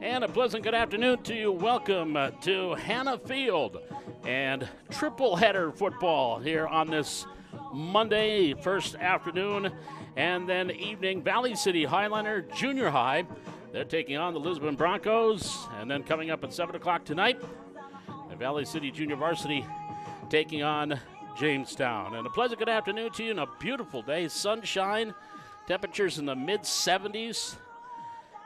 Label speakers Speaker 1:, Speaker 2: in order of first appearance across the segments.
Speaker 1: And a pleasant good afternoon to you. Welcome to Hannah Field and triple header football here on this Monday, first afternoon and then evening. Valley City Highliner Junior High, they're taking on the Lisbon Broncos. And then coming up at 7 o'clock tonight, the Valley City Junior Varsity taking on Jamestown. And a pleasant good afternoon to you and a beautiful day. Sunshine, temperatures in the mid-70s.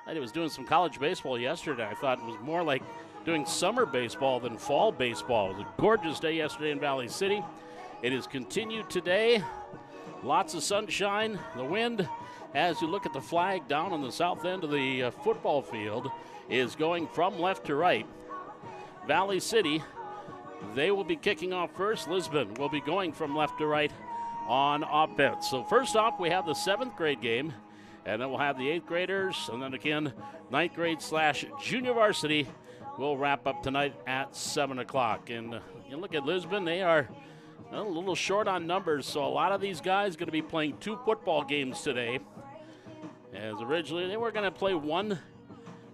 Speaker 1: I was doing some college baseball yesterday. I thought it was more like doing summer baseball than fall baseball. It was a gorgeous day yesterday in Valley City. It has continued today. Lots of sunshine. The wind, as you look at the flag down on the south end of the football field, is going from left to right. Valley City, they will be kicking off first. Lisbon will be going from left to right on offense. So first off, we have the 7th grade game. And then we'll have the 8th graders, and then again, 9th grade / junior varsity will wrap up tonight at 7 o'clock. And you look at Lisbon, they are a little short on numbers, so a lot of these guys going to be playing 2 football games today. As originally, they were going to play 1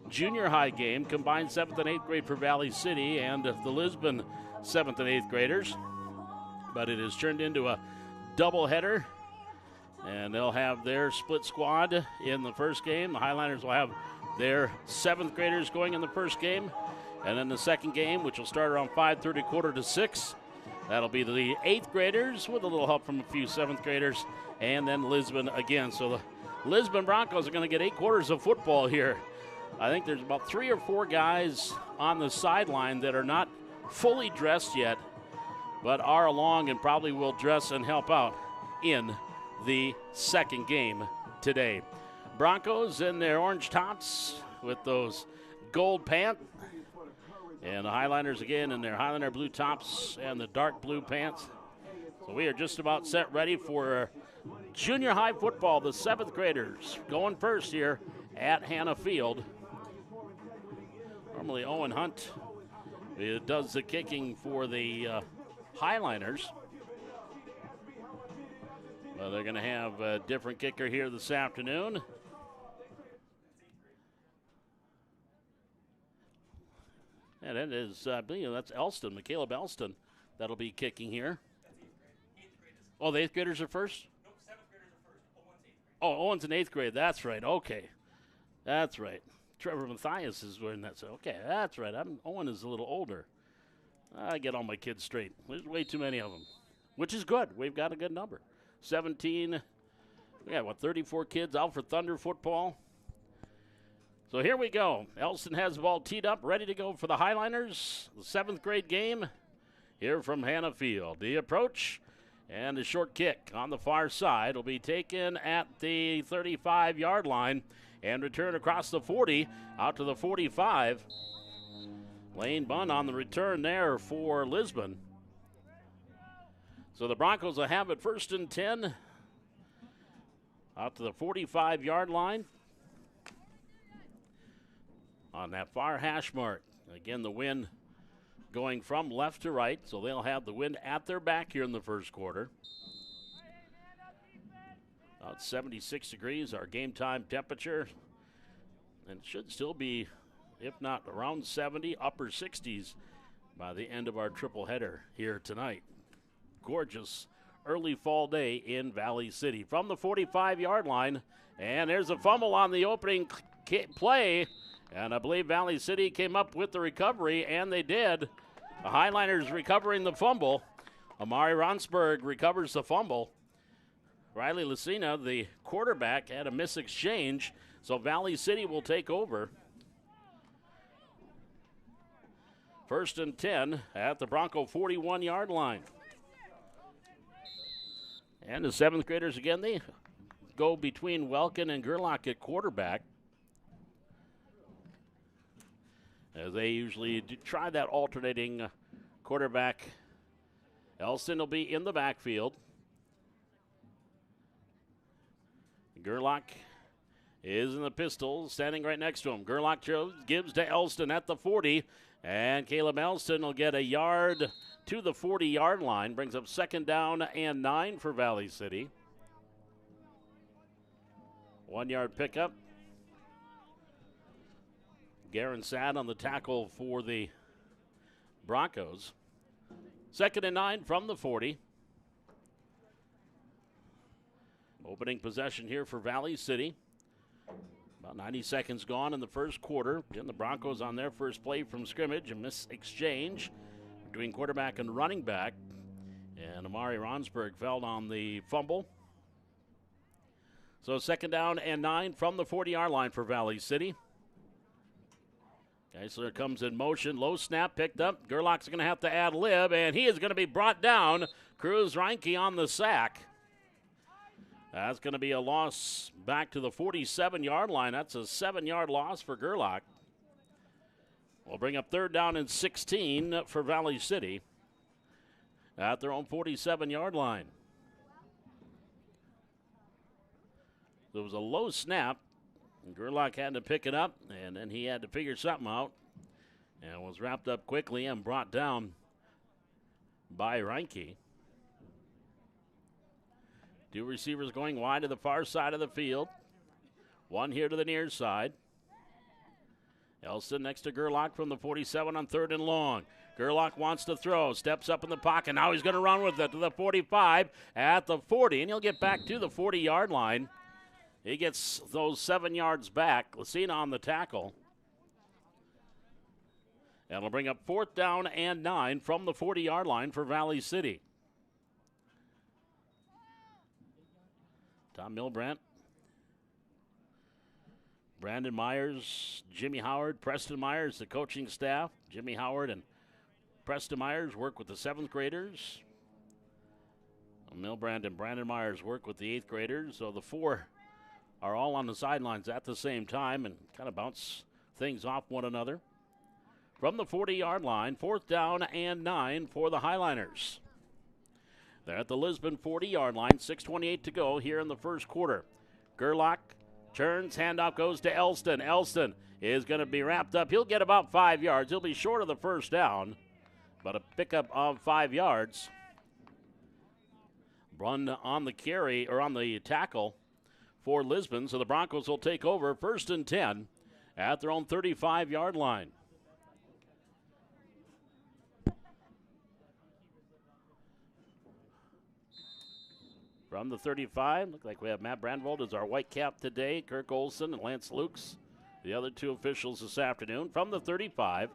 Speaker 1: junior high game, combined 7th and 8th grade for Valley City and the Lisbon 7th and 8th graders. But it has turned into a doubleheader. And they'll have their split squad in the first game. The Highliners will have their 7th graders going in the first game. And then the second game, which will start around 5:30, quarter to 6. That'll be the 8th graders with a little help from a few 7th graders. And then Lisbon again. So the Lisbon Broncos are going to get 8 quarters of football here. I think there's about 3 or 4 guys on the sideline that are not fully dressed yet, but are along and probably will dress and help out in the second game today. Broncos in their orange tops with those gold pants, and the Highliners again in their Highliner blue tops and the dark blue pants. So we are just about set ready for junior high football. The 7th graders going first here at Hannah Field. Normally Owen Hunt does the kicking for the Highliners. Well, they're going to have a different kicker here this afternoon. And it is, I believe that's Elston, McCaleb Elston, that'll be kicking here. Oh, the 8th graders are first?
Speaker 2: No, 7th graders are first.
Speaker 1: Oh, Owen's in 8th grade. That's right. Okay. That's right. Trevor Mathias is wearing that. So, okay, that's right. Owen is a little older. I get all my kids straight. There's way too many of them, which is good. We've got a good number. 17, we got, 34 kids out for Thunder football. So here we go. Elston has the ball teed up, ready to go for the Highliners. The 7th grade game here from Hannah Field. The approach, And a short kick on the far side will be taken at the 35-yard line and returned across the 40 out to the 45. Lane Bunn on the return there for Lisbon. So the Broncos will have it 1st and 10 out to the 45-yard line on that far hash mark. Again, the wind going from left to right, so they'll have the wind at their back here in the first quarter. About 76 degrees, our game time temperature, and it should still be, if not around 70, upper 60s by the end of our triple header here tonight. Gorgeous early fall day in Valley City. From the 45-yard line, and there's a fumble on the opening play, and I believe Valley City came up with the recovery, and they did. The Highliners recovering the fumble. Amari Ronsberg recovers the fumble. Riley Lucina, the quarterback, had a misexchange, so Valley City will take over. 1st and 10 at the Bronco 41-yard line. And the 7th graders again, they go between Welkin and Gerlach at quarterback, as they usually do try that alternating quarterback. Elston will be in the backfield. Gerlach is in the pistol, standing right next to him. Gerlach gives to Elston at the 40, and Caleb Elston will get a yard to the 40-yard line, brings up 2nd down and 9 for Valley City. 1-yard pickup. Garen Sad on the tackle for the Broncos. 2nd and 9 from the 40. Opening possession here for Valley City. About 90 seconds gone in the first quarter. Again, the Broncos on their first play from scrimmage. A mis-exchange between quarterback and running back. And Amari Ronsberg fell on the fumble. So 2nd down and 9 from the 40-yard line for Valley City. Geisler comes in motion. Low snap picked up. Gerlach's going to have to ad lib, and he is going to be brought down. Cruz Reinke on the sack. That's going to be a loss back to the 47-yard line. That's a 7-yard loss for Gerlach. We'll bring up 3rd down and 16 for Valley City at their own 47-yard line. There was a low snap. Gerlach had to pick it up, and then he had to figure something out, and was wrapped up quickly and brought down by Reinke. 2 receivers going wide to the far side of the field. 1 here to the near side. Elston next to Gerlach from the 47 on 3rd and long. Gerlach wants to throw, steps up in the pocket. Now he's going to run with it to the 45 at the 40, and he'll get back to the 40-yard line. He gets those 7 yards back. Lucina on the tackle. And it'll bring up 4th down and 9 from the 40-yard line for Valley City. Tom Milbrandt, Brandon Myers, Jimmy Howard, Preston Myers, the coaching staff. Jimmy Howard and Preston Myers work with the 7th graders. Milbrandt and Brandon Myers work with the 8th graders. So the 4 are all on the sidelines at the same time and kind of bounce things off one another. From the 40-yard line, 4th down and 9 for the Highliners. They're at the Lisbon 40-yard line, 6:28 to go here in the first quarter. Gerlach turns, handoff goes to Elston. Elston is going to be wrapped up. He'll get about 5 yards. He'll be short of the first down, but a pickup of 5 yards. Run on the carry, or on the tackle for Lisbon, so the Broncos will take over 1st and 10 at their own 35-yard line. From the 35, look like we have Matt Brandvold as our white cap today, Kirk Olson and Lance Lukes, the other 2 officials this afternoon. From the 35,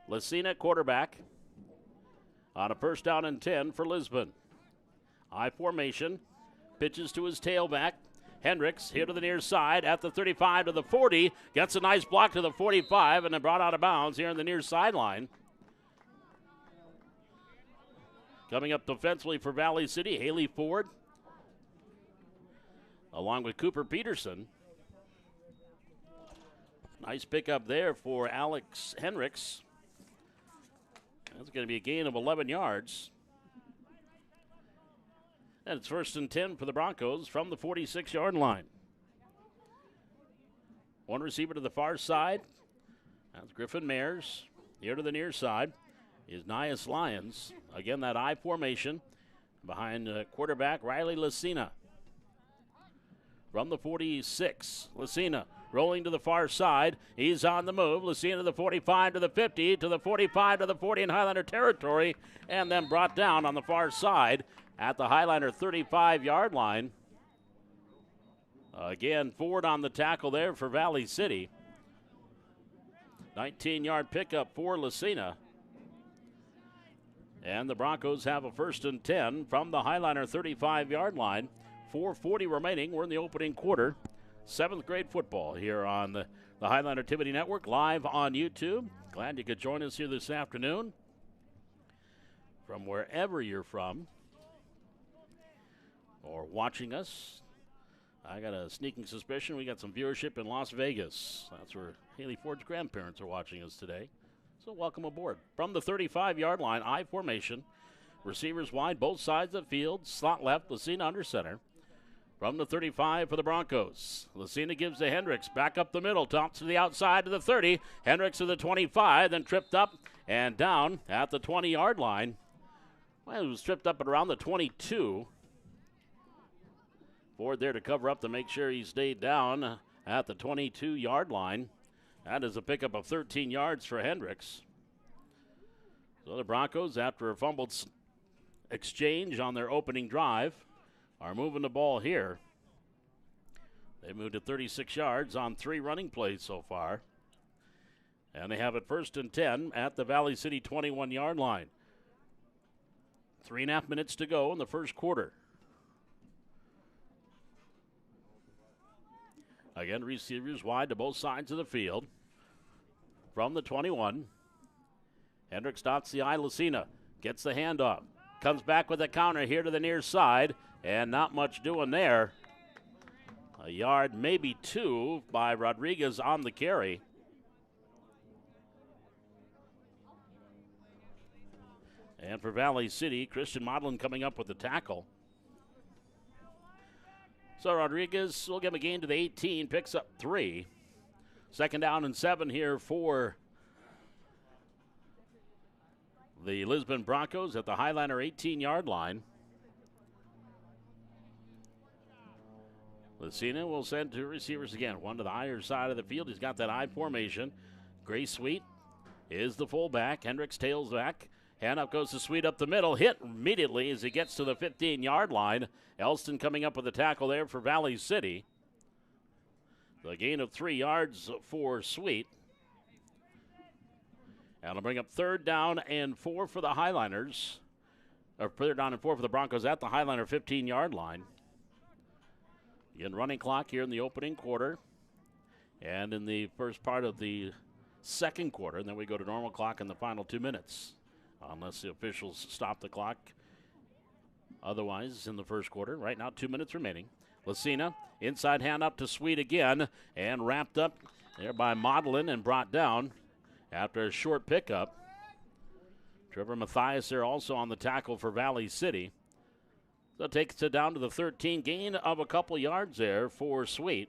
Speaker 1: Lucina quarterback on a 1st down and 10 for Lisbon. I formation, pitches to his tailback. Hendricks here to the near side at the 35 to the 40. Gets a nice block to the 45 and then brought out of bounds here on the near sideline. Coming up defensively for Valley City, Haley Ford, along with Cooper Peterson. Nice pickup there for Alex Hendricks. That's going to be a gain of 11 yards. And it's 1st and 10 for the Broncos from the 46-yard line. One receiver to the far side. That's Griffin Mayers. Here to the near side is Nias Lyons. Again, that I formation behind quarterback Riley Lucina. From the 46, Lucina rolling to the far side. He's on the move. Lucina to the 45, to the 50, to the 45, to the 40 in Highlander territory, and then brought down on the far side at the Highlander 35-yard line. Again, Ford on the tackle there for Valley City. 19-yard pickup for Lucina. And the Broncos have a 1st and 10 from the Highlander 35-yard line. 4:40 remaining. We're in the opening quarter. 7th grade football here on the Highlander Activity Network, live on YouTube. Glad you could join us here this afternoon from wherever you're from or watching us. I got a sneaking suspicion we got some viewership in Las Vegas. That's where Haley Ford's grandparents are watching us today. So welcome aboard. From the 35-yard line, I formation. Receivers wide, both sides of the field. Slot left, Lucina under center. From the 35 for the Broncos. Lucina gives to Hendricks. Back up the middle. Tops to the outside to the 30. Hendricks to the 25. Then tripped up and down at the 20-yard line. Well, he was tripped up at around the 22. Ford there to cover up to make sure he stayed down at the 22-yard line. That is a pickup of 13 yards for Hendricks. So the Broncos, after a fumbled exchange on their opening drive, are moving the ball here. They moved to 36 yards on 3 running plays so far. And they have it 1st and 10 at the Valley City 21-yard line. 3.5 minutes to go in the first quarter. Again, receivers wide to both sides of the field. From the 21, Hendricks dots the eye. Lucina gets the handoff. Comes back with a counter here to the near side. And not much doing there. A yard, maybe 2, by Rodriguez on the carry. And for Valley City, Christian Modlin coming up with the tackle. So Rodriguez will give him a gain to the 18, picks up 3. 2nd down and 7 here for the Lisbon Broncos at the Highlander 18-yard line. Lucina will send 2 receivers again. One to the higher side of the field. He's got that I formation. Gray Sweet is the fullback. Hendricks tails back. Handoff goes to Sweet up the middle. Hit immediately as he gets to the 15-yard line. Elston coming up with the tackle there for Valley City. The gain of 3 yards for Sweet. And it'll bring up 3rd down and 4 for the Highlanders. Or 3rd down and 4 for the Broncos at the Highlander 15-yard line. Again, running clock here in the opening quarter and in the first part of the second quarter. And then we go to normal clock in the final 2 minutes, unless the officials stop the clock. Otherwise, in the first quarter. Right now, 2 minutes remaining. Lucina, inside hand up to Sweet again, and wrapped up there by Modlin and brought down after a short pickup. Trevor Mathias there also on the tackle for Valley City. So it takes it down to the 13, gain of a couple yards there for Sweet.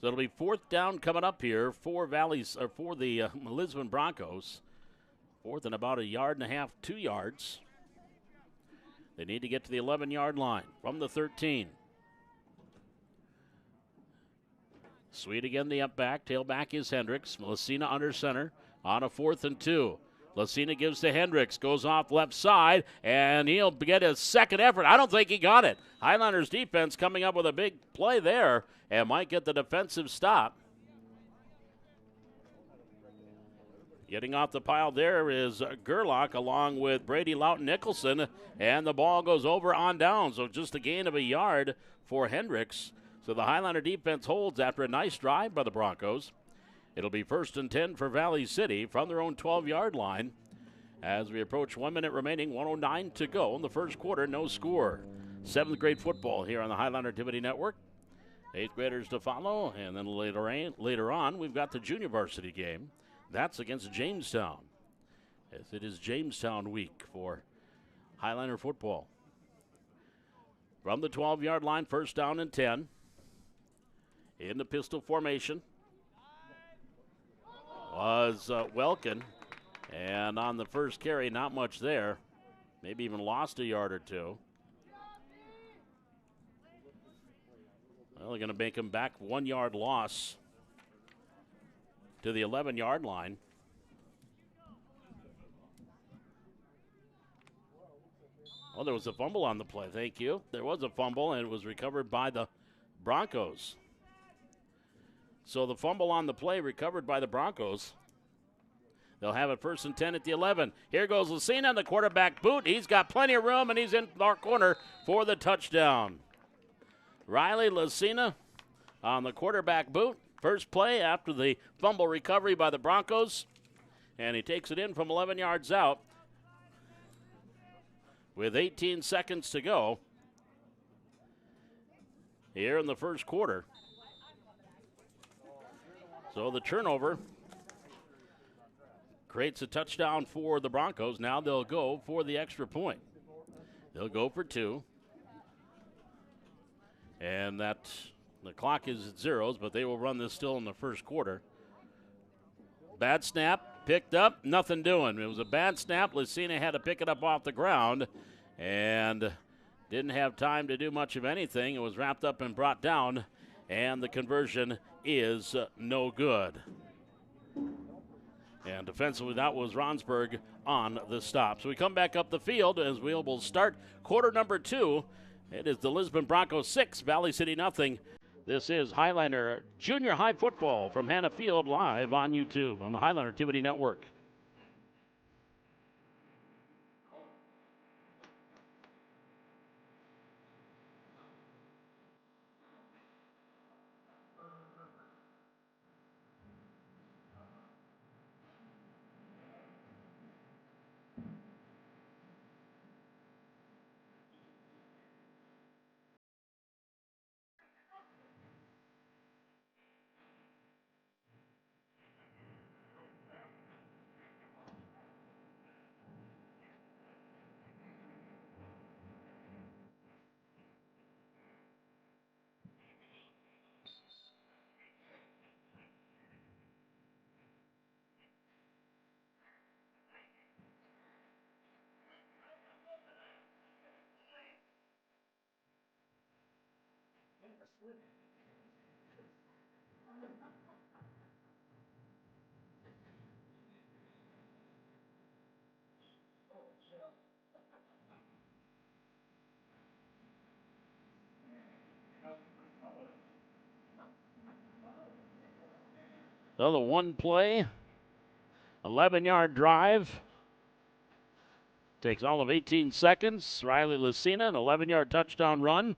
Speaker 1: So it'll be 4th down coming up here for the Lisbon Broncos. 4th and about 1.5 yards, 2 yards. They need to get to the 11-yard line from the 13. Sweet again, the up back. Tailback is Hendricks. Lucina under center on a 4th and 2. Lucina gives to Hendricks, goes off left side, and he'll get his second effort. I don't think he got it. Highlanders defense coming up with a big play there and might get the defensive stop. Getting off the pile there is Gerlach along with Brady Loughton Nicholson, and the ball goes over on down. So just a gain of 1 yard for Hendricks. So the Highlander defense holds after a nice drive by the Broncos. It'll be 1st and 10 for Valley City from their own 12-yard line. as we approach 1 minute remaining, 1:09 to go in the first quarter, no score. 7th grade football here on the Highliner Activity Network. 8th graders to follow, and then later on, we've got the junior varsity game. That's against Jamestown, as it is Jamestown week for Highliner football. From the 12-yard line, first down and 10. In the pistol formation was Welkin. And on the first carry, not much there. Maybe even lost a yard or two. Well, they're going to make him back 1 yard loss to the 11-yard line. Oh, there was a fumble on the play. Thank you. There was a fumble, and it was recovered by the Broncos. So the fumble on the play recovered by the Broncos. They'll have it first and 10 at the 11. Here goes Lucina, the quarterback boot. He's got plenty of room, and he's in our corner for the touchdown. Riley Lucina on the quarterback boot. First play after the fumble recovery by the Broncos. And he takes it in from 11 yards out with 18 seconds to go here in the first quarter. So the turnover creates a touchdown for the Broncos. Now they'll go for the extra point. They'll go for 2. And the clock is at zeros, but they will run this still in the first quarter. Bad snap, picked up, nothing doing. It was a bad snap. Lucina had to pick it up off the ground and didn't have time to do much of anything. It was wrapped up and brought down, and the conversion is no good. And defensively, that was Ronsberg on the stop. So we come back up the field as we will start quarter number 2. It is the Lisbon Broncos 6, Valley City nothing. This is Highliner Junior High Football from Hannah Field, live on YouTube on the Highliner Activity Network. So the one play, 11-yard drive. Takes all of 18 seconds. Riley Lucina, an 11-yard touchdown run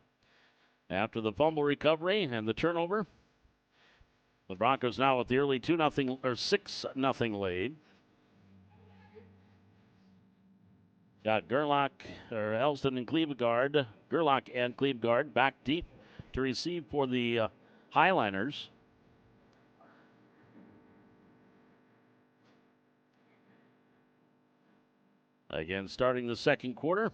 Speaker 1: after the fumble recovery and the turnover. The Broncos now with the early 2-0 or 6-0 lead. Got Elston and Cleveguard, Gerlach and Cleveguard back deep to receive for the Highliners. Again, starting the second quarter.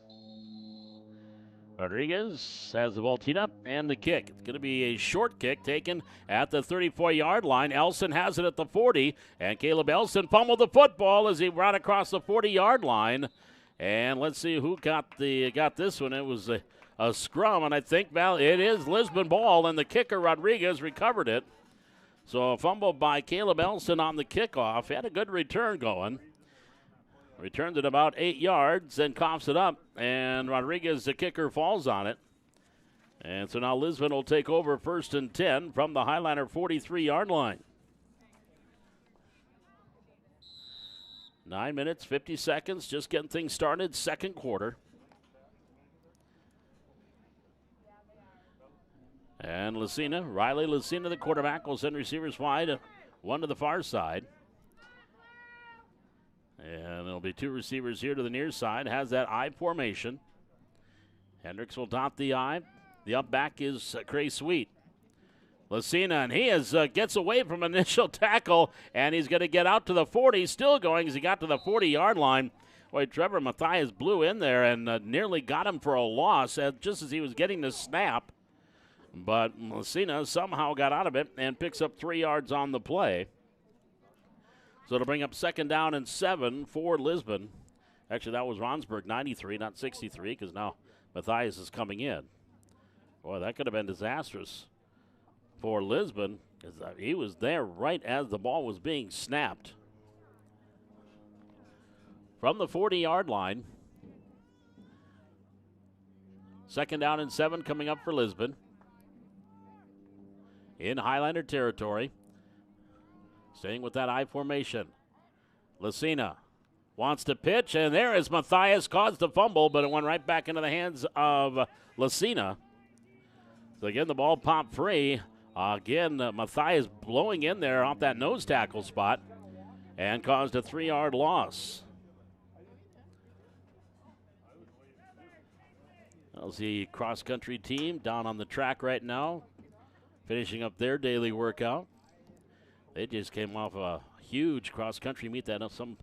Speaker 1: Rodriguez has the ball teed up and the kick. It's going to be a short kick taken at the 34-yard line. Elson has it at the 40, and Caleb Elson fumbled the football as he ran across the 40-yard line. And let's see who got this one. It was a scrum, and I think it is Lisbon ball, and the kicker Rodriguez recovered it. So a fumble by Caleb Elson on the kickoff. He had a good return going. Returns it about 8 yards and coughs it up, and Rodriguez, the kicker, falls on it. And so now Lisbon will take over first and 10 from the Highliner 43-yard line. 9 minutes, 50 seconds, just getting things started, second quarter. And Riley Lucina, the quarterback, will send receivers wide, one to the far side. And there'll be two receivers here to the near side. Has that I formation. Hendricks will dot the I. The up back is Cray Sweet. Lucina, and he gets away from initial tackle, and he's going to get out to the 40. Still going as he got to the 40-yard line. Boy, Trevor Mathias blew in there and nearly got him for a loss just as he was getting the snap. But Lucina somehow got out of it and picks up 3 yards on the play. So it'll bring up 2nd down and 7 for Lisbon. Actually, that was Ronsburg 93, not 63, because now Mathias is coming in. Boy, that could have been disastrous for Lisbon, because he was there right as the ball was being snapped. From the 40-yard line, 2nd down and 7 coming up for Lisbon. In Highlander territory. Staying with that I formation. Lucina wants to pitch, and there is Mathias. Caused the fumble, but it went right back into the hands of Lucina. So again, the ball popped free. Again, Mathias blowing in there off that nose tackle spot and caused a 3-yard loss. That's the cross-country team down on the track right now, finishing up their daily workout. They just came off a huge cross-country meet that some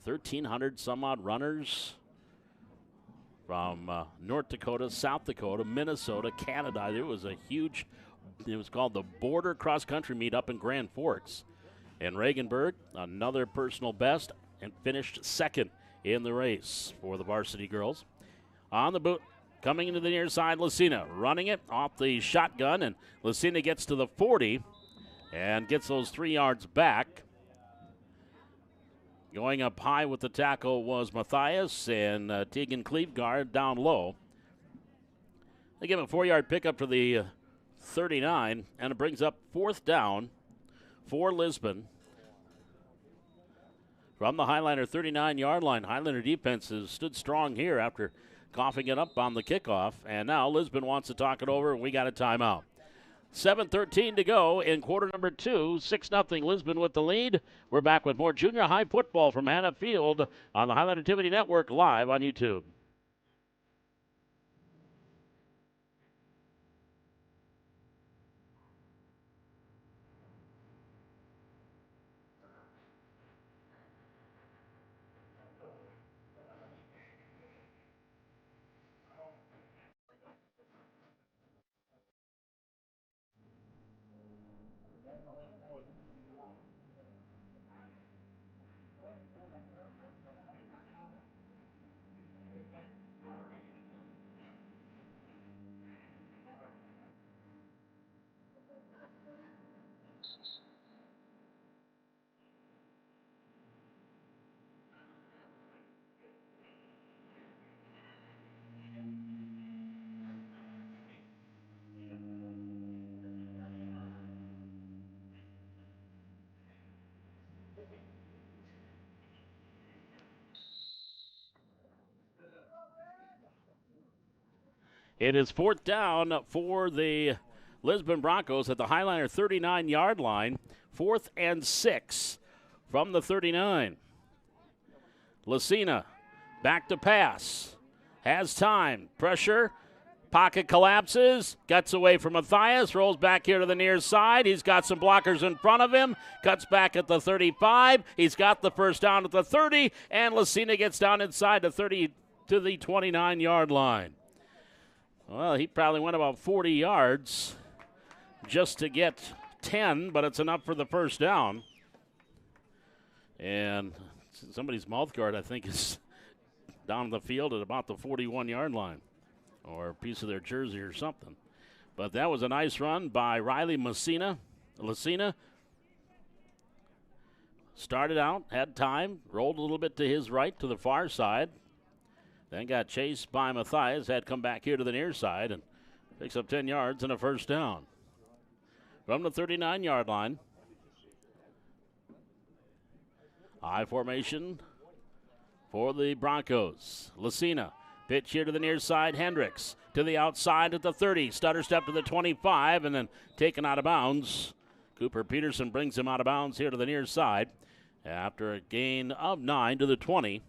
Speaker 1: 1,300 some odd runners from North Dakota, South Dakota, Minnesota, Canada. It was called the Border Cross Country Meet up in Grand Forks. And Regenberg, another personal best, and finished 2nd in the race for the varsity girls. On the boot, coming into the near side, Lucina running it off the shotgun, and Lucina gets to the 40 and gets those 3 yards back. Going up high with the tackle was Mathias, and Tegan Cleveguard down low. They give a 4-yard pickup to the 39, and it brings up 4th down for Lisbon. From the Highlander 39-yard line, Highlander defense has stood strong here after coughing it up on the kickoff, and now Lisbon wants to talk it over, and we got a timeout. 7:13 to go in quarter number 2. 6-0 Lisbon with the lead. We're back with more junior high football from Hannah Field on the Highland Activity Network live on YouTube. It is 4th down for the Lisbon Broncos at the Highlander 39-yard line. 4th and 6 from the 39. Lucina back to pass. Has time. Pressure. Pocket collapses. Gets away from Mathias. Rolls back here to the near side. He's got some blockers in front of him. Cuts back at the 35. He's got the first down at the 30. And Lucina gets down inside the 30 to the 29-yard line. Well, he probably went about 40 yards just to get 10, but it's enough for the first down. And somebody's mouth guard, I think, is down the field at about the 41-yard line, or a piece of their jersey or something. But that was a nice run by Riley Lucina. Started out, had time, rolled a little bit to his right to the far side. Then got chased by Mathias, had come back here to the near side and picks up 10 yards and a first down. From the 39-yard line, I formation for the Broncos. Lucina, pitch here to the near side, Hendricks to the outside at the 30, stutter step to the 25, and then taken out of bounds. Cooper Peterson brings him out of bounds here to the near side. after a gain of 9 to the 20.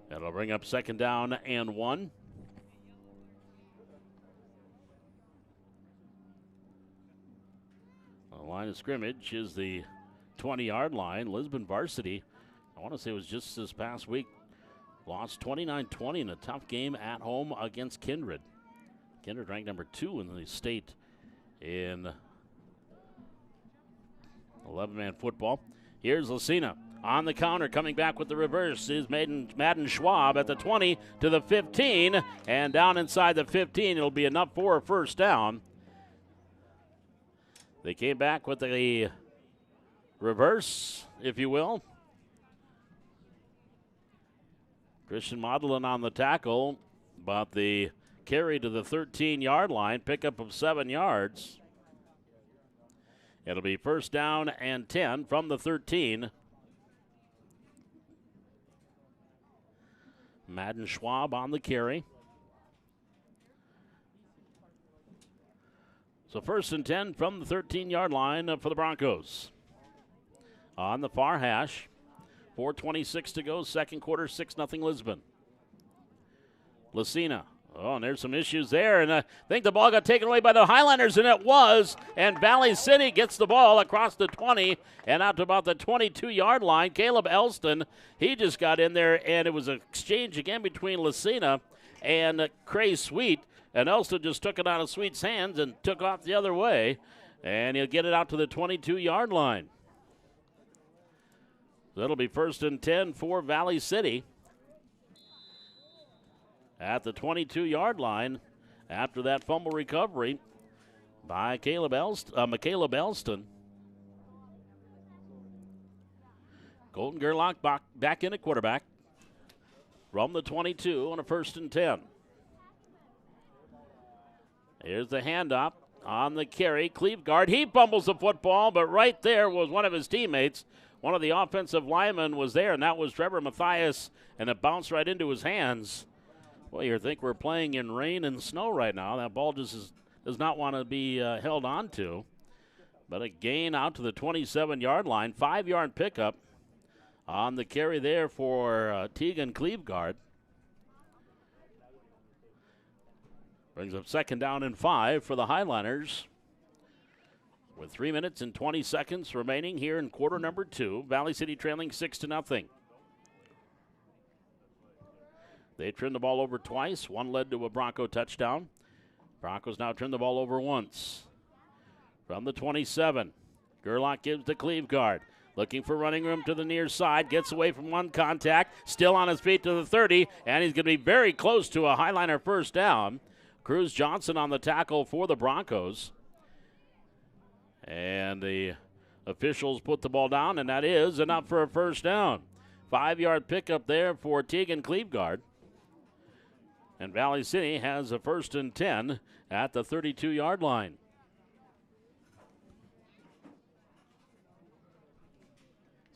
Speaker 1: That'll bring up second down and 1. The line of scrimmage is the 20-yard line. Lisbon varsity, I want to say it was just this past week, lost 29-20 in a tough game at home against Kindred. Kindred ranked number 2 in the state in 11-man football. Here's Lucina on the counter, coming back with the reverse is Madden Schwab at the 20 to the 15, and down inside the 15. It'll be enough for a first down. They came back with a reverse, if you will. Christian Modelin on the tackle, but the carry to the 13-yard line, pickup of 7 yards. It'll be first down and 10 from the 13. Madden Schwab on the carry. So first and 10 from the 13-yard line for the Broncos. On the far hash, 4:26 to go, second quarter, 6-0 Lisbon. Lucina. Oh, and there's some issues there, and I think the ball got taken away by the Highlanders, and it was. And Valley City gets the ball across the 20 and out to about the 22-yard line. Caleb Elston, he just got in there, and it was an exchange again between Lucina and Cray Sweet, and Elston just took it out of Sweet's hands and took off the other way, and he'll get it out to the 22-yard line. That'll be first and 10 for Valley City at the 22-yard line after that fumble recovery by McCaleb Elston. Colton Gerlach back in at quarterback from the 22 on a first and 10. Here's the handoff on the carry. Cleveguard, he fumbles the football, but right there was one of his teammates. One of the offensive linemen was there, and that was Trevor Mathias, and it bounced right into his hands. Well, you think we're playing in rain and snow right now. That ball just does not want to be held on to. But a gain out to the 27-yard line, 5-yard pickup on the carry there for Tegan Cleveguard. Brings up second down and 5 for the Highliners. With 3 minutes and 20 seconds remaining here in quarter number 2, Valley City trailing 6-0. They turned the ball over twice. One led to a Bronco touchdown. Broncos now turn the ball over once. From the 27, Gerlach gives to Cleveguard. Looking for running room to the near side. Gets away from one contact. Still on his feet to the 30. And he's going to be very close to a Highliner first down. Cruz Johnson on the tackle for the Broncos. And the officials put the ball down, and that is enough for a first down. 5-yard pickup there for Tegan Cleveguard. And Valley City has a first and 10 at the 32-yard line.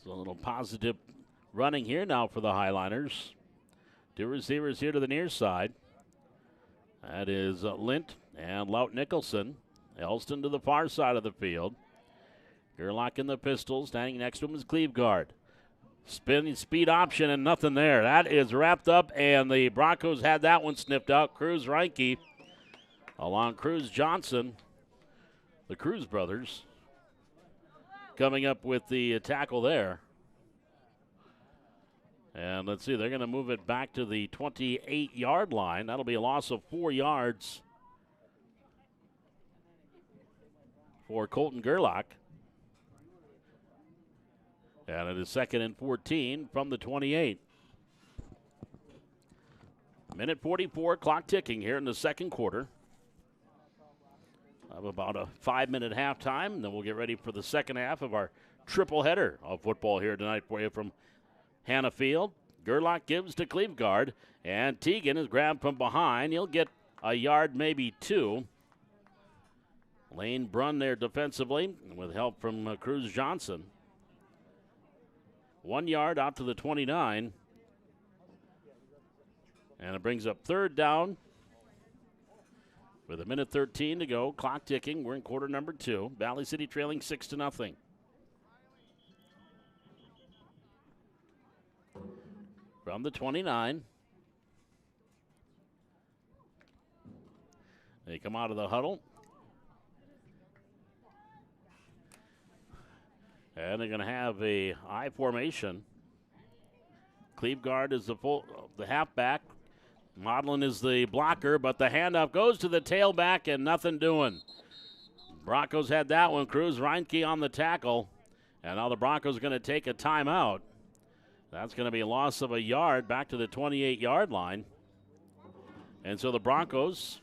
Speaker 1: So a little positive running here now for the Highliners. 2 receivers here to the near side. That is Lint and Lout Nicholson. Elston to the far side of the field. Gerlach in the pistol. Standing next to him is Cleveguard. Spinning speed option and nothing there. That is wrapped up, and the Broncos had that one sniffed out. Cruz Reinke along Cruz Johnson. The Cruz brothers coming up with the tackle there. And let's see, they're going to move it back to the 28-yard line. That'll be a loss of 4 yards for Colton Gerlach. And it is second and 14 from the 28. Minute 44, clock ticking here in the second quarter. Have about a 5-minute halftime, and then we'll get ready for the second half of our triple header of football here tonight for you from Hannah Field. Gerlach gives to Cleveguard, and Tegan is grabbed from behind. He'll get a yard, maybe 2. Lane Brunn there defensively with help from Cruz Johnson. 1 yard out to the 29. And it brings up third down With a minute 13 to go, clock ticking. We're in quarter number 2. Valley City trailing 6-0. From the 29. They come out of the huddle. And they're going to have a I formation. Cleveguard is the halfback. Modlin is the blocker, but the handoff goes to the tailback and nothing doing. Broncos had that one. Cruz Reinke on the tackle. And now the Broncos are going to take a timeout. That's going to be a loss of a yard back to the 28-yard line. And so the Broncos,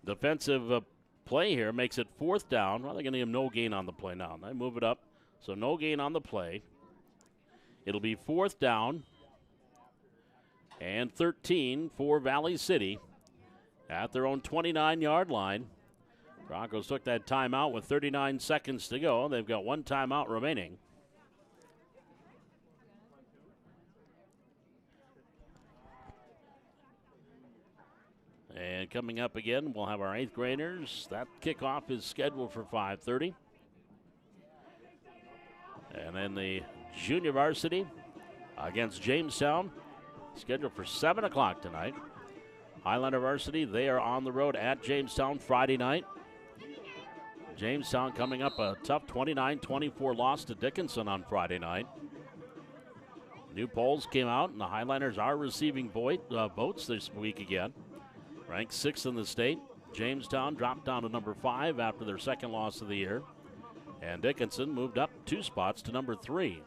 Speaker 1: defensive play here makes it 4th down. Well, they're going to give no gain on the play now. They move it up, so no gain on the play. It'll be 4th down and 13 for Valley City at their own 29-yard line. Broncos took that timeout with 39 seconds to go. They've got one timeout remaining. And coming up again, we'll have our 8th graders. That kickoff is scheduled for 5:30. And then the junior varsity against Jamestown, scheduled for 7 o'clock tonight. Highlander varsity, they are on the road at Jamestown Friday night. Jamestown coming up a tough 29-24 loss to Dickinson on Friday night. New polls came out, and the Highlanders are receiving votes this week again. Ranked 6th in the state. Jamestown dropped down to number 5 after their second loss of the year. And Dickinson moved up 2 spots to number 3.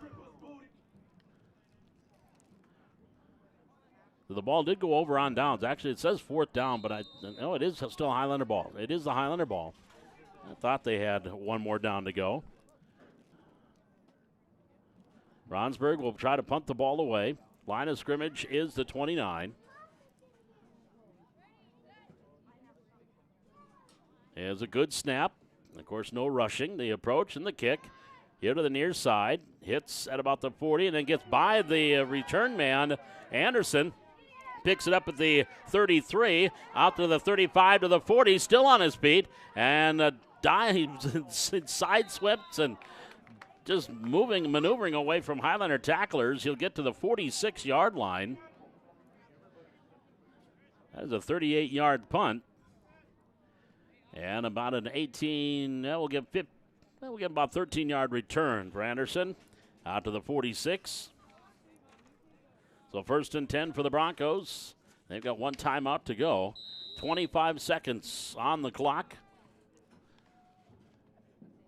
Speaker 1: The ball did go over on downs. Actually, it says 4th down, but it is still a Highlander ball. It is the Highlander ball. I thought they had one more down to go. Ronsberg will try to punt the ball away. Line of scrimmage is the 29. There's a good snap. Of course, no rushing. The approach and the kick. Here to the near side. Hits at about the 40 and then gets by the return man, Anderson. Picks it up at the 33, out to the 35 to the 40, still on his feet, and sideswept and just maneuvering away from Highlander tacklers. He'll get to the 46-yard line. That is a 38-yard punt. And about an 18, we'll get about 13-yard return for Anderson, out to the 46. So 1st and 10 for the Broncos. They've got one timeout to go. 25 seconds on the clock.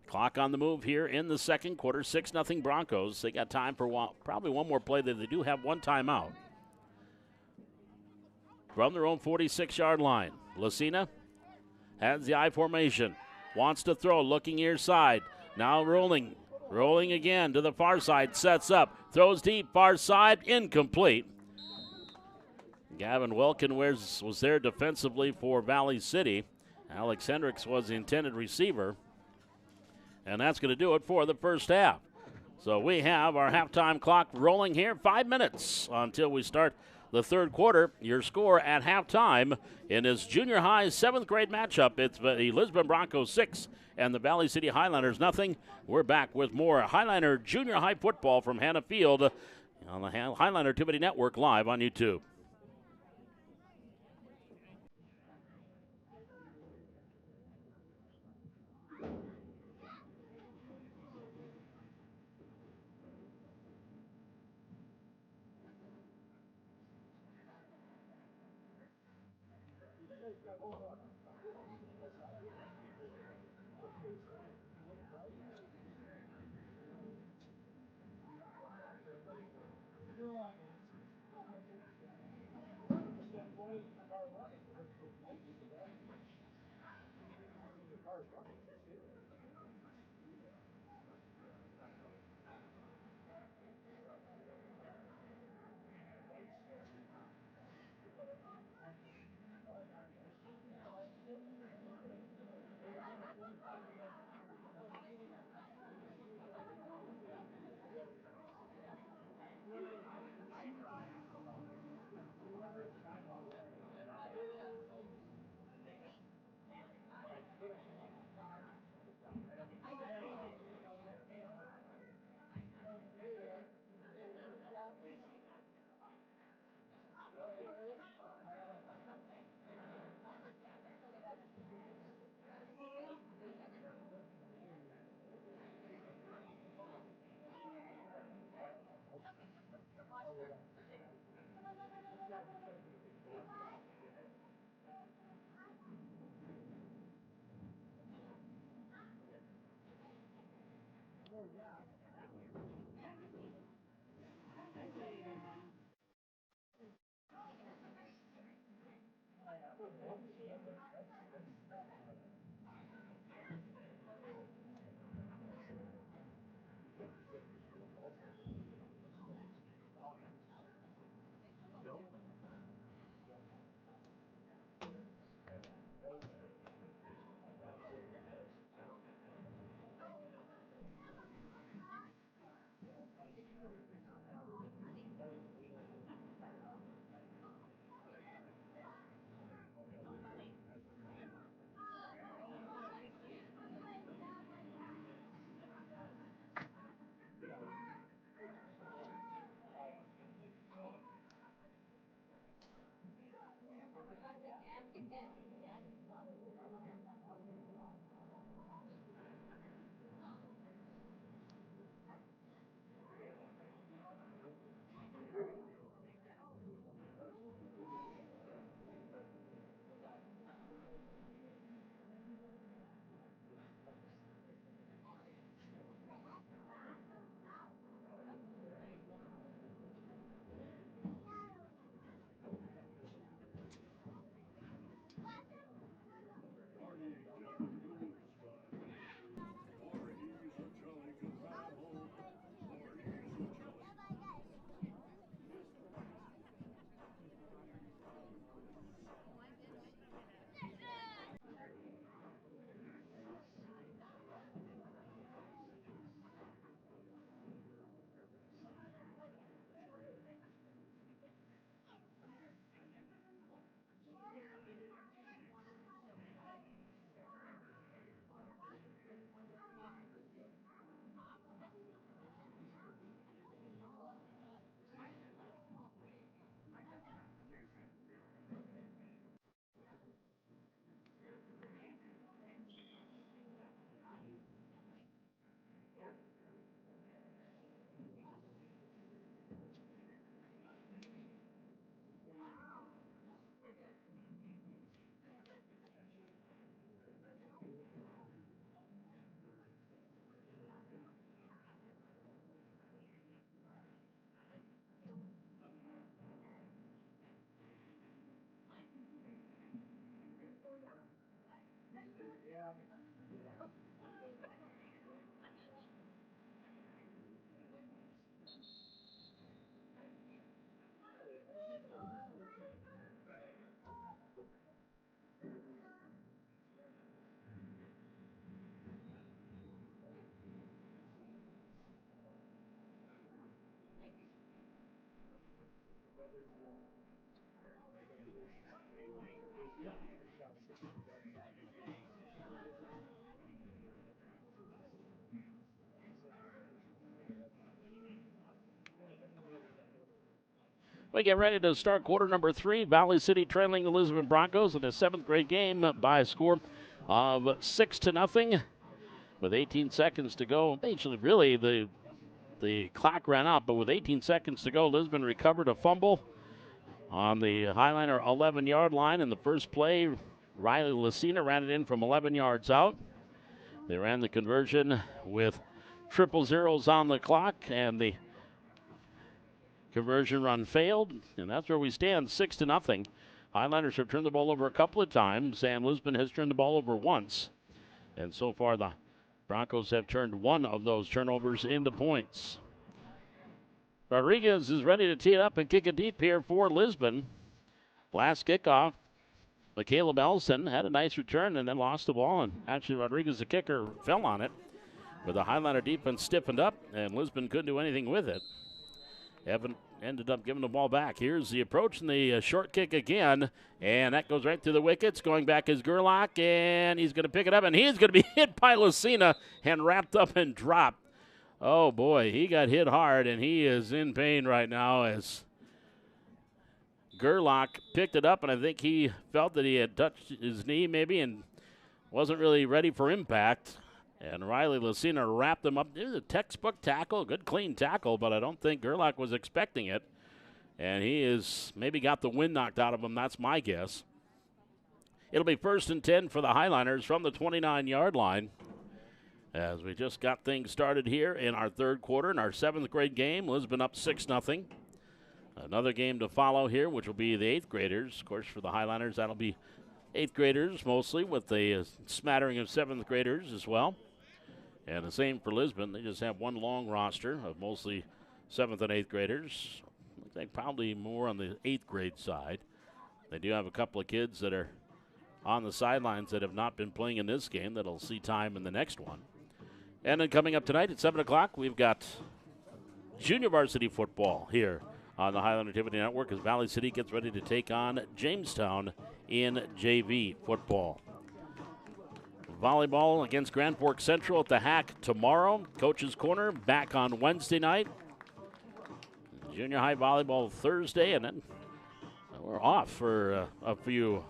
Speaker 1: Clock on the move here in the second quarter. 6-0 Broncos. They got time for probably one more play. They do have one timeout. From their own 46-yard line, Lucina has the I formation. Wants to throw, looking near side. Now rolling. Rolling again to the far side. Sets up. Throws deep, far side. Incomplete. Gavin Welkin was there defensively for Valley City. Alex Hendricks was the intended receiver. And that's going to do it for the first half. So we have our halftime clock rolling here. 5 minutes until we start the third quarter. Your score at halftime in this junior high 7th grade matchup. It's the Lisbon Broncos 6 and the Valley City Highlanders nothing. We're back with more Highlander junior high football from Hannah Field on the Highlander Activity Network live on YouTube. We get ready to start quarter number 3. Valley City trailing the Lisbon Broncos in a 7th grade game by a score of 6-0 with 18 seconds to go. Actually, really, the clock ran out, but with 18 seconds to go, Lisbon recovered a fumble on the Highliner 11-yard line in the first play. Riley Lucina ran it in from 11 yards out. They ran the conversion with triple zeros on the clock, and the conversion run failed, and that's where we stand, 6-0. Highlanders have turned the ball over a couple of times, and Lisbon has turned the ball over once. And so far, the Broncos have turned one of those turnovers into points. Rodriguez is ready to tee it up and kick it deep here for Lisbon. Last kickoff, Caleb Elson had a nice return and then lost the ball, and actually Rodriguez, the kicker, fell on it. But the Highlander defense stiffened up, and Lisbon couldn't do anything with it. Evan ended up giving the ball back. Here's the approach and the short kick again, and that goes right through the wickets. Going back is Gerlach, and he's going to pick it up, and he's going to be hit by Lucina and wrapped up and dropped. Oh, boy, he got hit hard, and he is in pain right now as Gerlach picked it up, and I think he felt that he had touched his knee maybe and wasn't really ready for impact. And Riley Lucina wrapped him up. It was a textbook tackle, good clean tackle, but I don't think Gerlach was expecting it. And he is maybe got the wind knocked out of him. That's my guess. It'll be 1st and 10 for the Highliners from the 29-yard line. As we just got things started here in our third quarter in our 7th grade game. Lisbon up 6-0. Another game to follow here, which will be the 8th graders. Of course, for the Highlanders, that'll be 8th graders mostly, with a smattering of 7th graders as well. And the same for Lisbon. They just have one long roster of mostly 7th and 8th graders. Looks like probably more on the 8th grade side. They do have a couple of kids that are on the sidelines that have not been playing in this game that'll see time in the next one. And then coming up tonight at 7 o'clock, we've got junior varsity football here on the Highland Activity Network as Valley City gets ready to take on Jamestown in JV football. Volleyball against Grand Forks Central at the Hack tomorrow. Coach's Corner back on Wednesday night. Junior high volleyball Thursday, and then we're off for a few,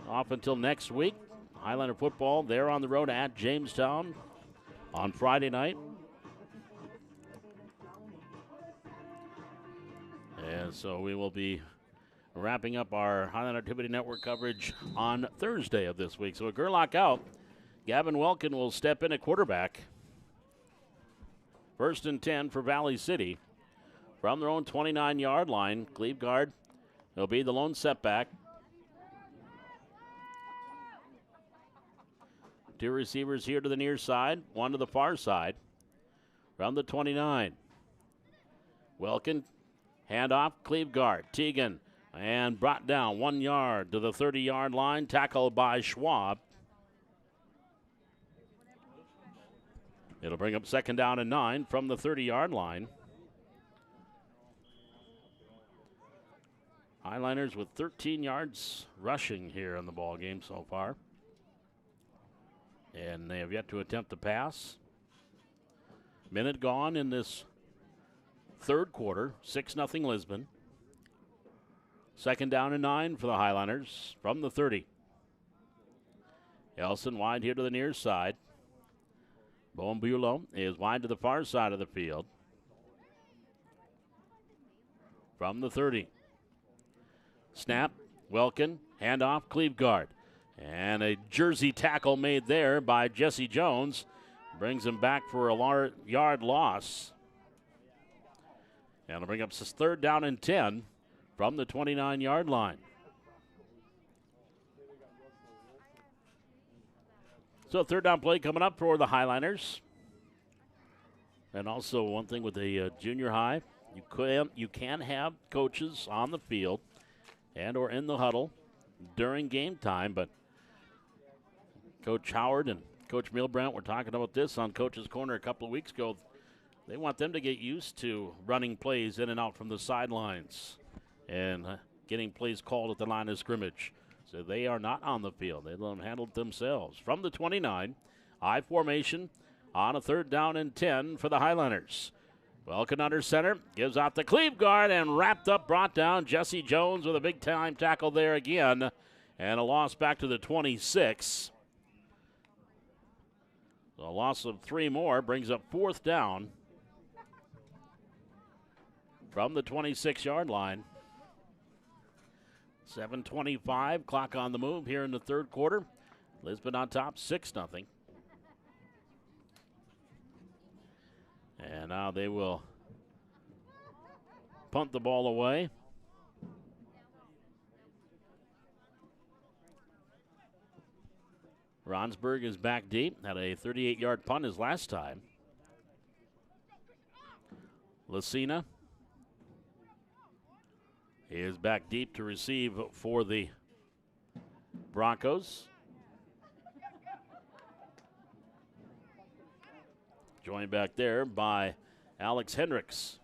Speaker 1: off until next week. Highlander football, they're on the road at Jamestown on Friday night. And so we will be wrapping up our Highland Activity Network coverage on Thursday of this week. So a Gerlach out. Gavin Welkin will step in at quarterback. 1st and 10 for Valley City. From their own 29-yard line, Cleveguard will be the lone setback. 2 receivers here to the near side, 1 to the far side. From the 29. Welkin, handoff, Cleveguard, Teagan, and brought down 1 yard to the 30-yard line, tackled by Schwab. It'll bring up 2nd down and 9 from the 30-yard line. Highliners with 13 yards rushing here in the ball game so far. And they have yet to attempt the pass. Minute gone in this 3rd quarter, 6-0 Lisbon. 2nd down and 9 for the Highliners from the 30. Elson wide here to the near side. Bombulo is wide to the far side of the field. From the 30. Snap, Welkin, handoff, Cleveguard. And a jersey tackle made there by Jesse Jones. Brings him back for a yard loss. And it'll bring up 3rd down and 10 from the 29-yard line. So 3rd down play coming up for the Highliners. And also one thing with the junior high, you can have coaches on the field and or in the huddle during game time, but Coach Howard and Coach Milbrandt were talking about this on Coach's Corner a couple of weeks ago. They want them to get used to running plays in and out from the sidelines and getting plays called at the line of scrimmage. So they are not on the field. They let them handle it themselves. From the 29, I formation on a 3rd down and 10 for the Highlanders. Welkin under center, gives out the Cleveguard, and wrapped up, brought down Jesse Jones with a big-time tackle there again, and a loss back to the 26. So a loss of 3 more brings up 4th down from the 26-yard line. 7:25, clock on the move here in the 3rd quarter. Lisbon on top, 6-0. And now they will punt the ball away. Ronsberg is back deep. Had a 38-yard punt his last time. Lucina is back deep to receive for the Broncos. Joined back there by Alex Hendricks.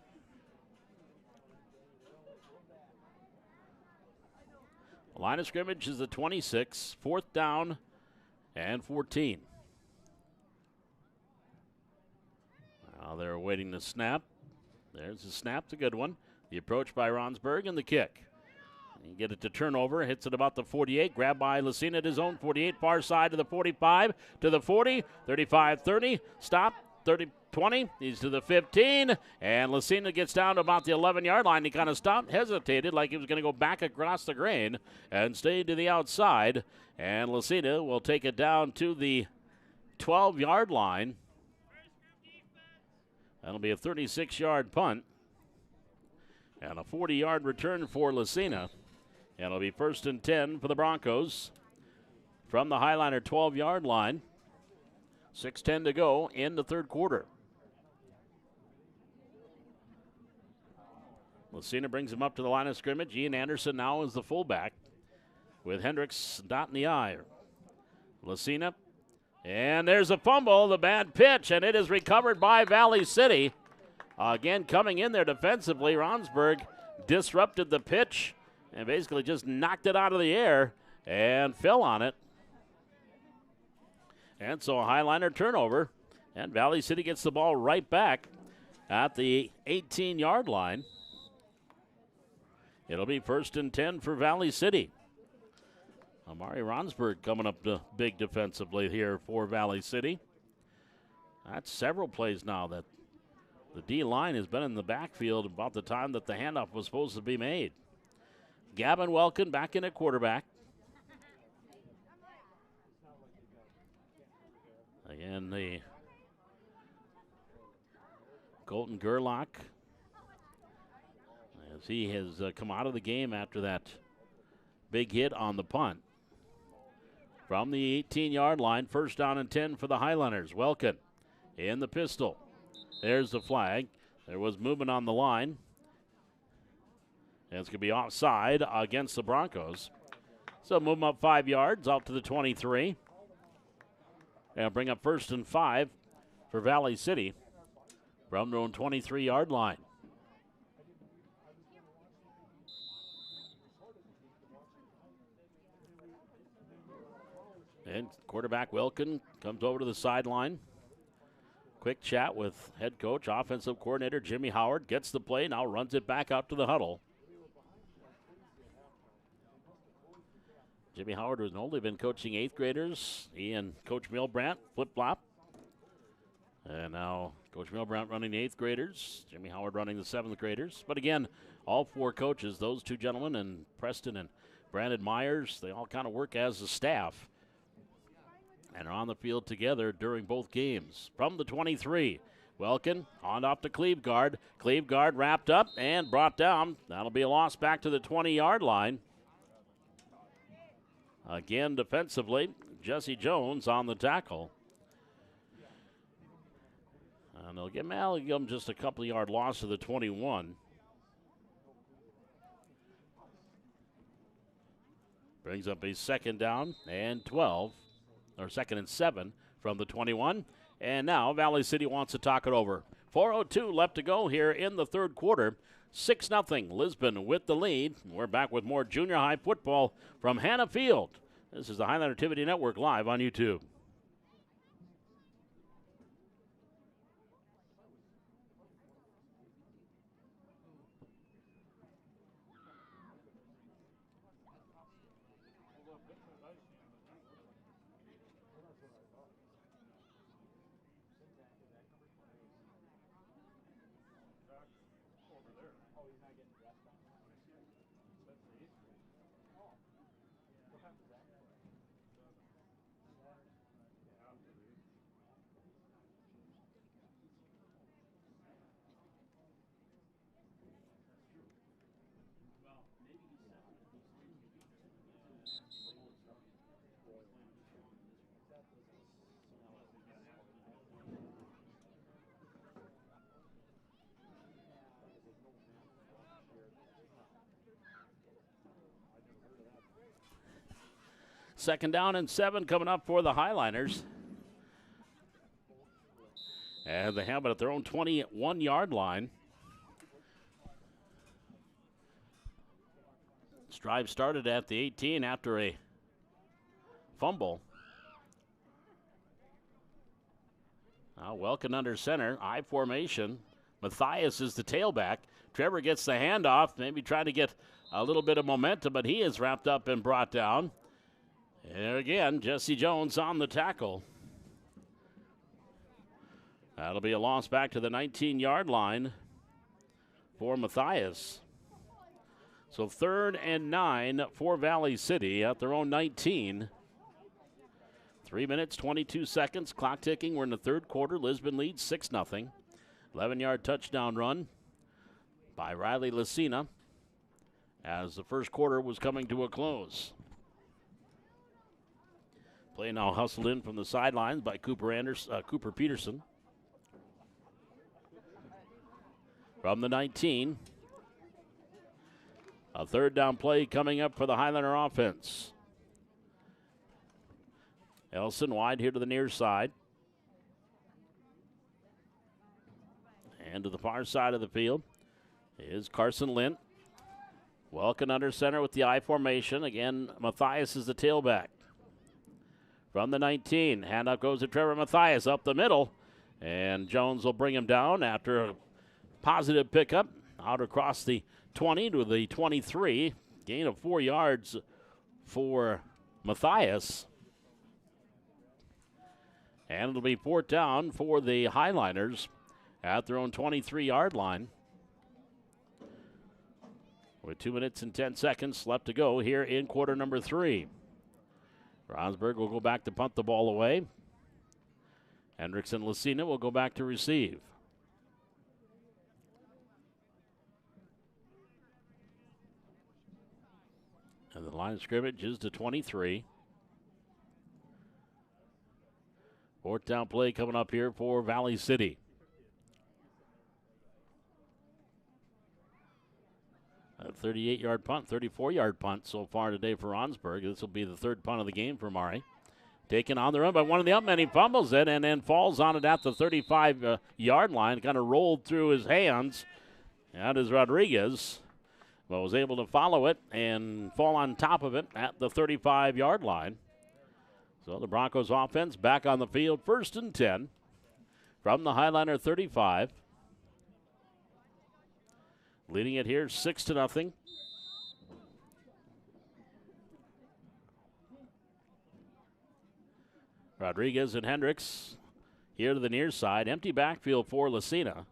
Speaker 1: Line of scrimmage is the 26, 4th down and 14. Now they're awaiting the snap. There's the snap, it's a good one. The approach by Ronsberg and the kick. You get it to turnover, hits it about the 48, grabbed by Lucina at his own 48, far side to the 45, to the 40, 35-30, stop, 30-20, he's to the 15, and Lucina gets down to about the 11-yard line. He kind of stopped, hesitated like he was going to go back across the grain and stayed to the outside, and Lucina will take it down to the 12-yard line. That'll be a 36-yard punt. And a 40-yard return for Lucina. And it'll be 1st and 10 for the Broncos from the Highliner 12-yard line. 6:10 to go in the third quarter. Lucina brings him up to the line of scrimmage. Ian Anderson now is the fullback with Hendricks dotting the I. Lucina, and there's a fumble, the bad pitch, and it is recovered by Valley City. Again, coming in there defensively, Ronsberg disrupted the pitch and basically just knocked it out of the air and fell on it. And so a Highliner turnover, and Valley City gets the ball right back at the 18-yard line. It'll be 1st and 10 for Valley City. Amari Ronsberg coming up big defensively here for Valley City. That's several plays now that the D-line has been in the backfield about the time that the handoff was supposed to be made. Gavin Welkin back in at quarterback. Again, the Colton Gerlach, as he has come out of the game after that big hit on the punt. From the 18-yard line, 1st down and 10 for the Highlanders. Welkin in the pistol. There's the flag. There was movement on the line. And it's going to be offside against the Broncos. So move them up 5 yards out to the 23. And bring up 1st and 5 for Valley City from their own 23-yard line. And quarterback Wilkin comes over to the sideline. Quick chat with head coach, offensive coordinator Jimmy Howard. Gets the play, now runs it back out to the huddle. Jimmy Howard has only been coaching 8th graders. He and Coach Milbrandt flip-flop. And now Coach Milbrandt running the 8th graders. Jimmy Howard running the 7th graders. But again, all 4 coaches, those 2 gentlemen, and Preston and Brandon Myers, they all kind of work as a staff and are on the field together during both games. From the 23, Welkin on off to Cleveguard. Cleveguard wrapped up and brought down. That'll be a loss back to the 20-yard line. Again, defensively, Jesse Jones on the tackle. And they'll give him just a couple-yard loss to the 21. Brings up a 2nd down and 12, or 2nd and 7 from the 21. And now Valley City wants to talk it over. 4:02 left to go here in the third quarter. 6-0 Lisbon with the lead. We're back with more junior high football from Hannah Field. This is the Highlander Activity Network live on YouTube. Second down and 7 coming up for the Highliners. And they have it at their own 21-yard line. This drive started at the 18 after a fumble. Now Welkin under center, I formation. Matthias is the tailback. Trevor gets the handoff, maybe trying to get a little bit of momentum, but he is wrapped up and brought down. And again, Jesse Jones on the tackle. That'll be a loss back to the 19-yard line for Matthias. So 3rd and 9 for Valley City at their own 19. 3 minutes, 22 seconds, clock ticking. We're in the third quarter. Lisbon leads 6-0. 11-yard touchdown run by Riley Lucina as the first quarter was coming to a close. Play now hustled in from the sidelines by Cooper Peterson. From the 19. A third down play coming up for the Highlander offense. Elson wide here to the near side. And to the far side of the field is Carson Lint. Welkin under center with the I formation. Again, Matthias is the tailback. From the 19, handoff goes to Trevor Matthias up the middle. And Jones will bring him down after a positive pickup out across the 20 to the 23. Gain of 4 yards for Matthias. And it'll be 4th down for the Highliners at their own 23-yard line. With 2 minutes and 10 seconds left to go here in quarter number 3. Rosberg will go back to punt the ball away. Hendricks and Lucina will go back to receive. And the line of scrimmage is to 23. 4th down play coming up here for Valley City. A 38-yard punt, 34-yard punt so far today for Ronsburg. This will be the 3rd punt of the game for Murray. Taken on the run by one of the up-men. He fumbles it and then falls on it at the 35-yard line. Kind of rolled through his hands. That is Rodriguez. But was able to follow it and fall on top of it at the 35-yard line. So the Broncos offense back on the field, 1st and 10 from the Highliner 35. Leading it here 6-0. Rodriguez and Hendricks here to the near side. Empty backfield for Lucina.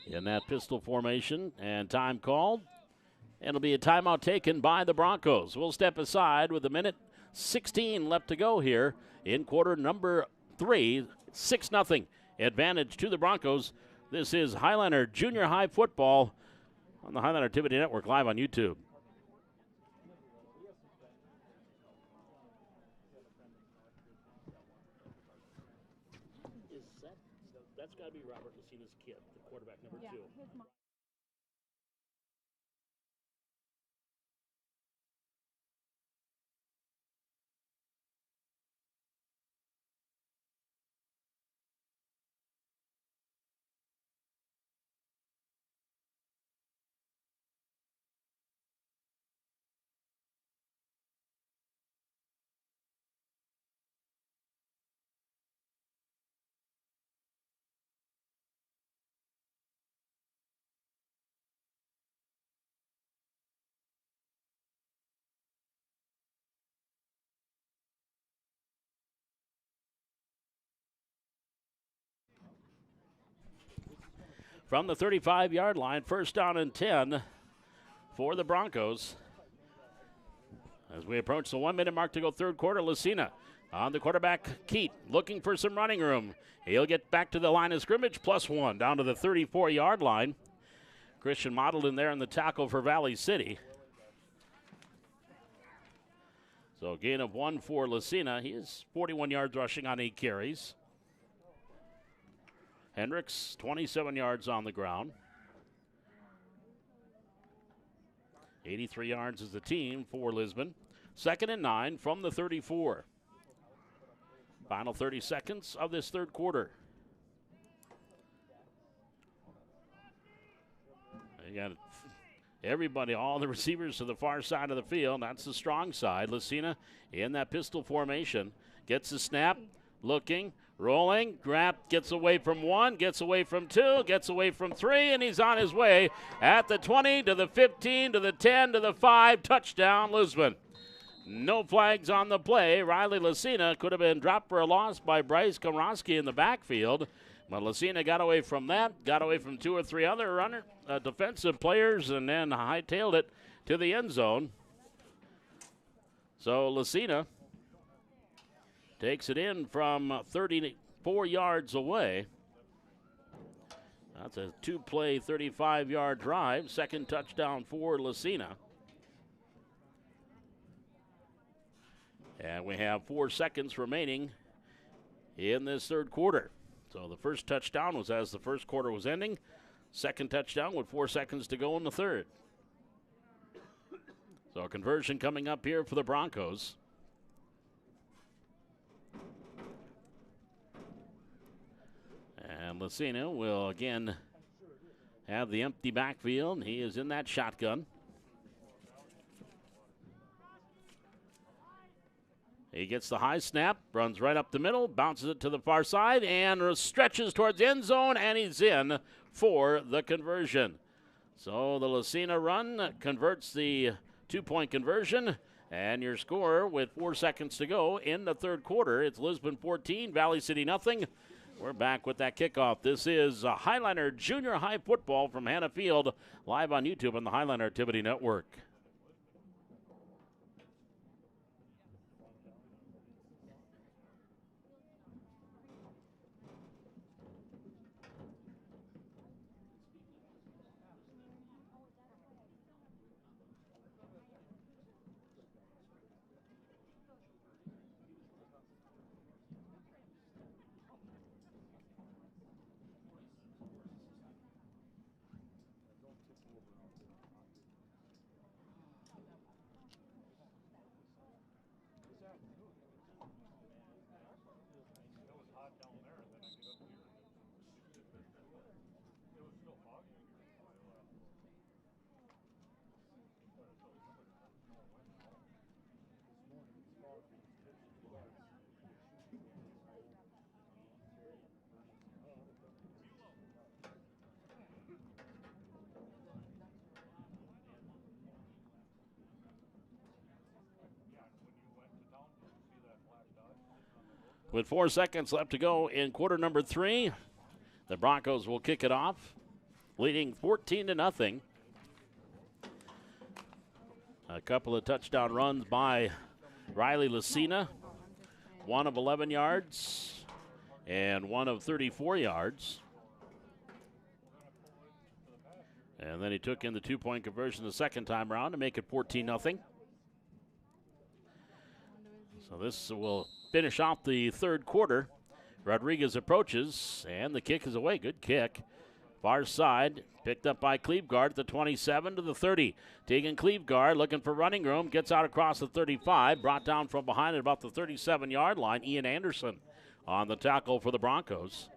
Speaker 1: In that pistol formation, and time called. And it'll be a timeout taken by the Broncos. We'll step aside with 1:16 left to go here in quarter number 3. 6-0 advantage to the Broncos. This is Highliner Junior High Football on the Highliner Activity Network live on YouTube. That's got to be Robert Lucina's kid, the quarterback number 2. From the 35-yard line, 1st down and 10 for the Broncos. As we approach the 1-minute mark to go 3rd quarter, Lucina on the quarterback, Keat, looking for some running room. He'll get back to the line of scrimmage, +1, down to the 34-yard line. Christian Model in there in the tackle for Valley City. So gain of 1 for Lucina. He is 41 yards rushing on 8 carries. Hendricks, 27 yards on the ground. 83 yards is the team for Lisbon. 2nd and 9 from the 34. Final 30 seconds of this 3rd quarter. You got everybody, all the receivers to the far side of the field. That's the strong side. Lucina in that pistol formation. Gets the snap, looking, rolling, grab, gets away from 1, gets away from 2, gets away from 3, and he's on his way at the 20 to the 15 to the 10 to the 5. Touchdown, Lisbon. No flags on the play. Riley Lucina could have been dropped for a loss by Bryce Komrosky in the backfield, but Lucina got away from that, got away from 2 or 3 other defensive players, and then hightailed it to the end zone. So Lucina takes it in from 34 yards away. That's a two-play, 35-yard drive. Second touchdown for Lucina. And we have 4 seconds remaining in this third quarter. So the first touchdown was as the first quarter was ending. Second touchdown with 4 seconds to go in the third. So a conversion coming up here for the Broncos. And Lucina will again have the empty backfield. He is in that shotgun. He gets the high snap, runs right up the middle, bounces it to the far side, and stretches towards the end zone, and he's in for the conversion. So the Lucina run converts the two-point conversion, and your score with 4 seconds to go in the third quarter. It's Lisbon 14, Valley City nothing. We're back with that kickoff. This is Highliner Junior High Football from Hannah Field, live on YouTube on the Highliner Activity Network. With 4 seconds left to go in quarter number 3, the Broncos will kick it off, leading 14-0. A couple of touchdown runs by Riley Lucina, one of 11 yards and one of 34 yards. And then he took in the two-point conversion the second time around to make it 14-0. So this will finish off the third quarter. Rodriguez approaches, and the kick is away. Good kick. Far side, picked up by Cleveguard at the 27 to the 30. Tegan Cleveguard looking for running room, gets out across the 35, brought down from behind at about the 37-yard line. Ian Anderson on the tackle for the Broncos.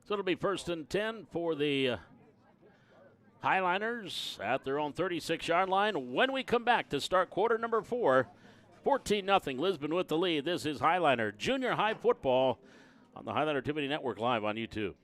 Speaker 1: So it'll be 1st and 10 for the Highliners at their own 36-yard line. When we come back to start quarter number 4, 14-0, Lisbon with the lead. This is Highliner Junior High Football on the Highliner Activity Network live on YouTube.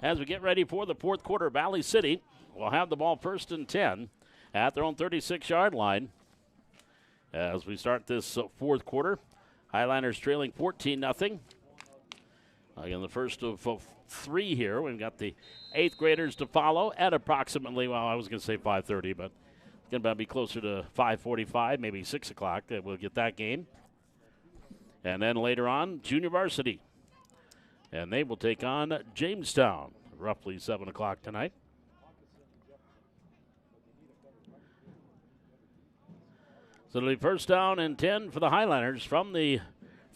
Speaker 1: As we get ready for the fourth quarter, Valley City will have the ball 1st and 10 at their own 36-yard line. As we start this fourth quarter, Highliners trailing 14-0. Again, the first of 3 here. We've got the 8th graders to follow at approximately, well, I was going to say 5:30, but it's going to be closer to 5:45, maybe 6 o'clock. We'll get that game. And then later on, junior varsity. And they will take on Jamestown, roughly 7 o'clock tonight. So it'll be first down and 10 for the Highliners from the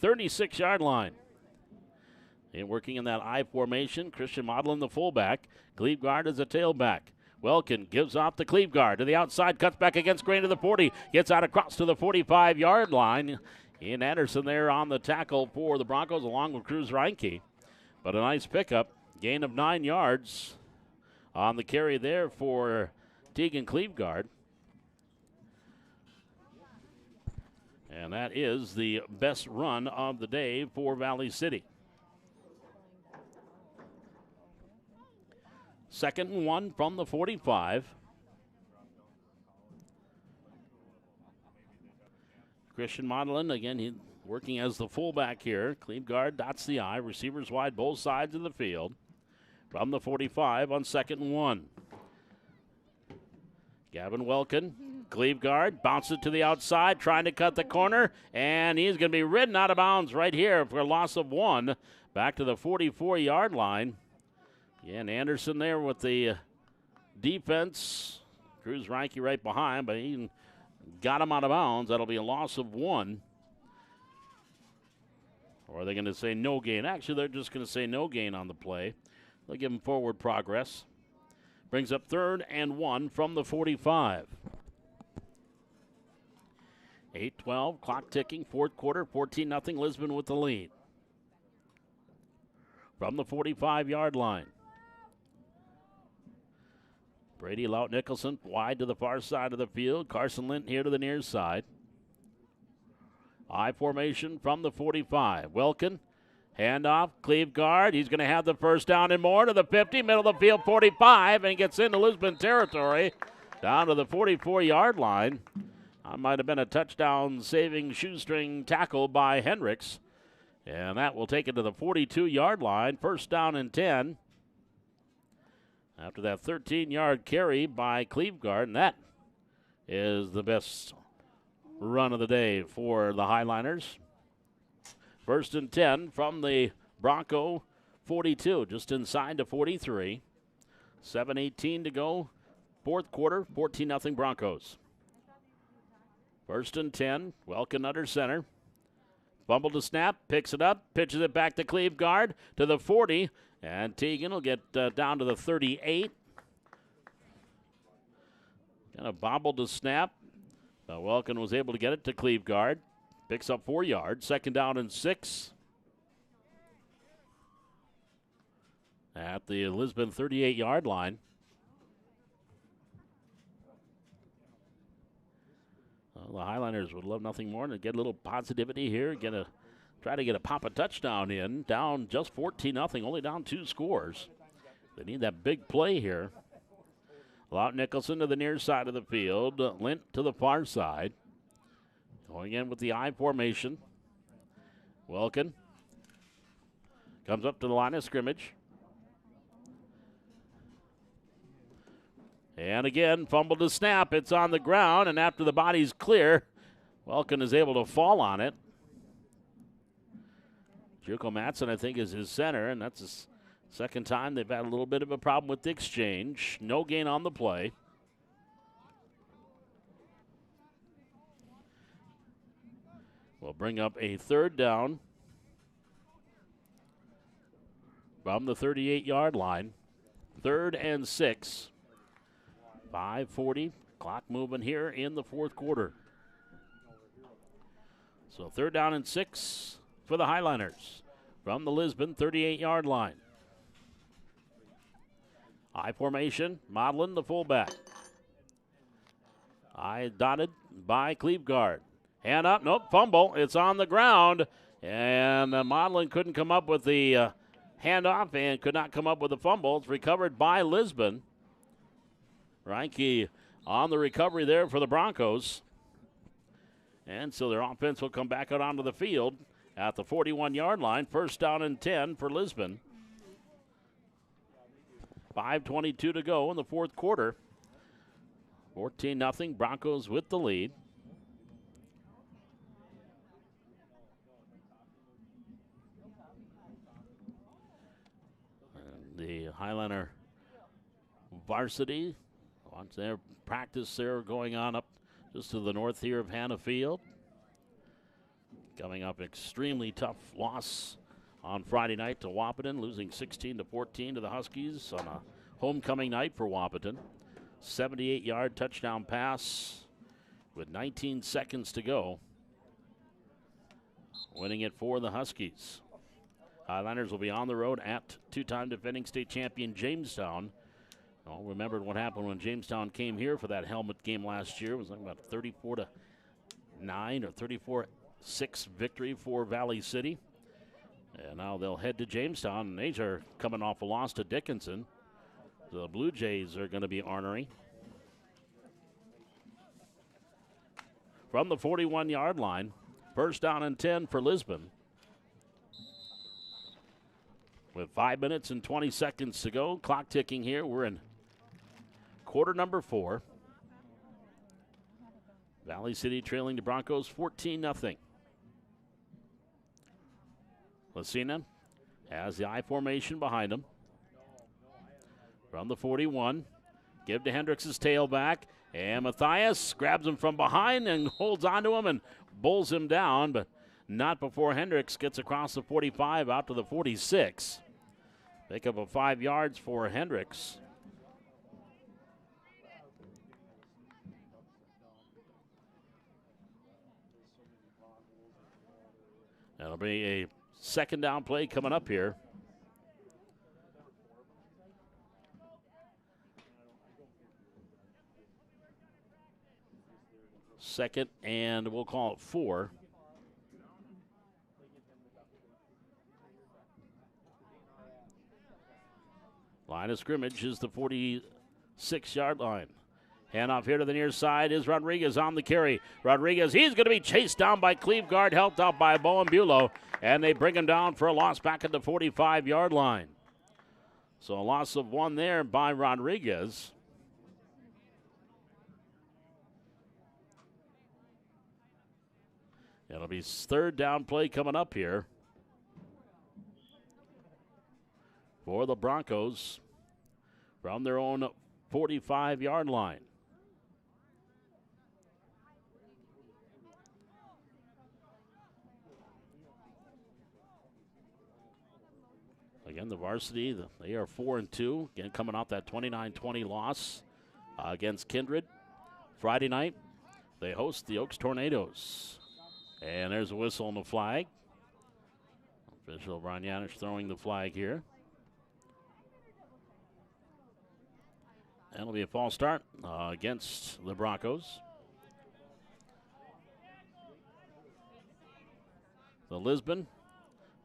Speaker 1: 36-yard line. And working in that I formation, Christian Modlin, the fullback. Cleveguard is a tailback. Welkin gives off the Cleveguard to the outside, cuts back against grain to the 40, gets out across to the 45-yard line. Ian Anderson there on the tackle for the Broncos along with Cruz Reinke. But a nice pickup, gain of 9 yards on the carry there for Tegan Cleveguard. And that is the best run of the day for Valley City. Second and 1 from the 45. Christian Modlin, again, he working as the fullback here. Cleveguard dots the I. Receivers wide both sides of the field. From the 45 on second and 1. Gavin Welkin, Cleveguard, bounces it to the outside, trying to cut the corner, and he's going to be ridden out of bounds right here for a loss of 1. Back to the 44-yard line. And Anderson there with the defense. Cruz Reinke right behind, but he got him out of bounds. That'll be a loss of 1. Or are they going to say no gain? Actually, they're just going to say no gain on the play. They'll give him forward progress. Brings up 3rd and 1 from the 45. 8-12, clock ticking, fourth quarter, 14-0, Lisbon with the lead. From the 45-yard line. Brady Lout Nicholson wide to the far side of the field. Carson Lint here to the near side. I formation from the 45. Welkin, handoff, Cleveguard. He's going to have the first down and more to the 50, middle of the field, 45, and he gets into Lisbon territory down to the 44-yard line. That might have been a touchdown-saving shoestring tackle by Hendricks. And that will take it to the 42-yard line, first down and 10. After that 13-yard carry by Cleveguard, and that is the best run of the day for the Highliners. First and 10 from the Bronco 42, just inside to 43. 7:18 to go, fourth quarter, 14-0 Broncos. First and 10, Welkin under center. Fumble to snap, picks it up, pitches it back to Cleveguard to the 40, and Tegan will get down to the 38. Kind of bobbled to snap. Welkin was able to get it to Cleveguard. Picks up 4 yards, second down and 6. At the Lisbon 38-yard line. The Highliners would love nothing more than to get a little positivity here. Try to get a Papa touchdown in. Down just 14-0, only down 2 scores. They need that big play here. Lout Nicholson to the near side of the field. Lint to the far side. Going in with the I formation. Welkin comes up to the line of scrimmage. And again, fumble to snap. It's on the ground, and after the body's clear, Welkin is able to fall on it. Juco Matson, I think, is his center, and that's his second time they've had a little bit of a problem with the exchange. No gain on the play. We'll bring up a third down from the 38-yard line. 3rd and 6. 5:40, clock moving here in the fourth quarter. So 3rd down and 6 for the Highliners from the Lisbon 38-yard line. I formation, Modlin, the fullback. I dotted by Cleveguard. Hand up, nope, fumble. It's on the ground, and Modlin couldn't come up with the handoff and could not come up with the fumble. It's recovered by Lisbon. Reinke on the recovery there for the Broncos. And so their offense will come back out onto the field at the 41-yard line. First down and 10 for Lisbon. 5:22 to go in the fourth quarter. 14-0, Broncos with the lead. And the Highliner varsity, once their practice there going on up just to the north here of Hannah Field. Coming up, extremely tough loss on Friday night to Wahpeton, losing 16-14 to the Huskies on a homecoming night for Wahpeton. 78-yard touchdown pass with 19 seconds to go. Winning it for the Huskies. Highlanders will be on the road at two-time defending state champion Jamestown. All remembered what happened when Jamestown came here for that helmet game last year. It was like about 34-9 or 34-6 victory for Valley City. And now they'll head to Jamestown, and they are coming off a loss to Dickinson. The Blue Jays are going to be ornery. From the 41-yard line, first down and 10 for Lisbon. With 5 minutes and 20 seconds to go, clock ticking here. We're in quarter number 4. Valley City trailing the Broncos 14-0. Lucina has the I formation behind him. From the 41, give to Hendricks' tailback, and Matthias grabs him from behind and holds onto him and bowls him down, but not before Hendricks gets across the 45 out to the 46. Pick up a 5 yards for Hendricks. That'll be a second down play coming up here. Second, and we'll call it 4. Line of scrimmage is the 46-yard line. Handoff here to the near side is Rodriguez on the carry. Rodriguez, he's going to be chased down by Cleve Guard, helped out by Bowen Bulow, and they bring him down for a loss back at the 45-yard line. So a loss of 1 there by Rodriguez. It'll be third down play coming up here for the Broncos from their own 45-yard line. Again, the varsity, they are 4-2. Again, coming off that 29-20 loss against Kindred. Friday night, they host the Oaks Tornadoes. And there's a whistle and a flag. Official Brian Yanish throwing the flag here. And it'll be a false start against the Broncos. The Lisbon,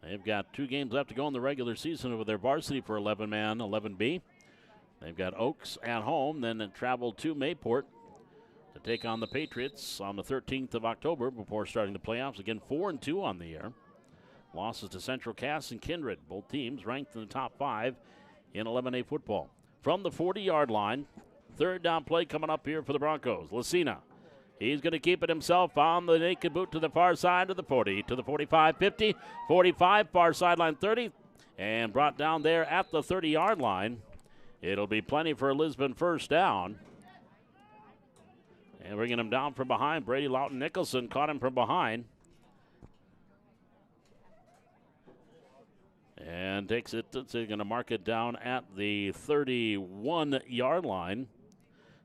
Speaker 1: they've got 2 games left to go in the regular season with their varsity for 11-man, 11B. They've got Oaks at home, then travel to Mayport to take on the Patriots on the 13th of October before starting the playoffs. Again, 4-2 on the year. Losses to Central Cass and Kindred, both teams ranked in the top 5 in 11A football. From the 40-yard line, third down play coming up here for the Broncos. Lucina, he's going to keep it himself on the naked boot to the far side of the 40, to the 45, 50, 45, far sideline 30, and brought down there at the 30-yard line. It'll be plenty for a Lisbon first down. And bringing him down from behind, Brady Lawton-Nicholson caught him from behind. And takes it, so he's going to mark it down at the 31-yard line.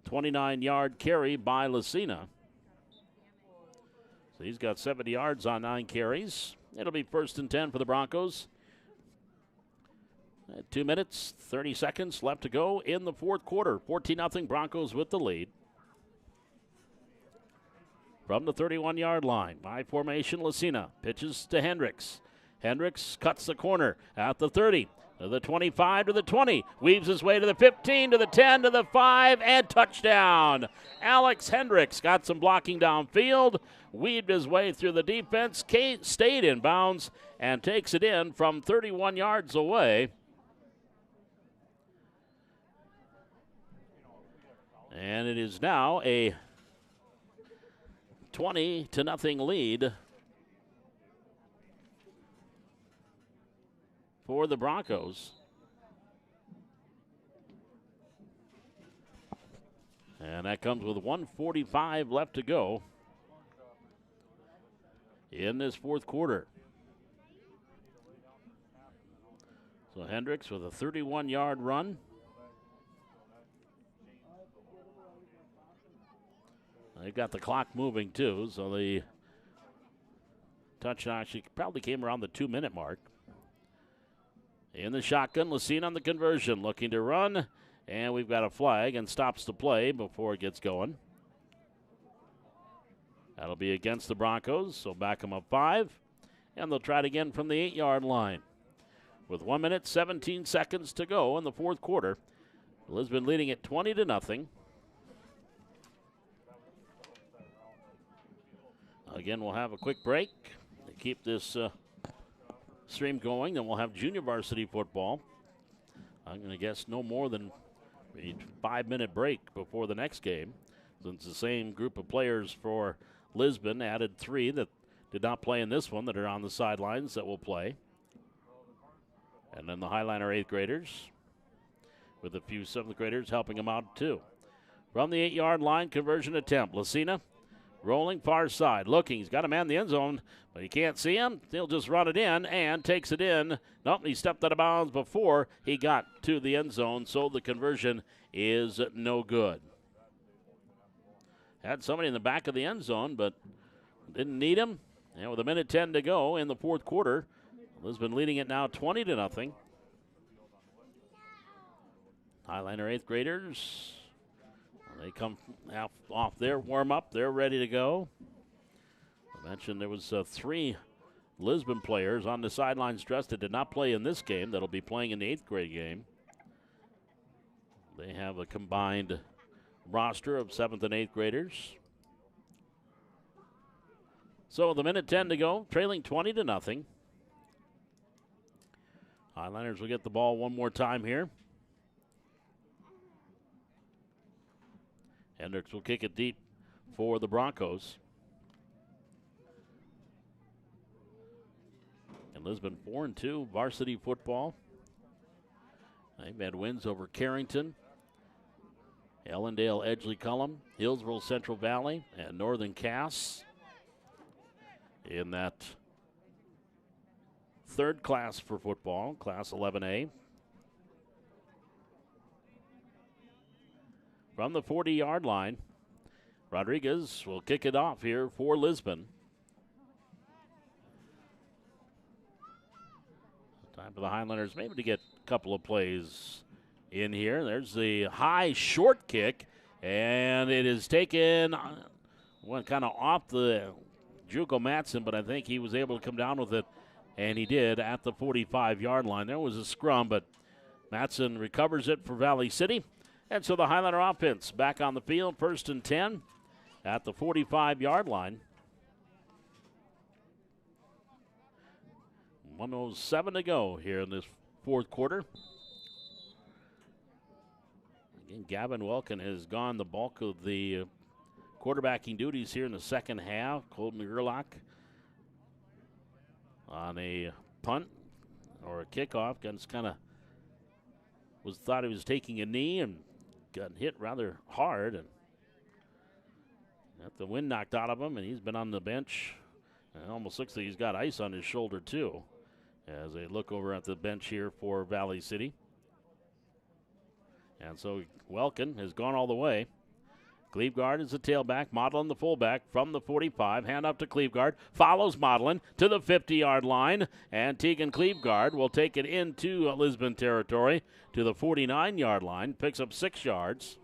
Speaker 1: 29-yard carry by Lucina. So he's got 70 yards on 9 carries. It'll be first and 10 for the Broncos. 2 minutes, 30 seconds left to go in the fourth quarter. 14-0 Broncos with the lead. From the 31-yard line, by formation, Lucina pitches to Hendricks. Hendricks cuts the corner at the 30, to the 25, to the 20, weaves his way to the 15, to the 10, to the 5, and touchdown. Alex Hendricks got some blocking downfield, weaved his way through the defense, stayed in bounds, and takes it in from 31 yards away. And it is now a 20-0 lead for the Broncos. And that comes with 1:45 left to go in this fourth quarter. So Hendricks with a 31-yard run. They've got the clock moving too, so the touchdown actually probably came around the 2-minute mark. In the shotgun, Lacine on the conversion, looking to run, and we've got a flag and stops the play before it gets going. That'll be against the Broncos, so back them up 5, and they'll try it again from the 8-yard line. With 1 minute, 17 seconds to go in the fourth quarter, Lisbon leading at 20-0. Again, we'll have a quick break to keep this stream going. Then we'll have junior varsity football. I'm going to guess no more than a 5-minute break before the next game, since the same group of players for Lisbon added 3 that did not play in this one that are on the sidelines that will play. And then the Highliner 8th graders with a few 7th graders helping them out too. From the 8-yard line, conversion attempt. Lucina rolling far side, looking. He's got a man in the end zone, but he can't see him. He'll just run it in and takes it in. Nope, he stepped out of bounds before he got to the end zone, so the conversion is no good. Had somebody in the back of the end zone, but didn't need him. And with 1:10 to go in the fourth quarter, Lisbon leading it now 20-0. Highliner 8th graders, they come off their warm-up. They're ready to go. I mentioned there was 3 Lisbon players on the sidelines dressed that did not play in this game that'll be playing in the 8th grade game. They have a combined roster of 7th and 8th graders. So with 1:10 to go, trailing 20-0. Highliners will get the ball one more time here. Hendricks will kick it deep for the Broncos. And Lisbon 4-2 varsity football. They've had wins over Carrington, Ellendale, Edgeley, Cullum, Hillsborough, Central Valley, and Northern Cass in that third class for football, Class 11A. From the 40-yard line, Rodriguez will kick it off here for Lisbon. Time for the Highlanders maybe to get a couple of plays in here. There's the high short kick, and it is taken, went kind of off the Juco Matson, but I think he was able to come down with it, and he did at the 45-yard line. There was a scrum, but Matson recovers it for Valley City. And so the Highlander offense back on the field, 1st and 10 at the 45-yard line. 1:07 to go here in this fourth quarter. Again, Gavin Welkin has gone the bulk of the quarterbacking duties here in the second half. Colton Gerlach on a punt or a kickoff. Guns kind of thought he was taking a knee and got hit rather hard and got the wind knocked out of him, and he's been on the bench. And it almost looks like he's got ice on his shoulder too as they look over at the bench here for Valley City. And so Welkin has gone all the way. Cleveguard is the tailback, Modlin the fullback from the 45. Hand up to Cleveguard, follows Modlin to the 50-yard line, and Tegan Cleveguard will take it into Lisbon territory to the 49-yard line, picks up 6 yards.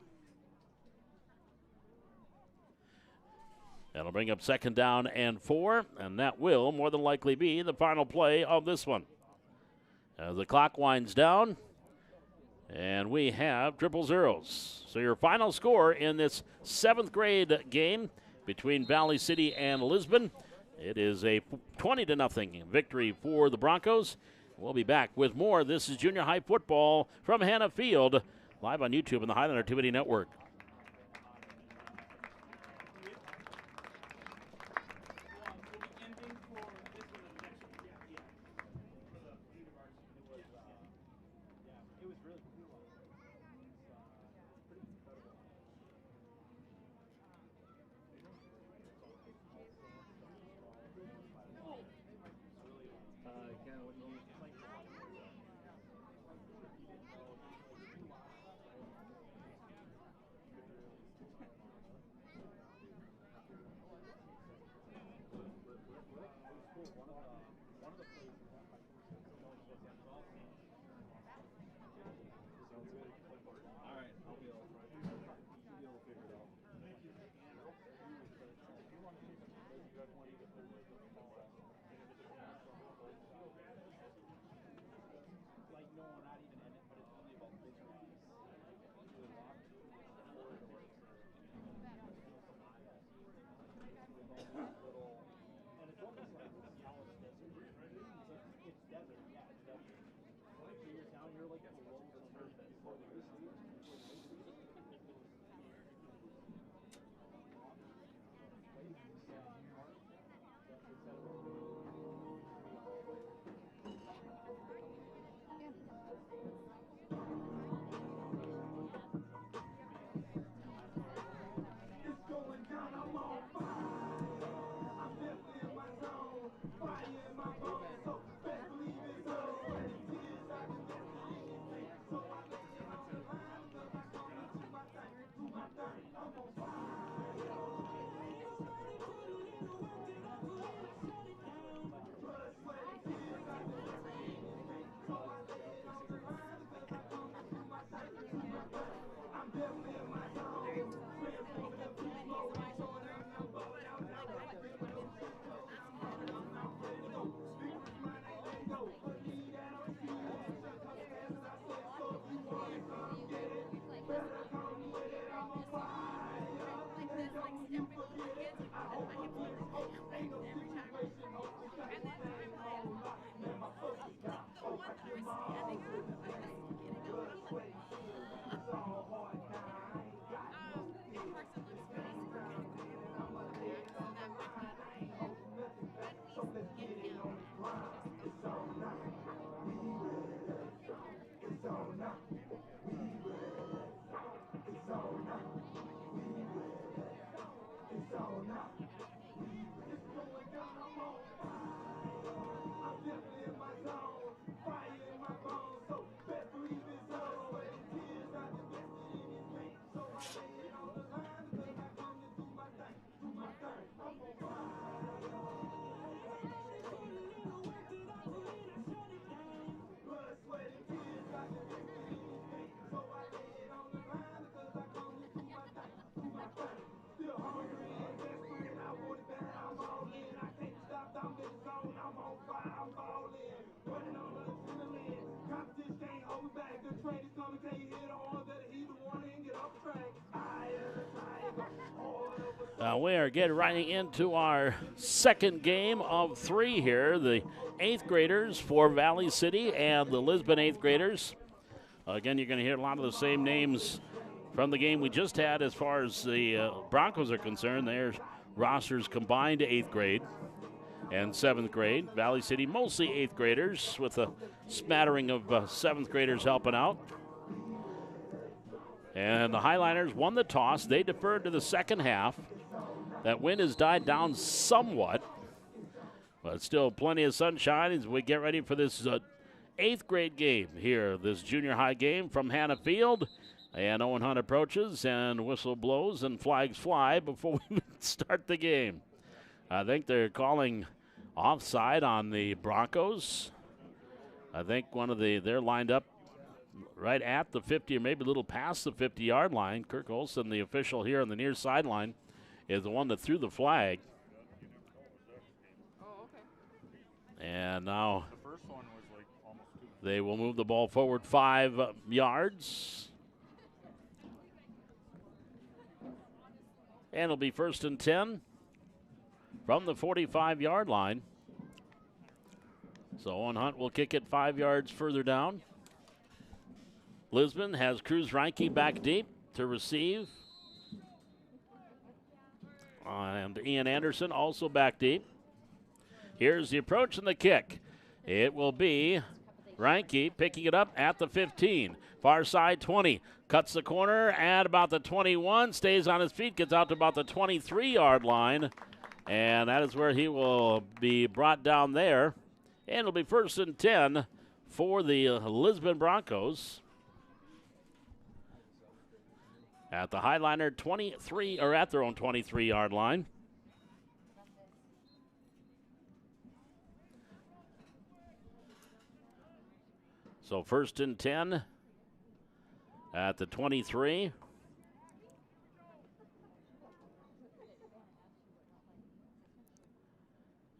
Speaker 1: That'll bring up 2nd down and 4, and that will more than likely be the final play of this one. As the clock winds down, and we have triple zeros. So your final score in this 7th grade game between Valley City and Lisbon, it is a 20-0 victory for the Broncos. We'll be back with more. This is junior high football from Hannah Field, live on YouTube and the Highlander TV Network. We are getting right into our second game of 3 here. The 8th graders for Valley City and the Lisbon 8th graders. Again, you're going to hear a lot of the same names from the game we just had as far as the Broncos are concerned. Their rosters combined to 8th grade and 7th grade. Valley City mostly 8th graders with a smattering of 7th graders helping out. And the Highliners won the toss. They deferred to the second half. That wind has died down somewhat, but still plenty of sunshine as we get ready for this 8th grade game here, this junior high game from Hannah Field. And Owen Hunt approaches and whistle blows and flags fly before we start the game. I think they're calling offside on the Broncos. I think they're lined up right at the 50 or maybe a little past the 50-yard line. Kirk Olson, the official here on the near sideline, is the one that threw the flag.
Speaker 3: Oh, okay.
Speaker 1: And now
Speaker 3: The first one was like almost 2.
Speaker 1: they will move the ball forward 5 yards. And it'll be 1st and 10 from the 45-yard line. So Owen Hunt will kick it 5 yards further down. Lisbon has Cruz Reinke back deep to receive. And Ian Anderson also back deep. Here's the approach and the kick. It will be Reinke picking it up at the 15. Far side 20. Cuts the corner at about the 21. Stays on his feet. Gets out to about the 23-yard line. And that is where he will be brought down there. And it'll be 1st and 10 for the Lisbon Broncos. At the Highliner 23, or at their own 23-yard line. So 1st and 10 at the 23.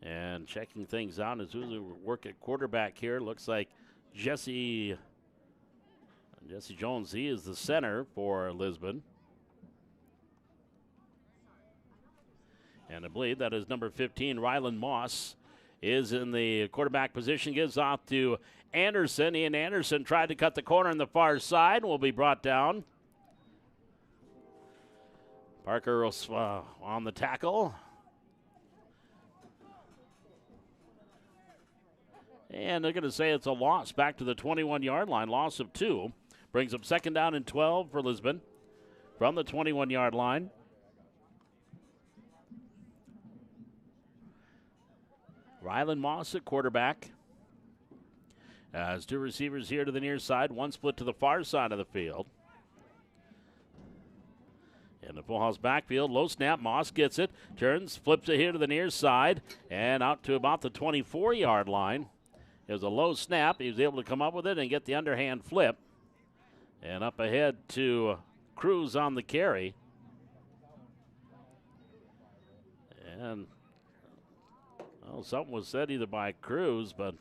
Speaker 1: And checking things out as we work at quarterback here. Looks like Jesse Jones, he is the center for Lisbon. And I believe that is number 15, Rylan Moss, is in the quarterback position. Gives off to Anderson. Ian Anderson tried to cut the corner on the far side. Will be brought down. Parker on the tackle. And they're going to say it's a loss back to the 21-yard line. Loss of 2. Brings up 2nd down and 12 for Lisbon from the 21-yard line. Rylan Moss at quarterback. As 2 receivers here to the near side. 1 split to the far side of the field. In the full house backfield, low snap. Moss gets it. Turns, flips it here to the near side. And out to about the 24-yard line. It was a low snap. He was able to come up with it and get the underhand flip. And up ahead to Cruz on the carry. And something was said either by Cruz, but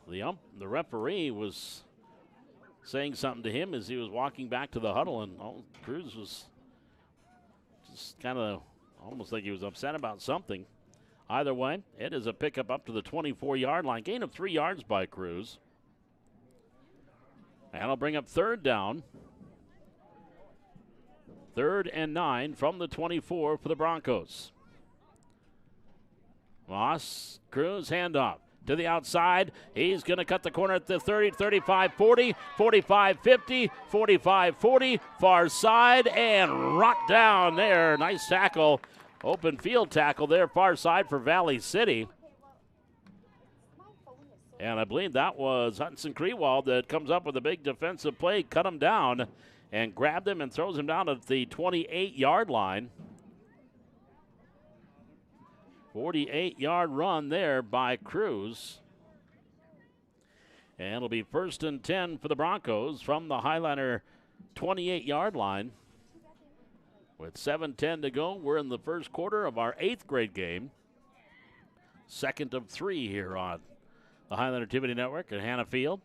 Speaker 1: the referee was saying something to him as he was walking back to the huddle, and Cruz was just kind of almost like he was upset about something. Either way, it is a pickup up to the 24-yard line. Gain of 3 yards by Cruz. And it'll bring up 3rd down. 3rd and 9 from the 24 for the Broncos. Moss, Cruz, handoff to the outside. He's going to cut the corner at the 30, 35, 40, 45, 50, 45, 40. Far side and rocked down there. Nice tackle. Open field tackle there, far side for Valley City. And I believe that was Hudson Krewald that comes up with a big defensive play, cut him down, and grabbed him and throws him down at the 28-yard line. 48-yard run there by Cruz. And it'll be 1st and 10 for the Broncos from the Highliner 28-yard line. With 7:10 to go, we're in the first quarter of our 8th grade game. 2nd of 3 here on the Highlander TV Network at Hannah Field.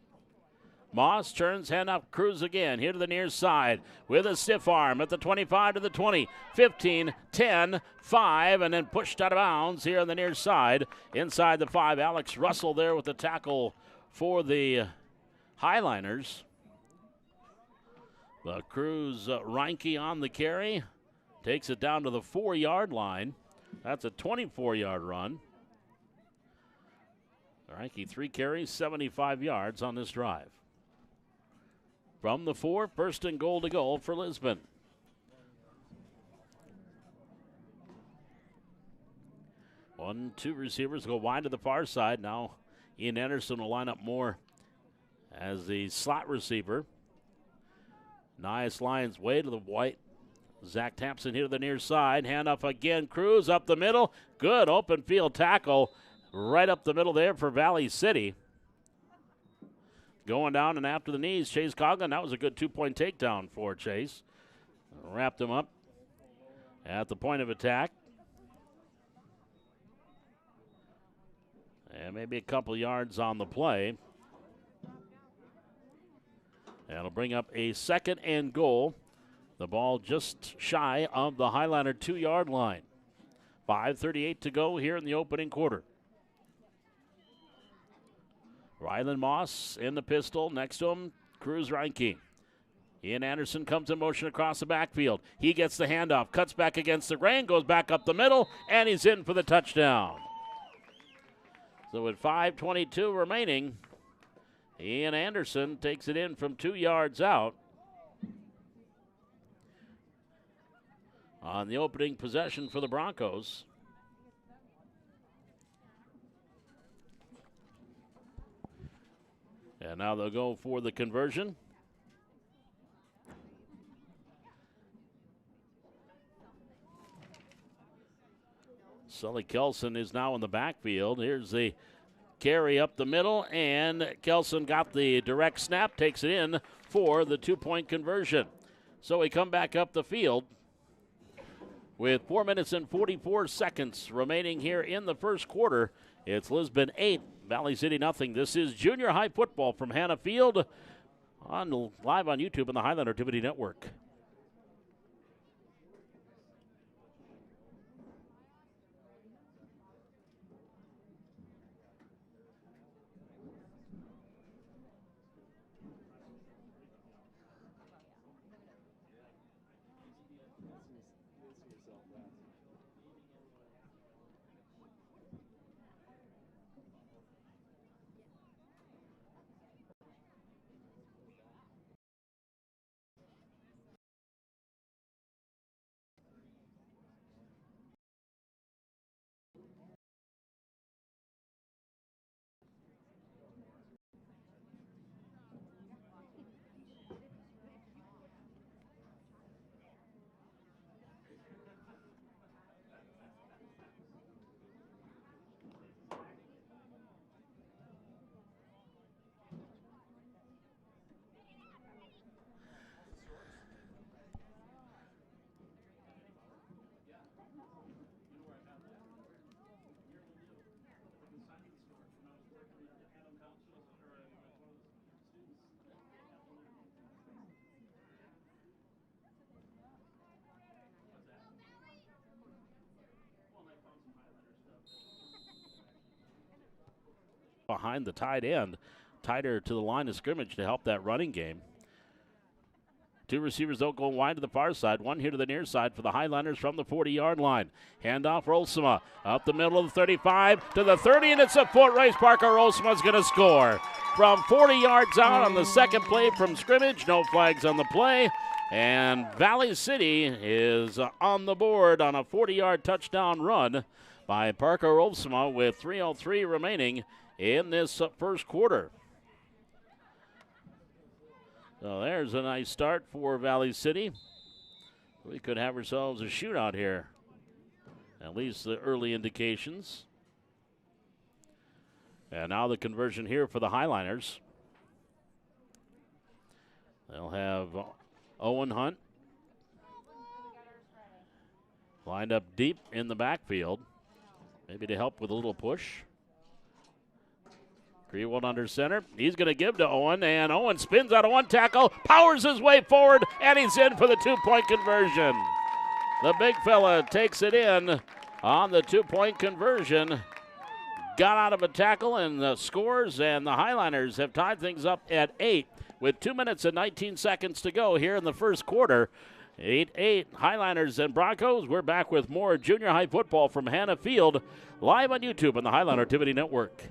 Speaker 1: Moss turns, hand up, Cruz again, here to the near side with a stiff arm at the 25 to the 20, 15, 10, 5, and then pushed out of bounds here on the near side. Inside the 5, Alex Russell there with the tackle for the Highliners. But Cruz Reinke on the carry. Takes it down to the 4-yard line. That's a 24-yard run. Reinke 3 carries, 75 yards on this drive. From the 4, 1st and goal to go for Lisbon. One, 2 receivers go wide to the far side. Now Ian Anderson will line up more as the slot receiver. Nice lines way to the white. Zach Tampson here to the near side. Hand off again. Cruz up the middle. Good open field tackle right up the middle there for Valley City. Going down and after the knees, Chase Coughlin. That was a good 2-point takedown for Chase. Wrapped him up at the point of attack. And maybe a couple yards on the play. That'll bring up a 2nd and goal. The ball just shy of the Highliner 2-yard line. 5:38 to go here in the opening quarter. Rylan Moss in the pistol. Next to him, Cruz Reinke. Ian Anderson comes in motion across the backfield. He gets the handoff, cuts back against the grain, goes back up the middle, and he's in for the touchdown. So with 5:22 remaining, Ian Anderson takes it in from 2 yards out. On the opening possession for the Broncos. And now they'll go for the conversion. Sully Kelson is now in the backfield. Here's the carry up the middle, and Kelson got the direct snap, takes it in for the 2-point conversion. So we come back up the field with 4 minutes and 44 seconds remaining here in the first quarter. It's Lisbon 8, Valley City nothing. This is junior high football from Hannah Field live on YouTube on the Highlander TV Network. Behind the tight end, tighter to the line of scrimmage to help that running game. Two receivers don't go wide to the far side. One here to the near side for the Highlanders from the 40-yard line. Handoff, Rolsema up the middle of the 35 to the 30, and it's a foot race. Parker Rolsema's going to score from 40 yards out on the second play from scrimmage. No flags on the play, and Valley City is on the board on a 40-yard touchdown run by Parker Rolsema with 3:03 remaining in this first quarter. So there's a nice start for Valley City. We could have ourselves a shootout here. At least the early indications. And now the conversion here for the Highliners. They'll have Owen Hunt lined up deep in the backfield, maybe to help with a little push. Greenwood under center. He's going to give to Owen, and Owen spins out of one tackle, powers his way forward, and he's in for the 2-point conversion. The big fella takes it in on the 2-point conversion. Got out of a tackle and scores, and the Highliners have tied things up at 8 with 2 minutes and 19 seconds to go here in the first quarter. 8-8, Highliners and Broncos. We're back with more junior high football from Hannah Field, live on YouTube on the Highlander TV Network.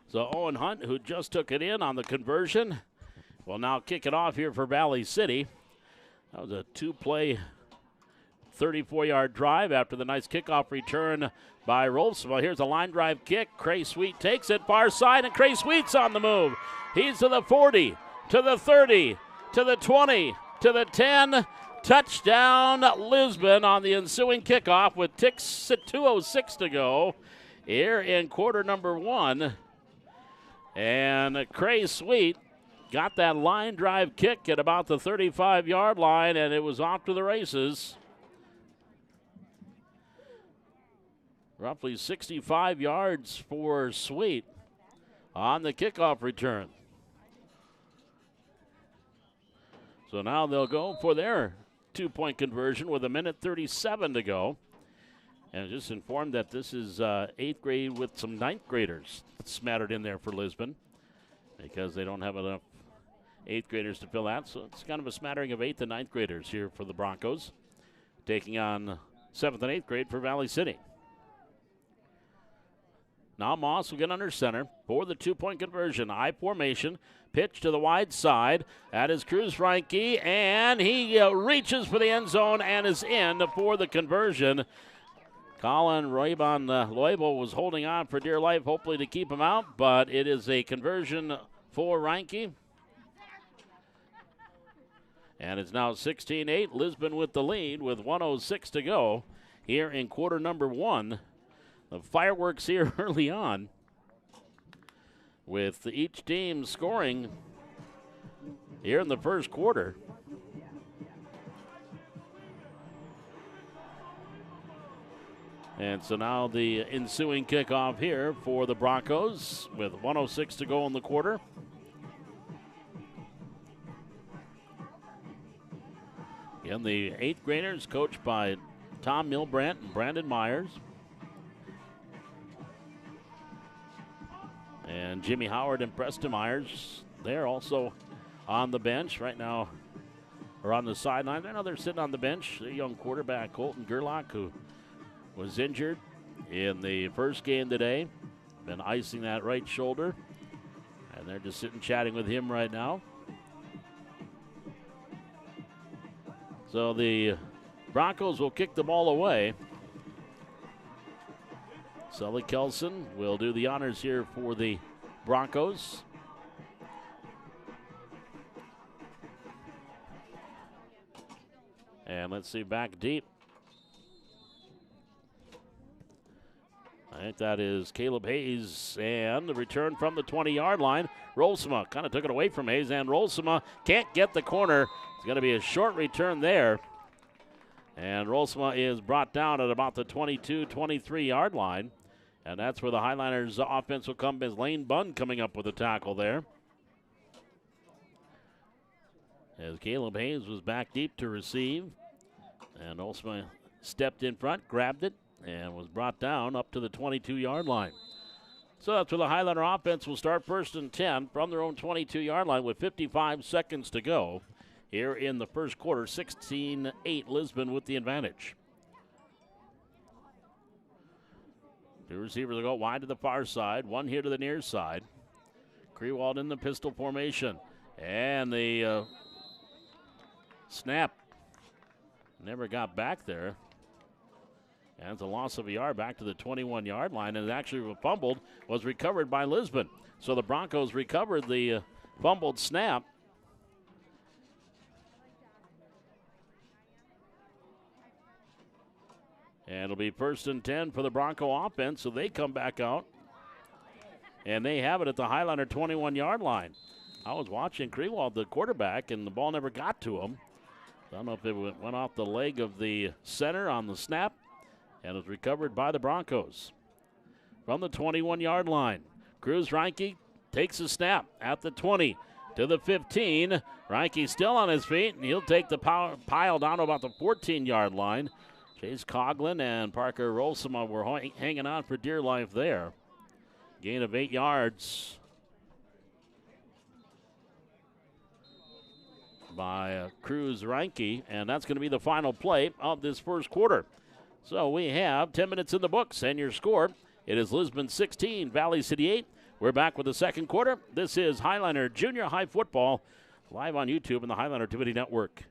Speaker 1: So Owen Hunt, who just took it in on the conversion, will now kick it off here for Valley City. That was a 2-play, 34-yard drive after the nice kickoff return by Rolfsma. Here's a line drive kick. Cray Sweet takes it far side, and Cray Sweet's on the move. He's to the 40, to the 30, to the 20, to the 10. Touchdown, Lisbon on the ensuing kickoff with 2:06 to go here in quarter number 1. And Cray Sweet got that line drive kick at about the 35-yard line, and it was off to the races. roughly 65 yards for Sweet on the kickoff return. So now they'll go for their 2-point conversion with 1:37 to go. And just informed that this is 8th grade with some 9th graders smattered in there for Lisbon because they don't have enough 8th graders to fill that. So it's kind of a smattering of 8th and 9th graders here for the Broncos, taking on 7th and 8th grade for Valley City. Now Moss will get under center for the 2-point conversion. I formation, pitch to the wide side. That is Cruz Reinke, and he reaches for the end zone and is in for the conversion. Colin Loibo was holding on for dear life, hopefully to keep him out, but it is a conversion for Reinke. And it's now 16-8, Lisbon with the lead with 1:06 to go here in quarter number 1. The fireworks here early on with each team scoring here in the first quarter. And so now the ensuing kickoff here for the Broncos with 1:06 to go in the quarter. And the 8th graders coached by Tom Milbrandt and Brandon Myers. And Jimmy Howard and Preston Myers, they're also on the bench right now, or on the sideline. I know they're sitting on the bench. The young quarterback, Colton Gerlach, who was injured in the first game today, been icing that right shoulder. And they're just sitting chatting with him right now. So the Broncos will kick the ball away. Sully Kelson will do the honors here for the Broncos. And let's see, back deep. I think that is Caleb Hayes, and the return from the 20-yard line. Rolsema kind of took it away from Hayes, and Rolsema can't get the corner. It's going to be a short return there. And Rolsema is brought down at about the 22, 23-yard line. And that's where the Highliners' offense will come, as Lane Bunn coming up with a tackle there. As Caleb Hayes was back deep to receive. And Rolsema stepped in front, grabbed it, and was brought down up to the 22-yard line. So that's where the Highliner offense will start 1st and 10 from their own 22-yard line with 55 seconds to go here in the first quarter. 16-8 Lisbon with the advantage. Two receivers will go wide to the far side, one here to the near side. Krewald in the pistol formation. And the snap never got back there. And it's a loss of a yard back to the 21-yard line, and it actually fumbled, was recovered by Lisbon. So the Broncos recovered the fumbled snap. And it'll be 1st and 10 for the Bronco offense, so they come back out. And they have it at the Highliner 21-yard line. I was watching Krewald, the quarterback, and the ball never got to him. I don't know if it went off the leg of the center on the snap, and was recovered by the Broncos. From the 21-yard line, Cruz Reinke takes a snap at the 20 to the 15. Reinke still on his feet, and he'll take the pile down to about the 14-yard line. Chase Coughlin and Parker Rolsema were hanging on for dear life there. Gain of 8 yards by Cruz Reinke, and that's going to be the final play of this first quarter. So we have 10 minutes in the books, and your score, it is Lisbon 16, Valley City 8. We're back with the second quarter. This is Highliner Junior High Football, live on YouTube and the Highliner TV Network.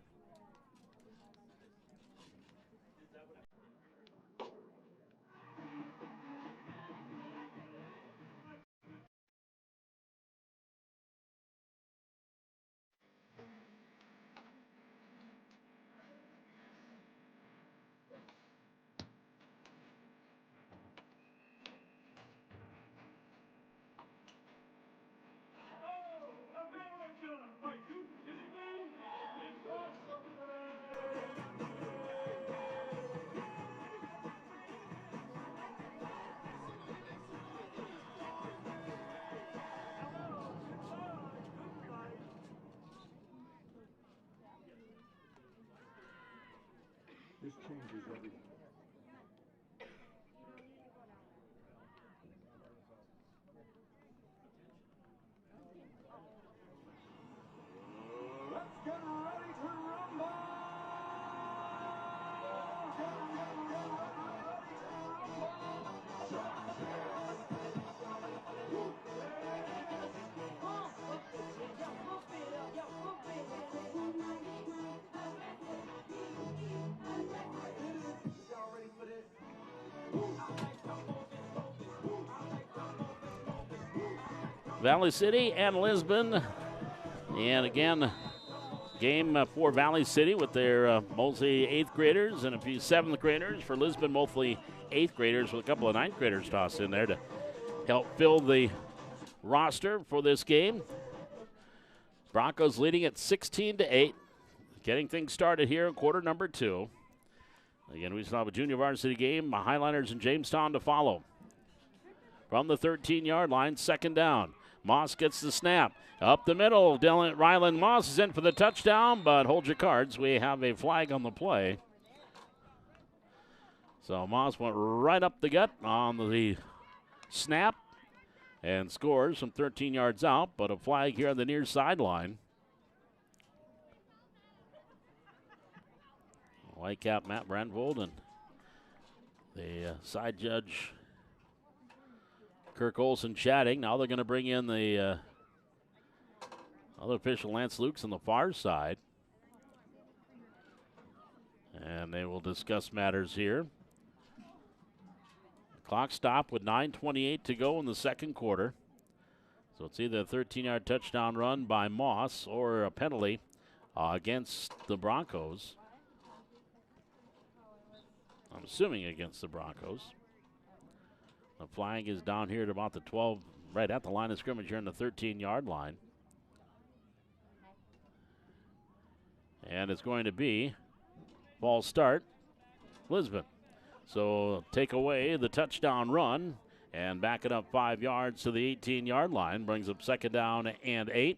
Speaker 1: Valley City and Lisbon. And again, game for Valley City with their mostly 8th graders and a few 7th graders. For Lisbon, mostly 8th graders with a couple of 9th graders tossed in there to help fill the roster for this game. Broncos leading at 16-8. Getting things started here in quarter number 2. Again, we still have a junior varsity game. Highliners in Jamestown to follow. From the 13-yard line, 2nd down. Moss gets the snap. Up the middle, Ryland Moss is in for the touchdown, but hold your cards. We have a flag on the play. So Moss went right up the gut on the snap and scores from 13 yards out, but a flag here on the near sideline. Whitecap Matt Brandvold and the side judge Kirk Olson chatting. Now they're going to bring in the other official, Lance Lukes, on the far side. And they will discuss matters here. The clock stopped with 9:28 to go in the second quarter. So it's either a 13-yard touchdown run by Moss or a penalty against the Broncos. I'm assuming against the Broncos. The flag is down here at about the 12, right at the line of scrimmage here on the 13-yard line. And it's going to be false start, Lisbon. So take away the touchdown run and back it up 5 yards to the 18-yard line. Brings up 2nd down and 8.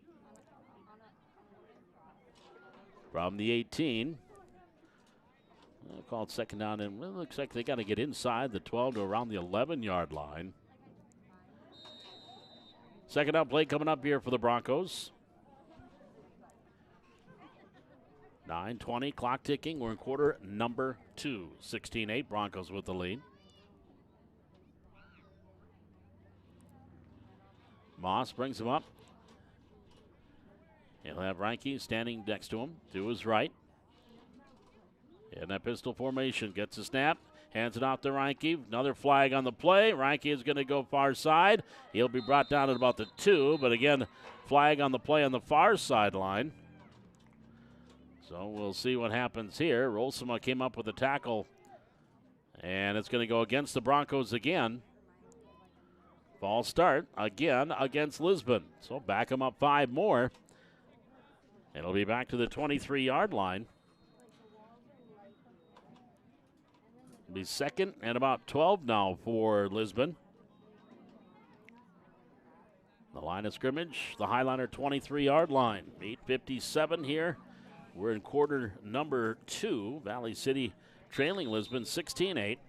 Speaker 1: From the 18. I'll call it 2nd down, and it looks like they got to get inside the 12 to around the 11-yard line. 2nd down play coming up here for the Broncos. 9:20, clock ticking. We're in quarter number 2. 16-8, Broncos with the lead. Moss brings him up. He'll have Reinke standing next to him, to his right. In that pistol formation, gets a snap, hands it off to Reinke. Another flag on the play. Reinke is going to go far side. He'll be brought down at about the 2, but again, flag on the play on the far sideline. So we'll see what happens here. Rolsema came up with a tackle, and it's going to go against the Broncos again. False start again against Lisbon. So back them up 5 more. It'll be back to the 23-yard line. It'll be 2nd and about 12 now for Lisbon. The line of scrimmage, the Highliner 23-yard line. 8:57 here. We're in quarter number 2. Valley City trailing Lisbon 16-8.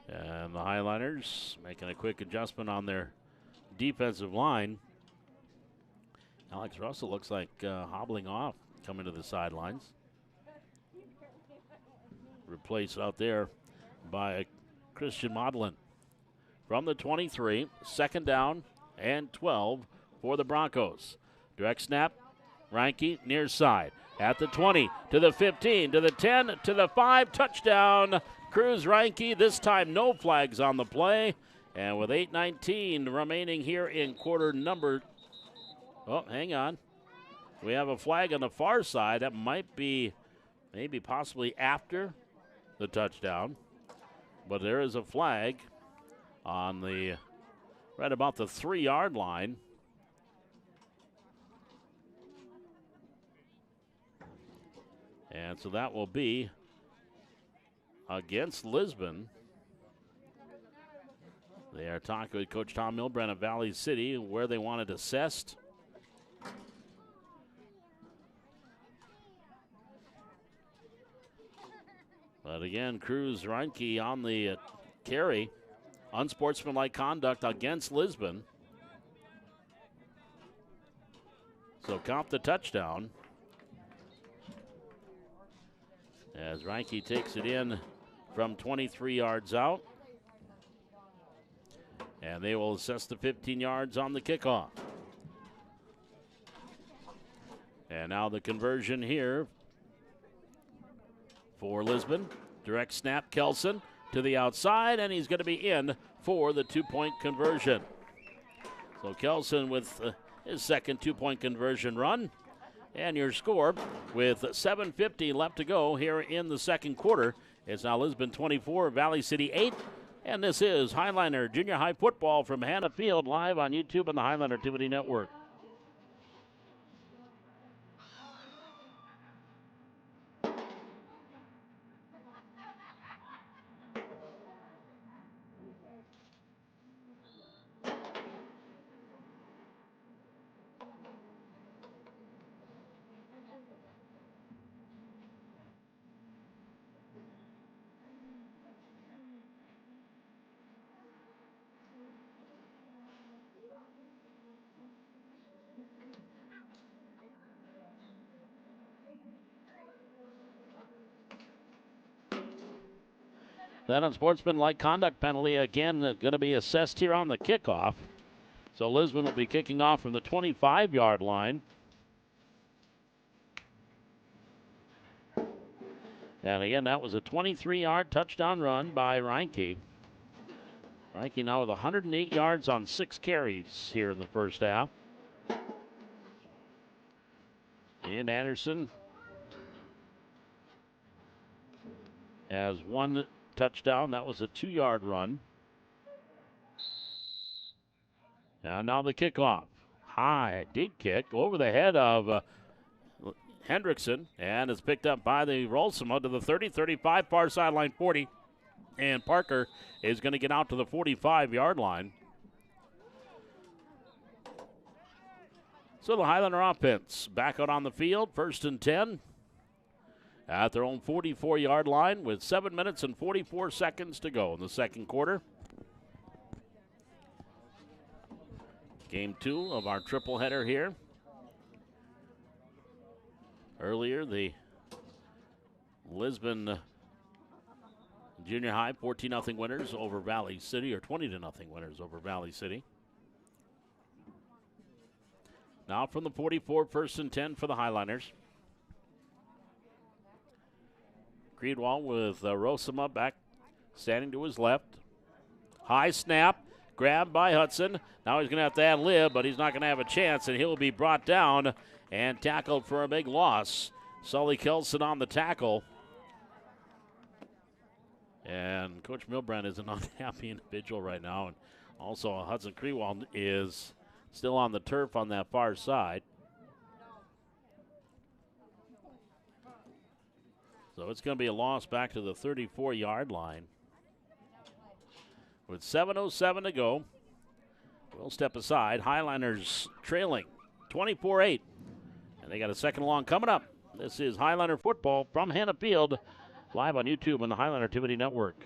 Speaker 1: And the Highliners making a quick adjustment on their defensive line. Alex Russell looks like hobbling off, coming to the sidelines. Replaced out there by Christian Modlin. From the 23, 2nd down and 12 for the Broncos. Direct snap, Reinke near side. At the 20, to the 15, to the 10, to the 5, touchdown. Cruz Reinke, this time no flags on the play. And with 8:19 remaining here in quarter number, oh, hang on. We have a flag on the far side. That might be maybe possibly after the touchdown. But there is a flag on the right about the 3-yard line. And so that will be against Lisbon. They are talking with Coach Tom Milbrand of Valley City where they want it assessed. But again, Cruz Reinke on the carry. Unsportsmanlike conduct against Lisbon. So count the touchdown. As Reinke takes it in from 23 yards out. And they will assess the 15 yards on the kickoff. And now the conversion here for Lisbon. Direct snap, Kelson to the outside, and he's going to be in for the two-point conversion. So Kelson with his second two-point conversion run. And your score with 7:50 left to go here in the second quarter. It's now Lisbon 24, Valley City 8. And this is Highliner Junior High Football from Hannah Field, live on YouTube and the Highliner TV Network. That unsportsmanlike conduct penalty, again, going to be assessed here on the kickoff. So Lisbon will be kicking off from the 25-yard line. And again, that was a 23-yard touchdown run by Reinke. Reinke now with 108 yards on 6 carries here in the first half. And Anderson has 1 touchdown. That was a 2-yard run. And now the kickoff. High, deep kick over the head of Hendrickson. And it's picked up by the Rolsima to the 30, 35, far sideline 40. And Parker is going to get out to the 45-yard line. So the Highlander offense back out on the field, 1st and 10. At their own 44-yard line with 7 minutes and 44 seconds to go in the second quarter. Game 2 of our triple header here. Earlier, the Lisbon Junior High 14-0 winners over Valley City, or 20-0 winners over Valley City. Now from the 44, 1st and 10 for the Highliners. Creedwell with Rosema back, standing to his left. High snap, grabbed by Hudson. Now he's going to have to ad-lib, but he's not going to have a chance, and he'll be brought down and tackled for a big loss. Sully Kelson on the tackle. And Coach Milbrand is an unhappy individual right now. And also Hudson Creedwell is still on the turf on that far side. So it's going to be a loss back to the 34-yard line. With 7:07 to go, we'll step aside. Highliners trailing 24-8. And they got a second long coming up. This is Highliner football from Hannah Field, live on YouTube and the Highliner TV Network.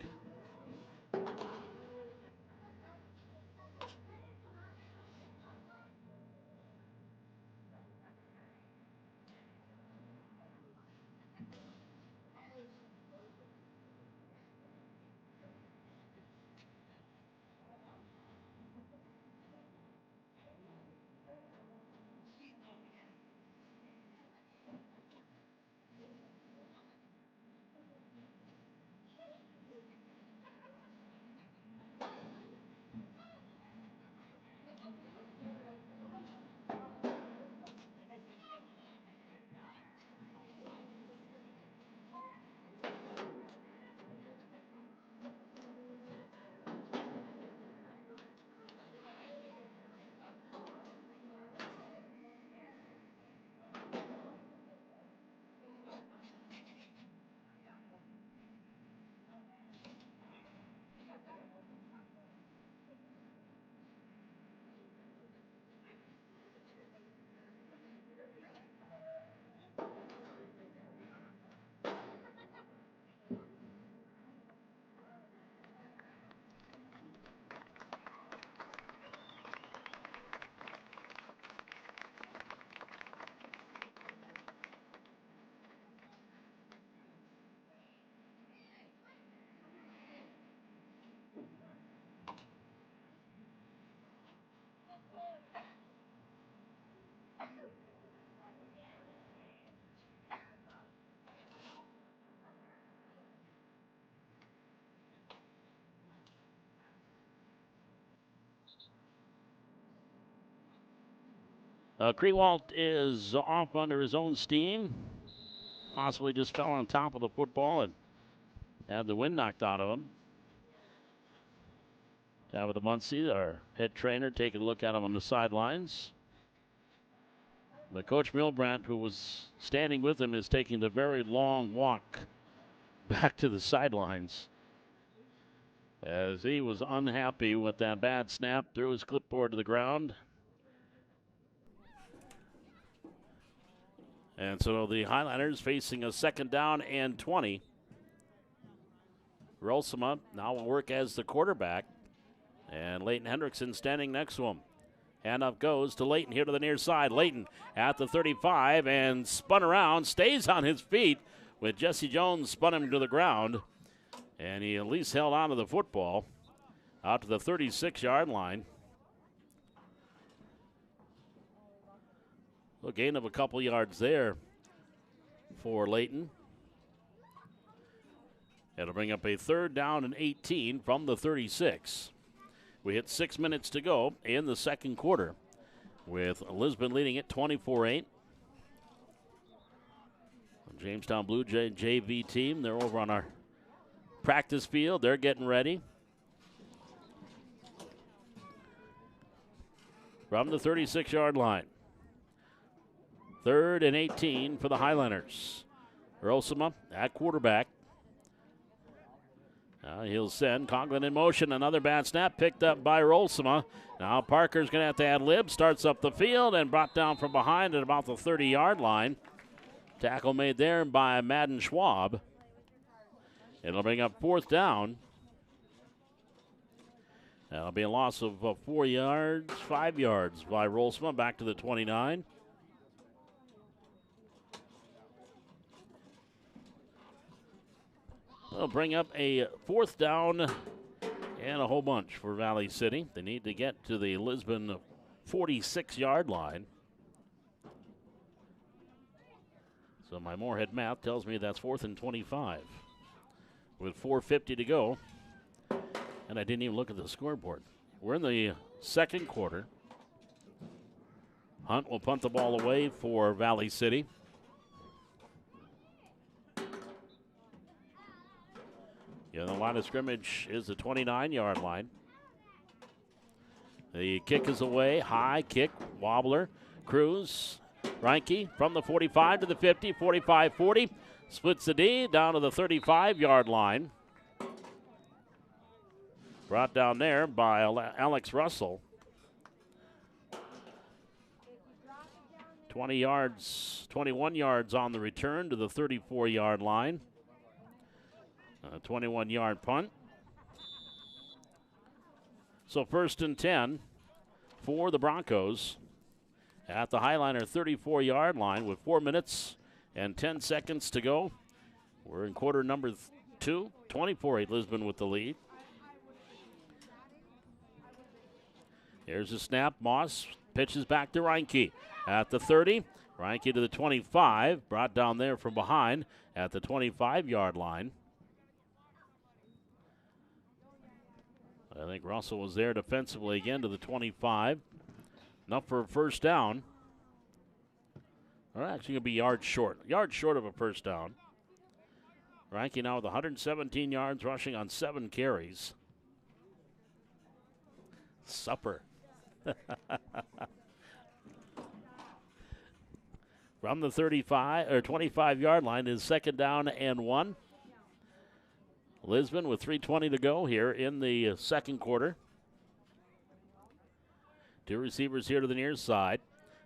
Speaker 1: Krewalt is off under his own steam. Possibly just fell on top of the football and had the wind knocked out of him. Tabitha Muncie, our head trainer, taking a look at him on the sidelines. But Coach Milbrandt, who was standing with him, is taking the very long walk back to the sidelines as he was unhappy with that bad snap, threw his clipboard to the ground. And so the Highlanders facing a 2nd down and 20. Rolsema now will work as the quarterback. And Leighton Hendrickson standing next to him. Handoff goes to Leighton here to the near side. Leighton at the 35 and spun around, stays on his feet with Jesse Jones spun him to the ground. And he at least held on to the football out to the 36-yard line. A gain of a couple yards there for Leighton. It'll bring up a 3rd down and 18 from the 36. We hit 6 minutes to go in the 2nd quarter with Lisbon leading it 24-8. Jamestown Blue Jay JV team, they're over on our practice field. They're getting ready. From the 36-yard line. 3rd and 18 for the Highlanders. Rolsema at quarterback. He'll send Conklin in motion. Another bad snap picked up by Rolsema. Now Parker's going to have to ad lib. Starts up the field and brought down from behind at about the 30-yard line. Tackle made there by Madden Schwab. It'll bring up 4th down. That'll be a loss of 4 yards, 5 yards by Rolsema back to the 29. They'll bring up a 4th down and a whole bunch for Valley City. They need to get to the Lisbon 46-yard line. So my Moorhead math tells me that's 4th and 25 with 4:50 to go. And I didn't even look at the scoreboard. We're in the 2nd quarter. Hunt will punt the ball away for Valley City. Yeah, the line of scrimmage is the 29-yard line. The kick is away. High kick, wobbler. Cruz, Reinke from the 45 to the 50, 45-40. Splits the D down to the 35-yard line. Brought down there by Alex Russell. 20 yards, 21 yards on the return to the 34-yard line. A 21-yard punt. So 1st and 10 for the Broncos at the Highliner 34-yard line with 4 minutes and 10 seconds to go. We're in quarter number 2, 24-8 Lisbon with the lead. Here's a snap. Moss pitches back to Reinke at the 30. Reinke to the 25, brought down there from behind at the 25-yard line. I think Russell was there defensively again to the 25. Enough for a 1st down. Or actually going to be yards short. Yards short of a 1st down. Reinke now with 117 yards rushing on 7 carries. Supper. From the 35 or 25-yard line is 2nd down and 1. Lisbon with 3:20 to go here in the 2nd quarter. 2 receivers here to the near side.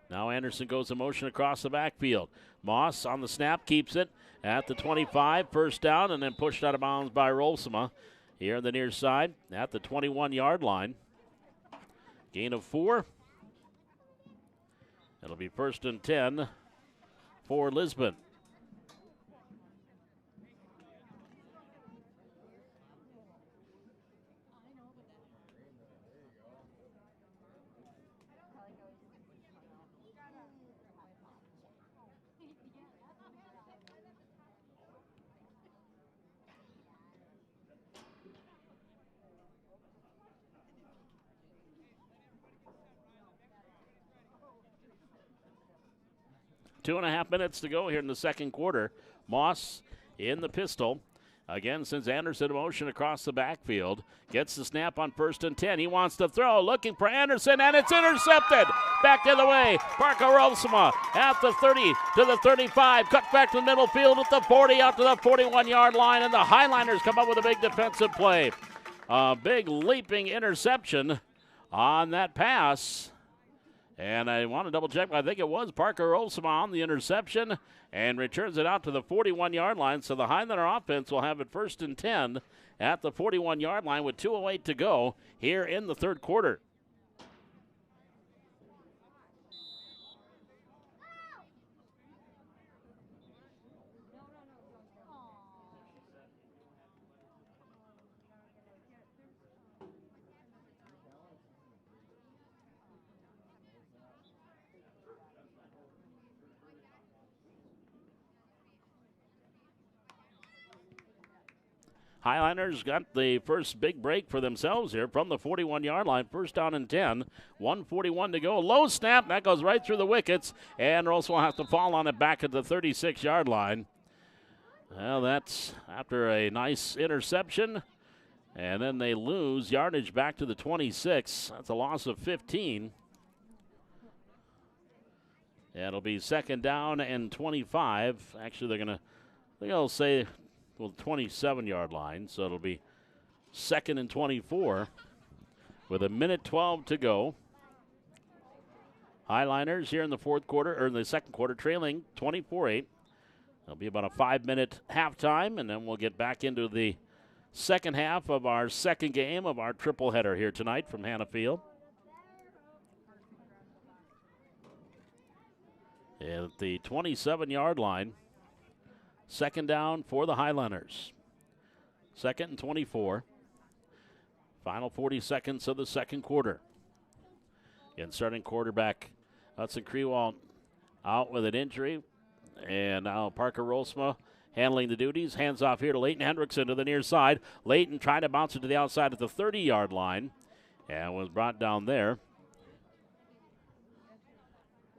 Speaker 1: Now Anderson goes in motion across the backfield. Moss on the snap keeps it at the 25, 1st down, and then pushed out of bounds by Rolsema here on the near side at the 21-yard line. Gain of 4. It'll be 1st and 10 for Lisbon. 2.5 minutes to go here in the second quarter. Moss in the pistol. Again, sends Anderson in motion across the backfield. Gets the snap on 1st and 10. He wants to throw, looking for Anderson, and it's intercepted. Back the other way. Parker Rosema at the 30 to the 35. Cut back to the middle field at the 40 out to the 41-yard line, and the Highliners come up with a big defensive play. A big leaping interception on that pass. And I want to double check, but I think it was Parker Olsema on the interception and returns it out to the 41-yard line. So the Highlander offense will have it 1st and 10 at the 41-yard line with 2:08 to go here in the third quarter. Highliners got the first big break for themselves here from the 41-yard line. 1st down and 10. 1:41 to go. Low snap. That goes right through the wickets. And Rose will have to fall on it back at the 36-yard line. Well, that's after a nice interception. And then they lose yardage back to the 26. That's a loss of 15. It'll be 2nd down and 25. Actually, they'll say, well, 27-yard line, so it'll be 2nd and 24 with 1:12 to go. Highliners here in the fourth quarter, or in the second quarter, trailing 24-8. It'll be about a 5-minute halftime, and then we'll get back into the second half of our second game of our triple header here tonight from Hannah Field. At the 27-yard line, 2nd down for the Highlanders. 2nd and 24. Final 40 seconds of the second quarter. Again, starting quarterback Hudson Crewall out with an injury. And now Parker Rolsma handling the duties. Hands off here to Leighton Hendrickson to the near side. Leighton trying to bounce it to the outside at the 30-yard line. And was brought down there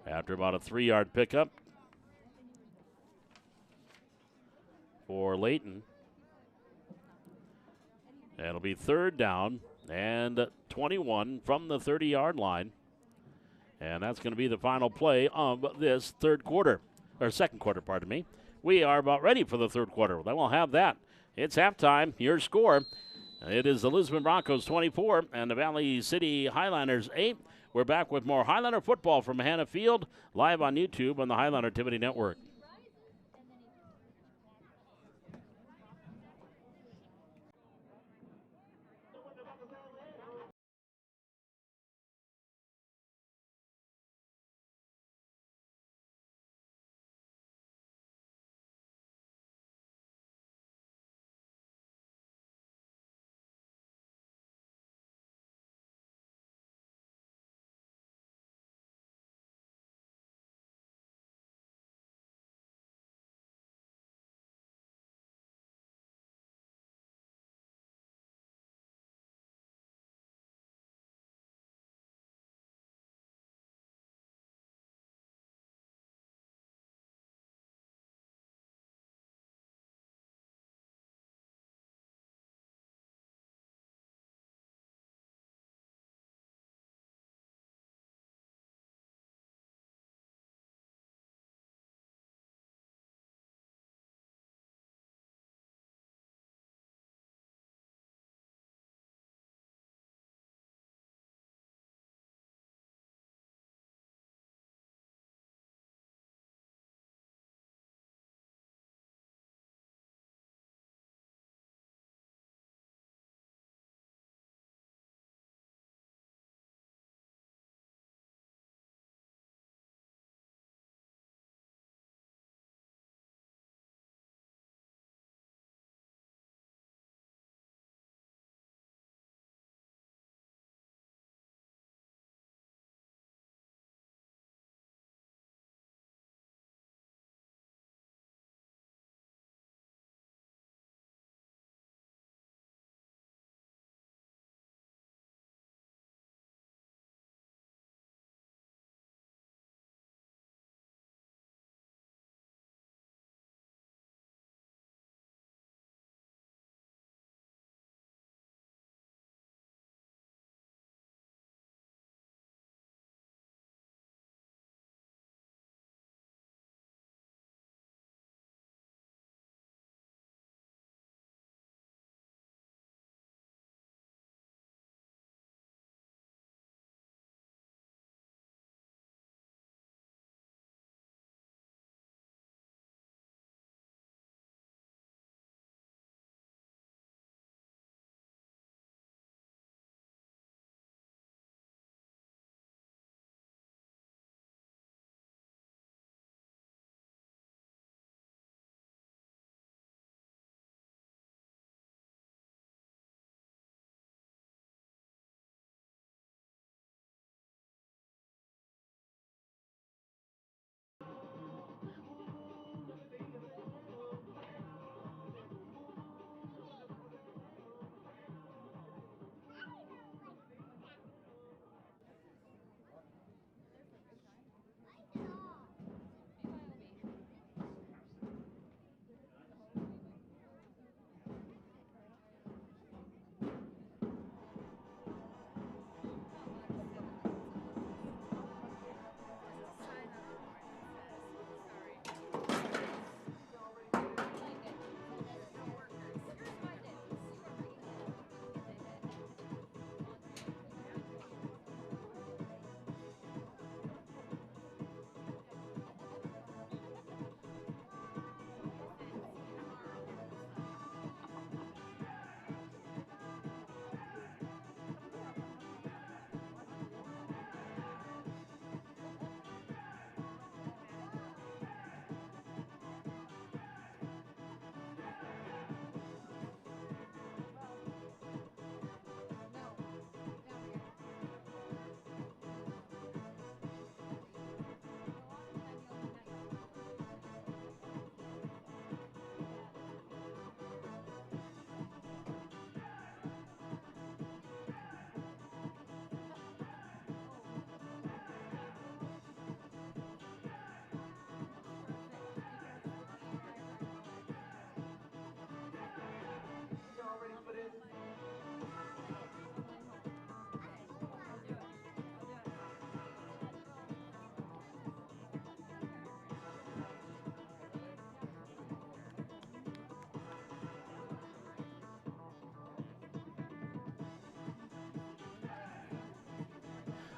Speaker 1: after about a 3-yard pickup for Leighton. And it'll be 3rd down and 21 from the 30-yard line. And that's going to be the final play of this second quarter, pardon me. We are about ready for the third quarter. Then we'll have that. It's halftime. Your score. It is the Lisbon Broncos 24 and the Valley City Highlanders 8. We're back with more Highlander football from Hannah Field, live on YouTube on the Highlander Activity Network.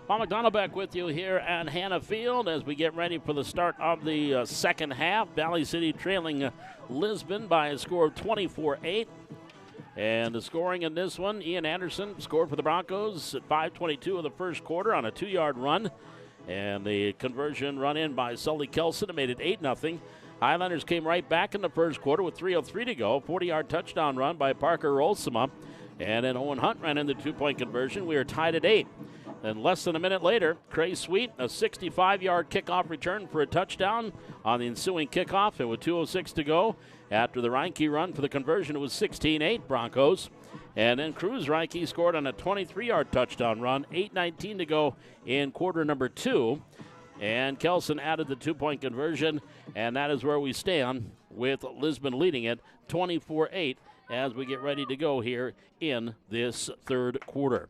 Speaker 1: Paul McDonald back with you here at Hannah Field as we get ready for the start of the second half. Valley City trailing Lisbon by a score of 24-8. And the scoring in this one, Ian Anderson scored for the Broncos at 5:22 of the first quarter on a 2-yard run. And the conversion run in by Sully Kelson that made it 8-0. Highlanders came right back in the first quarter with 3:03 to go. 40-yard touchdown run by Parker Olsema. And then Owen Hunt ran in the 2-point conversion. We are tied at 8. Then less than a minute later, Cray Sweet, a 65-yard kickoff return for a touchdown on the ensuing kickoff. And with 2:06 to go, after the Reinke run for the conversion, it was 16-8 Broncos. And then Cruz Reinke scored on a 23-yard touchdown run, 8:19 to go in quarter number 2. And Kelson added the 2-point conversion, and that is where we stand with Lisbon leading it 24-8 as we get ready to go here in this third quarter.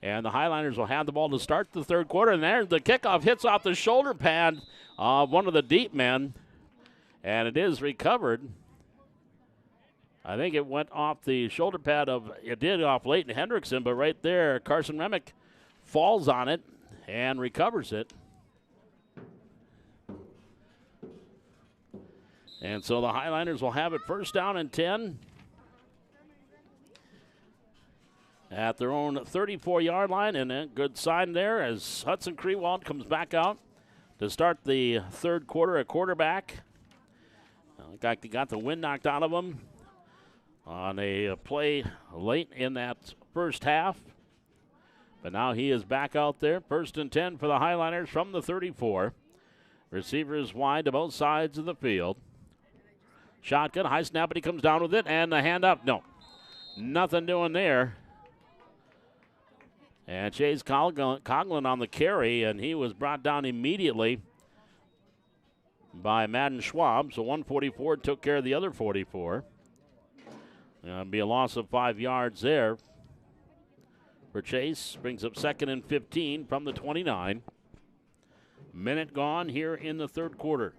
Speaker 1: And the Highlanders will have the ball to start the third quarter. And there, the kickoff hits off the shoulder pad of one of the deep men. And it is recovered. I think it went off the shoulder pad of, it did off Leighton Hendrickson, but right there, Carson Remick falls on it and recovers it. And so the Highlanders will have it first down and 10. At their own 34-yard line, and a good sign there as Hudson Krewald comes back out to start the third quarter at quarterback. He got the wind knocked out of him on a play late in that first half. But now he is back out there. First and 10 for the Highlanders from the 34. Receivers wide to both sides of the field. Shotgun, high snap, but he comes down with it, and the hand up. No, nothing doing there. And Chase Coughlin on the carry, and he was brought down immediately by Madden Schwab. So 144 took care of the other 44. It'll be a loss of 5 yards there for Chase. Brings up 2nd and 15 from the 29. Minute gone here in the third quarter.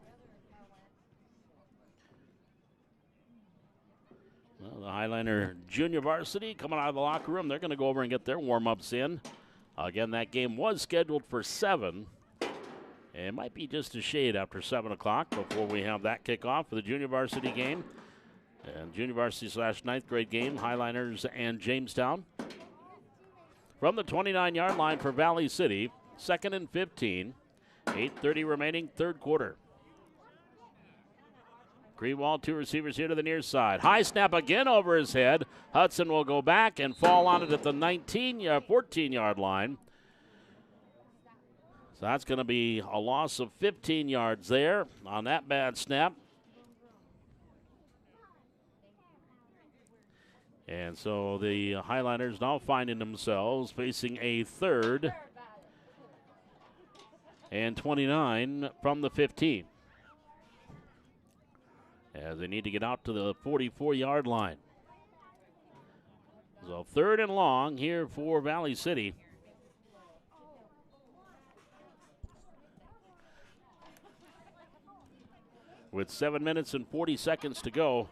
Speaker 1: Well, the Highlander junior varsity coming out of the locker room. They're going to go over and get their warm-ups in. Again, that game was scheduled for 7. And it might be just a shade after 7 o'clock before we have that kickoff for the junior varsity game. And junior varsity / ninth grade game, Highlanders and Jamestown. From the 29-yard line for Valley City, 2nd and 15. 8:30 remaining, third quarter. Greenwald, 2 receivers here to the near side. High snap again over his head. Hudson will go back and fall on it at the 14-yard line. So that's going to be a loss of 15 yards there on that bad snap. And so the Highlanders now finding themselves facing a 3rd and 29 from the 15. As they need to get out to the 44-yard line. So 3rd and long here for Valley City. With 7 minutes and 40 seconds to go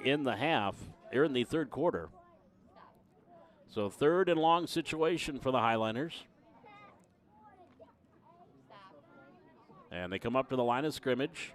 Speaker 1: in the half, or in the third quarter. So 3rd and long situation for the Highlanders. And they come up to the line of scrimmage.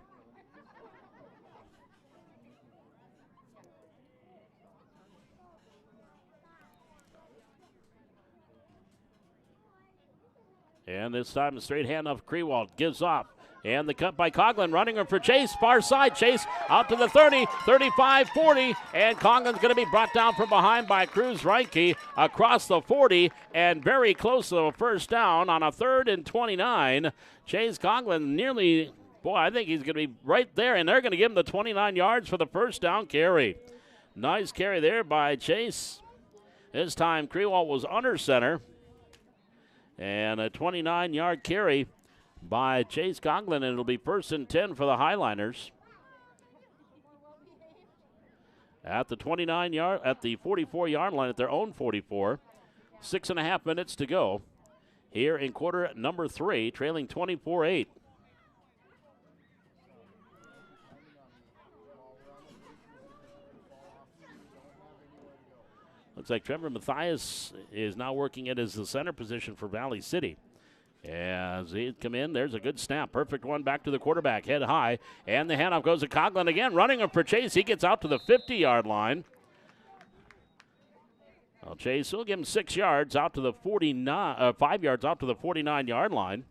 Speaker 1: And this time, a straight handoff. Krewald gives off. And the cut by Coughlin, running for Chase, far side. Chase out to the 30, 35, 40. And Coughlin's going to be brought down from behind by Cruz Reinke across the 40. And very close to a first down on a 3rd and 29. Chase Coughlin nearly, boy, I think he's going to be right there. And they're going to give him the 29 yards for the first down carry. Nice carry there by Chase. This time, Krewald was under center. And a 29-yard carry by Chase Coughlin, and it'll be 1st and 10 for the Highlanders. At the 44-yard line at their own 44. 6.5 minutes to go here in quarter number 3, trailing 24-8. Looks like Trevor Mathias is now working it as the center position for Valley City. As he come in, there's a good snap. Perfect one back to the quarterback, head high. And the handoff goes to Coughlin again, running him for Chase. He gets out to the 50-yard line. Well, Chase will give him 6 yards out to the 5 yards out to the 49-yard line.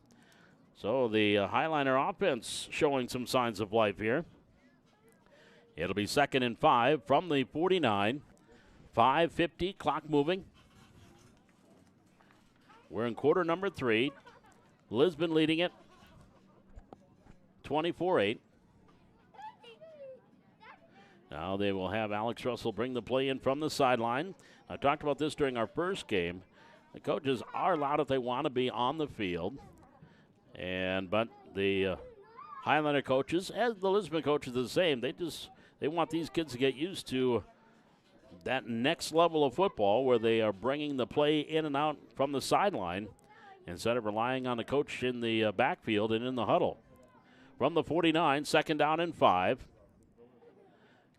Speaker 1: So the Highliner offense showing some signs of life here. It'll be 2nd and 5 from the 49. 5:50, clock moving. We're in quarter number 3. Lisbon leading it 24-8. Now they will have Alex Russell bring the play in from the sideline. I talked about this during our first game. The coaches are allowed if they want to be on the field. But the Highliner coaches, as the Lisbon coaches, are the same. They want these kids to get used to that next level of football where they are bringing the play in and out from the sideline instead of relying on the coach in the backfield and in the huddle. From the 49, 2nd down and 5.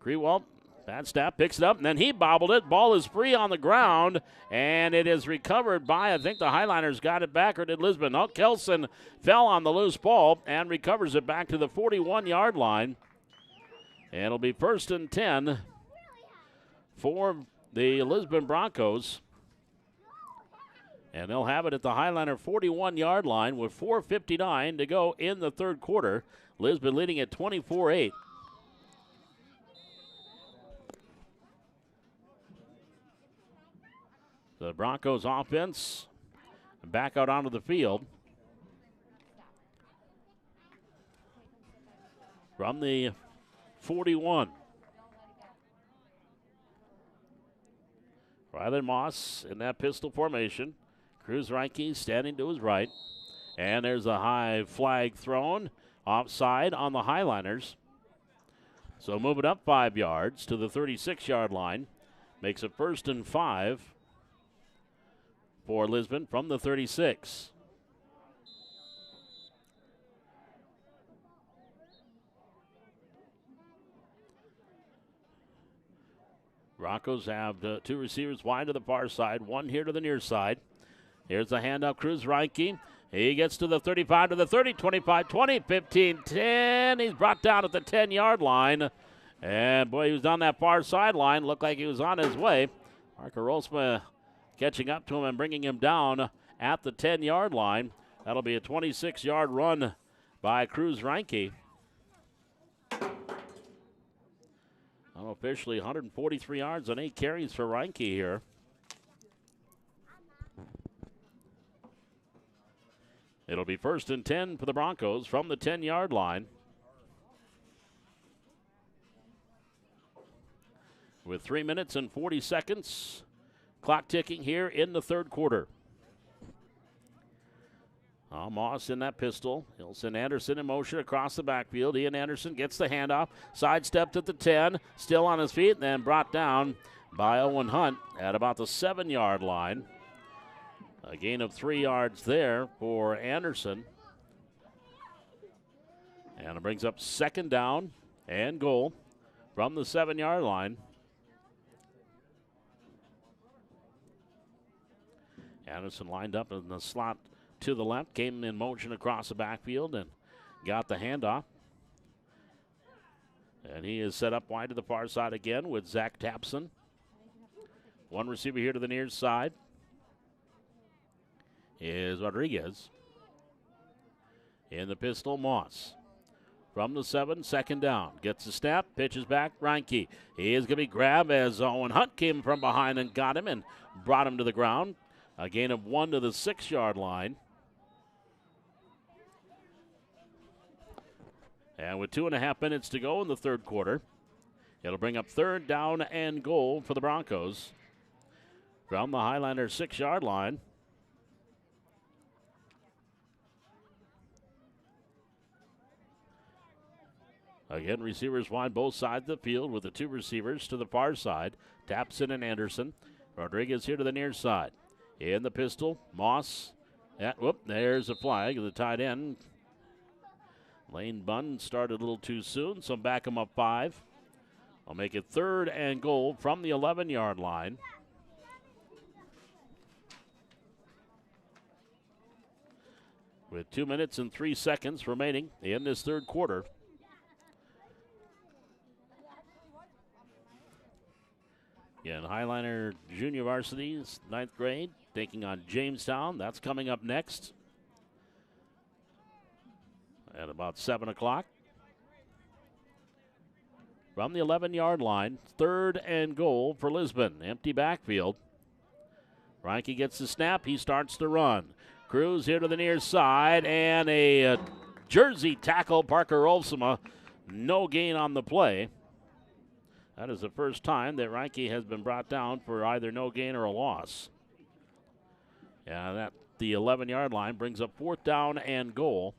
Speaker 1: Grewalt, bad snap, picks it up, and then he bobbled it. Ball is free on the ground, and it is recovered by, I think the Highliners got it back, or did Lisbon? No, Kelson fell on the loose ball and recovers it back to the 41-yard line. And it'll be 1st and 10 for the Lisbon Broncos. And they'll have it at the Highliner 41-yard line with 4:59 to go in the third quarter. Lisbon leading at 24-8. The Broncos offense back out onto the field. From the 41. Rylan Moss in that pistol formation. Cruz Reinke standing to his right. And there's a high flag thrown offside on the Highliners. So move it up 5 yards to the 36-yard line. Makes it 1st and 5 for Lisbon from the 36. Broncos have 2 receivers wide to the far side, 1 here to the near side. Here's the handoff, Cruz Reinke. He gets to the 35, to the 30, 25, 20, 15, 10. He's brought down at the 10-yard line. And, boy, he was on that far sideline. Looked like he was on his way. Marco Rosma catching up to him and bringing him down at the 10-yard line. That'll be a 26-yard run by Cruz Reinke. Unofficially 143 yards on 8 carries for Reinke here. It'll be 1st and 10 for the Broncos from the 10-yard line. With 3 minutes and 40 seconds, clock ticking here in the third quarter. Moss in that pistol. He'll send Anderson in motion across the backfield. Ian Anderson gets the handoff, sidestepped at the 10, still on his feet, and then brought down by Owen Hunt at about the 7-yard line. A gain of 3 yards there for Anderson. And it brings up 2nd down and goal from the 7-yard line. Anderson lined up in the slot to the left, came in motion across the backfield and got the handoff. And he is set up wide to the far side again with Zach Tapson. 1 receiver here to the near side is Rodriguez. In the pistol, Moss. From the 7, 2nd down. Gets the snap, pitches back, Reinke. He is going to be grabbed as Owen Hunt came from behind and got him and brought him to the ground. A gain of 1 to the 6-yard line. And with 2.5 minutes to go in the third quarter, it'll bring up 3rd down and goal for the Broncos from the Highliner 6-yard line. Again, receivers wide both sides of the field with the 2 receivers to the far side, Tapson and Anderson. Rodriguez here to the near side. In the pistol, Moss. There's a flag of the tight end. Lane Bunn started a little too soon, so back him up 5. I'll make it 3rd and goal from the 11-yard line. with 2 minutes and 3 seconds remaining in this third quarter. Again, Highliner Junior Varsity's 9th grade taking on Jamestown. That's coming up next at about 7 o'clock. From the 11-yard line, 3rd and goal for Lisbon. Empty backfield. Reinke gets the snap. He starts to run. Cruz here to the near side, and a jersey tackle. Parker Olsema, no gain on the play. That is the first time that Reinke has been brought down for either no gain or a loss. Yeah, that the 11-yard line brings up 4th down and goal.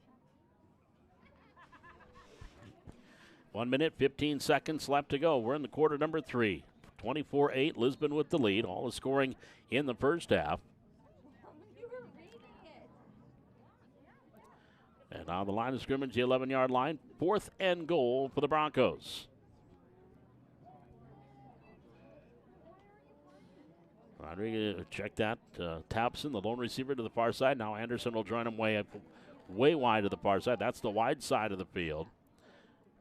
Speaker 1: 1 minute, 15 seconds left to go. We're in the quarter number 3. 24-8, Lisbon with the lead. All the scoring in the first half. And now the line of scrimmage, the 11-yard line. 4th and goal for the Broncos. Rodriguez, check that. Tapson, the lone receiver, to the far side. Now Anderson will join him way wide to the far side. That's the wide side of the field.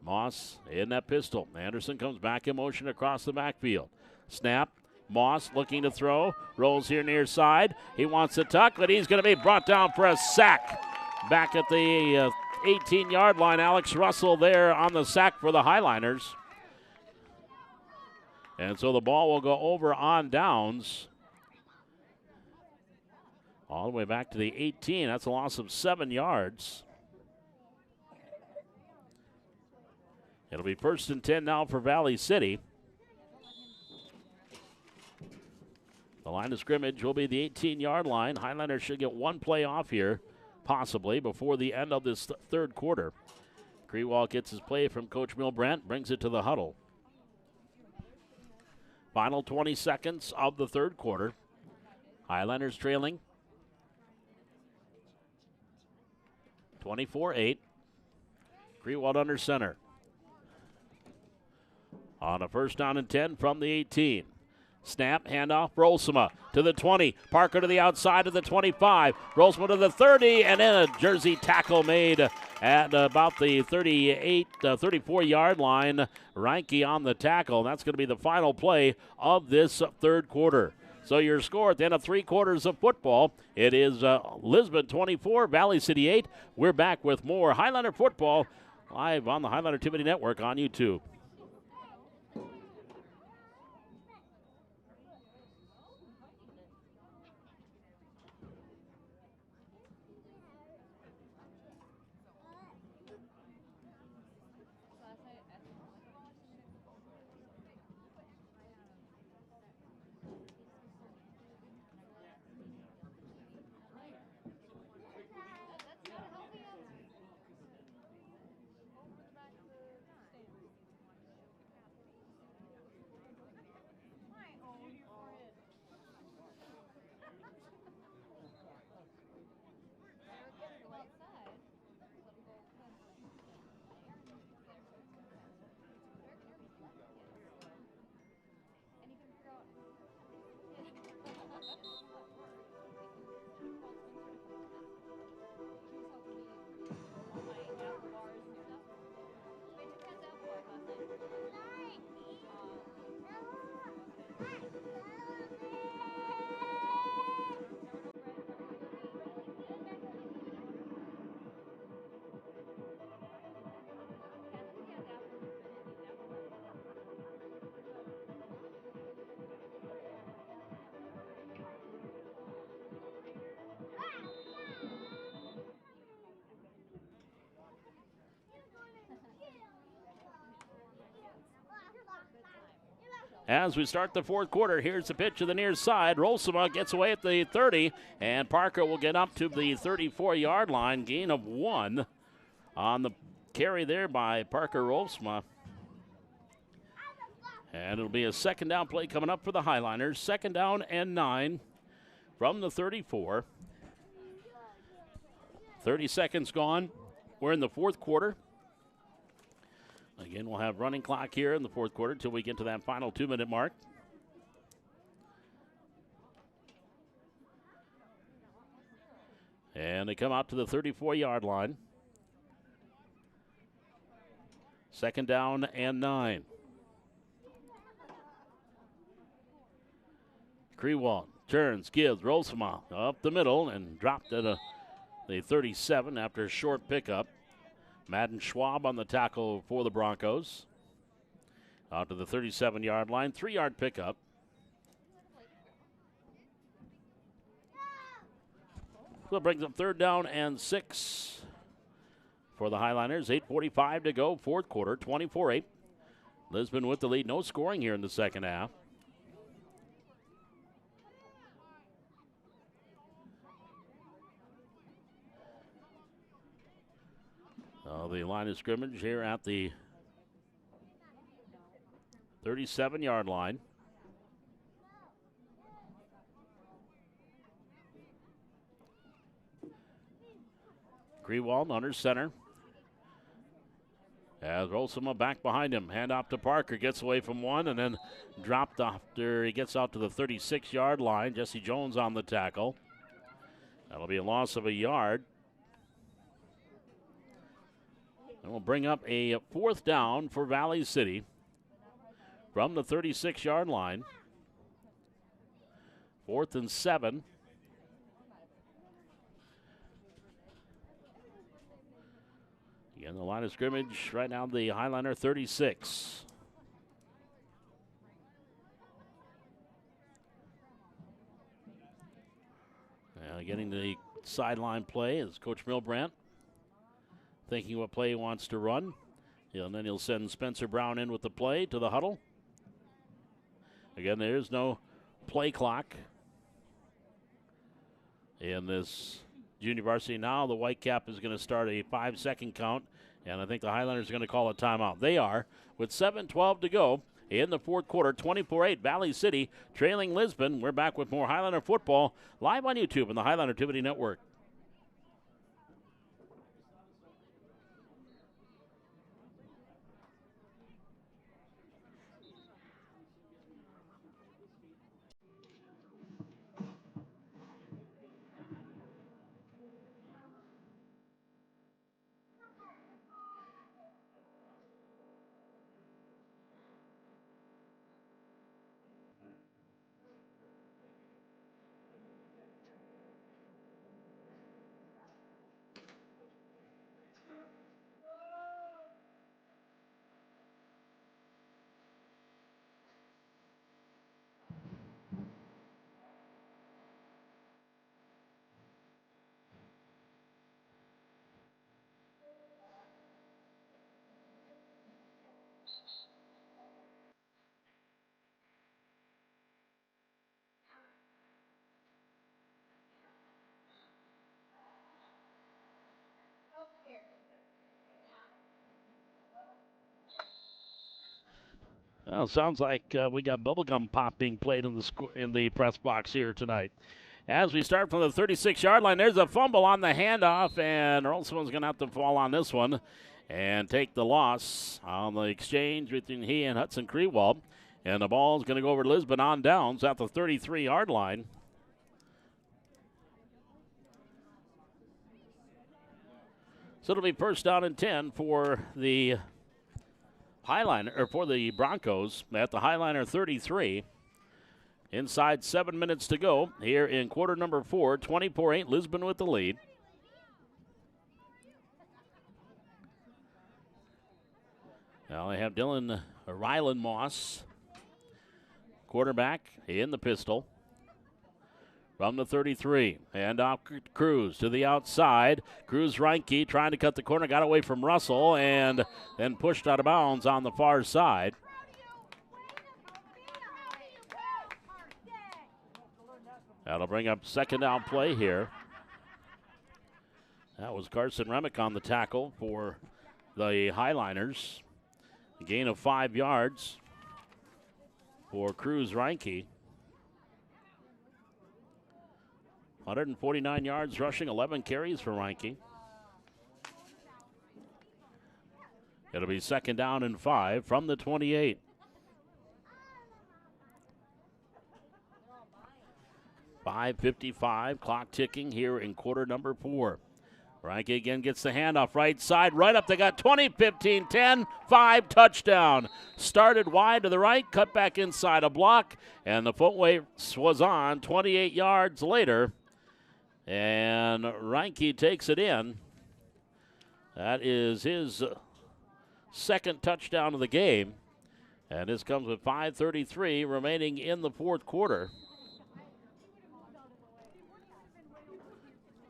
Speaker 1: Moss in that pistol. Anderson comes back in motion across the backfield. Snap. Moss looking to throw. Rolls here near side. He wants to tuck, but he's going to be brought down for a sack. Back at the 18-yard line, Alex Russell there on the sack for the Highliners. And so the ball will go over on downs. All the way back to the 18. That's a loss of 7 yards. It'll be 1st and 10 now for Valley City. The line of scrimmage will be the 18-yard line. Highlanders should get one play off here, possibly, before the end of this third quarter. Grewal gets his play from Coach Milbrandt, brings it to the huddle. Final 20 seconds of the third quarter. Highlanders trailing 24-8. Grewal under center. On a 1st down and 10 from the 18. Snap, handoff, Rolsema to the 20. Parker to the outside of the 25. Rolsema to the 30, and then a jersey tackle made at about the 34-yard line. Reinke on the tackle. That's going to be the final play of this third quarter. So your score at the end of 3 quarters of football, it is Lisbon 24, Valley City 8. We're back with more Highliner football live on the Highliner TV Network on YouTube. As we start the fourth quarter, here's the pitch to the near side. Rolsema gets away at the 30, and Parker will get up to the 34-yard line. Gain of 1 on the carry there by Parker Rolsema. And it'll be a 2nd down play coming up for the Highliners. 2nd down and 9 from the 34. 30 seconds gone. We're in the fourth quarter. Again, we'll have running clock here in the fourth quarter until we get to that final 2-minute mark. And And they come out to the 34-yard line. 2nd down and 9. Krewald turns, gives, rolls him off up the middle and dropped at the 37 after a short pickup. Madden Schwab on the tackle for the Broncos. Out to the 37-yard line, 3-yard pickup. So it brings up 3rd down and 6 for the Highliners. 8:45 to go, 4th quarter, 24-8. Lisbon with the lead. No scoring here in the second half. The line of scrimmage here at the 37-yard line. Grewald under center. As Rolsema back behind him. Hand off to Parker. Gets away from one and then dropped after he gets out to the 36-yard line. Jesse Jones on the tackle. That'll be a loss of a yard. And we'll bring up a 4th down for Valley City from the 36-yard line. 4th and 7. Again, the line of scrimmage right now, the Highliner 36. Now getting the sideline play is Coach Milbrandt. Thinking what play he wants to run. And then he'll send Spencer Brown in with the play to the huddle. Again, there is no play clock in this junior varsity. Now the Whitecap is going to start a 5-second count, and I think the Highlanders are going to call a timeout. They are, with 7:12 to go in the 4th quarter, 24-8, Valley City trailing Lisbon. We're back with more Highlander football live on YouTube and the Highlander Activity Network. Well, sounds like we got bubblegum pop being played in the press box here tonight. As we start from the 36-yard line, there's a fumble on the handoff, and Earlsman's going to have to fall on this one and take the loss on the exchange between he and Hudson Krewald. And the ball is going to go over to Lisbon on downs at the 33-yard line. So it'll be 1st down and 10 for the Highliner, or for the Broncos at the Highliner 33. Inside 7 minutes to go here in quarter number 4, 24-8, Lisbon with the lead. Now they have Dylan Rylan Moss, quarterback in the pistol. From the 33, and off Cruz to the outside. Cruz Reinke trying to cut the corner, got away from Russell, and then pushed out of bounds on the far side. That'll bring up 2nd down play here. That was Carson Remick on the tackle for the Highliners. A gain of 5 yards for Cruz Reinke. 149 yards rushing, 11 carries for Reinke. It'll be 2nd down and 5 from the 28. 5:55, clock ticking here in quarter number 4. Reinke again gets the handoff right side, right up. They got 20, 15, 10, 5, touchdown. Started wide to the right, cut back inside a block, and the footway was on 28 yards later. And Reinke takes it in. That is his second touchdown of the game. And this comes with 5:33 remaining in the fourth quarter.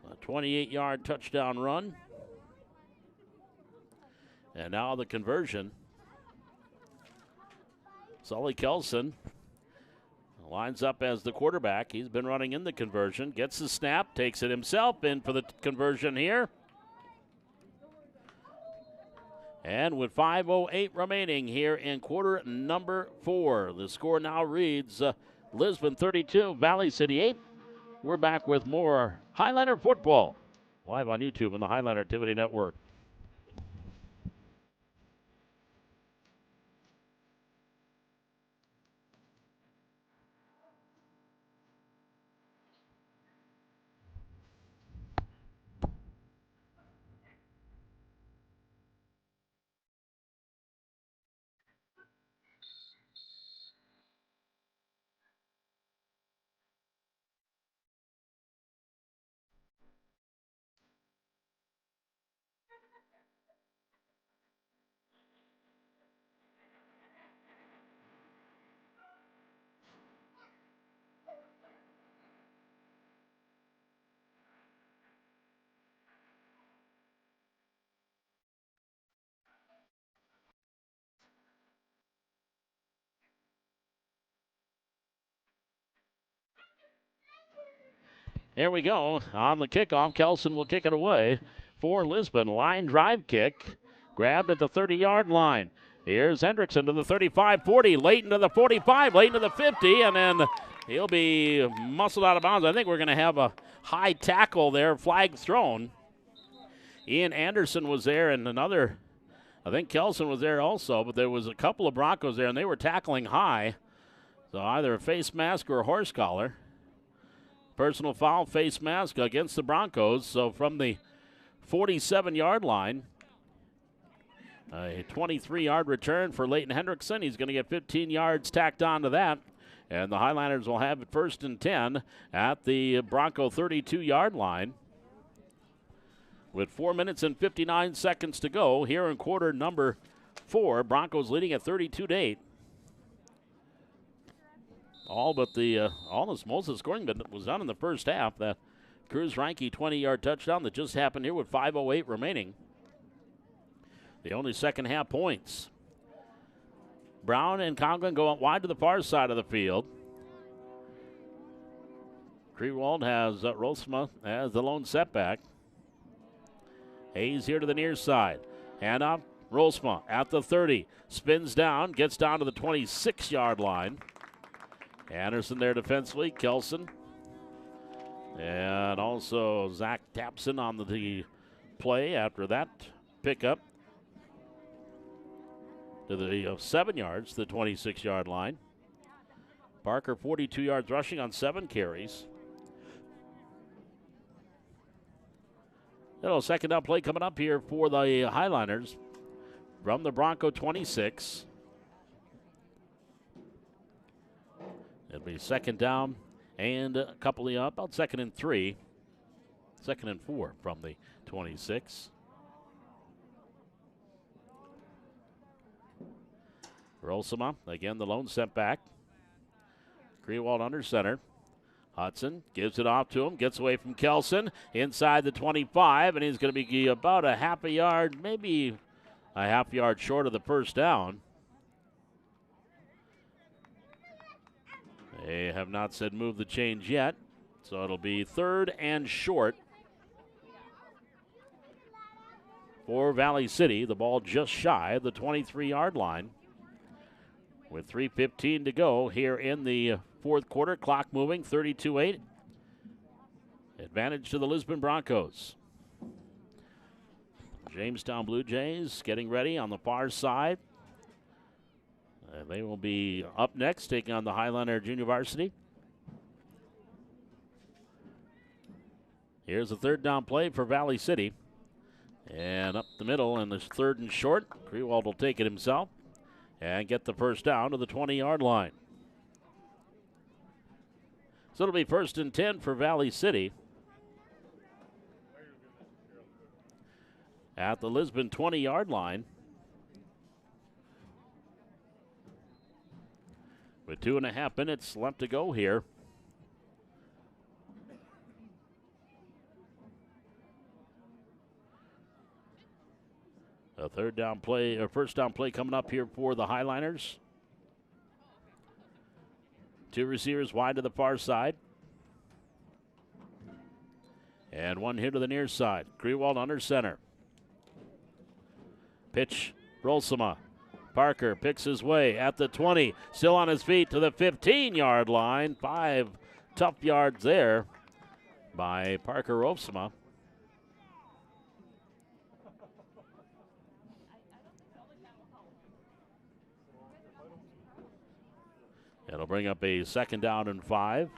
Speaker 1: A 28-yard touchdown run. And now the conversion. Sully Kelson lines up as the quarterback. He's been running in the conversion. Gets the snap, takes it himself in for the conversion here. And with 5:08 remaining here in quarter number 4, the score now reads Lisbon 32, Valley City 8. We're back with more Highliner football live on YouTube and the Highliner Activity Network. Here we go. On the kickoff, Kelson will kick it away for Lisbon. Line drive kick. Grabbed at the 30-yard line. Here's Hendrickson to the 35-40. Late into the 45, late into the 50, and then he'll be muscled out of bounds. I think we're going to have a high tackle there, flag thrown. Ian Anderson was there, and another, I think Kelson was there also, but there was a couple of Broncos there, and they were tackling high. So either a face mask or a horse collar. Personal foul, face mask against the Broncos. So from the 47-yard line, a 23-yard return for Leighton Hendrickson. He's going to get 15 yards tacked on to that. And the Highlanders will have it 1st and 10 at the Bronco 32-yard line. With 4 minutes and 59 seconds to go here in quarter number 4. Broncos leading at 32-8. Most of the scoring was done in the first half. That Cruz Reinke 20-yard touchdown that just happened here with 5:08 remaining. The only second half points. Brown and Conklin go out wide to the far side of the field. Krewald has Rosma as the lone setback. Hayes here to the near side. Handoff, Rosma at the 30. Spins down, gets down to the 26-yard line. Anderson there defensively, Kelson. And also Zach Tapson on the play after that pickup. To the 7 yards, the 26-yard line. Parker 42 yards rushing on 7 carries. Little second down play coming up here for the Highliners from the Bronco 26. It'll be second down and a couple of about 2nd and 3. 2nd and 4 from the 26. Rosema, again the lone setback. Greenwald under center. Hudson gives it off to him, gets away from Kelson, inside the 25, and he's going to be about a half a yard, maybe a half yard short of the first down. They have not said move the change yet, so it'll be 3rd and short for Valley City. The ball just shy of the 23-yard line. With 3:15 to go here in the fourth quarter. Clock moving, 32-8. Advantage to the Lisbon Broncos. Jamestown Blue Jays getting ready on the far side. They will be up next, taking on the Highliner Junior Varsity. Here's a third down play for Valley City. And up the middle, and this third and short. Grewald will take it himself and get the first down to the 20-yard line. So it'll be 1st and 10 for Valley City at the Lisbon 20-yard line. With 2.5 minutes left to go here. A third down play, or first down play coming up here for the Highliners. 2 receivers wide to the far side. And one here to the near side. Grewald under center. Pitch, Rolsema. Parker picks his way at the 20. Still on his feet to the 15-yard line. 5 tough yards there by Parker Rolsema. It'll bring up a 2nd down and 5.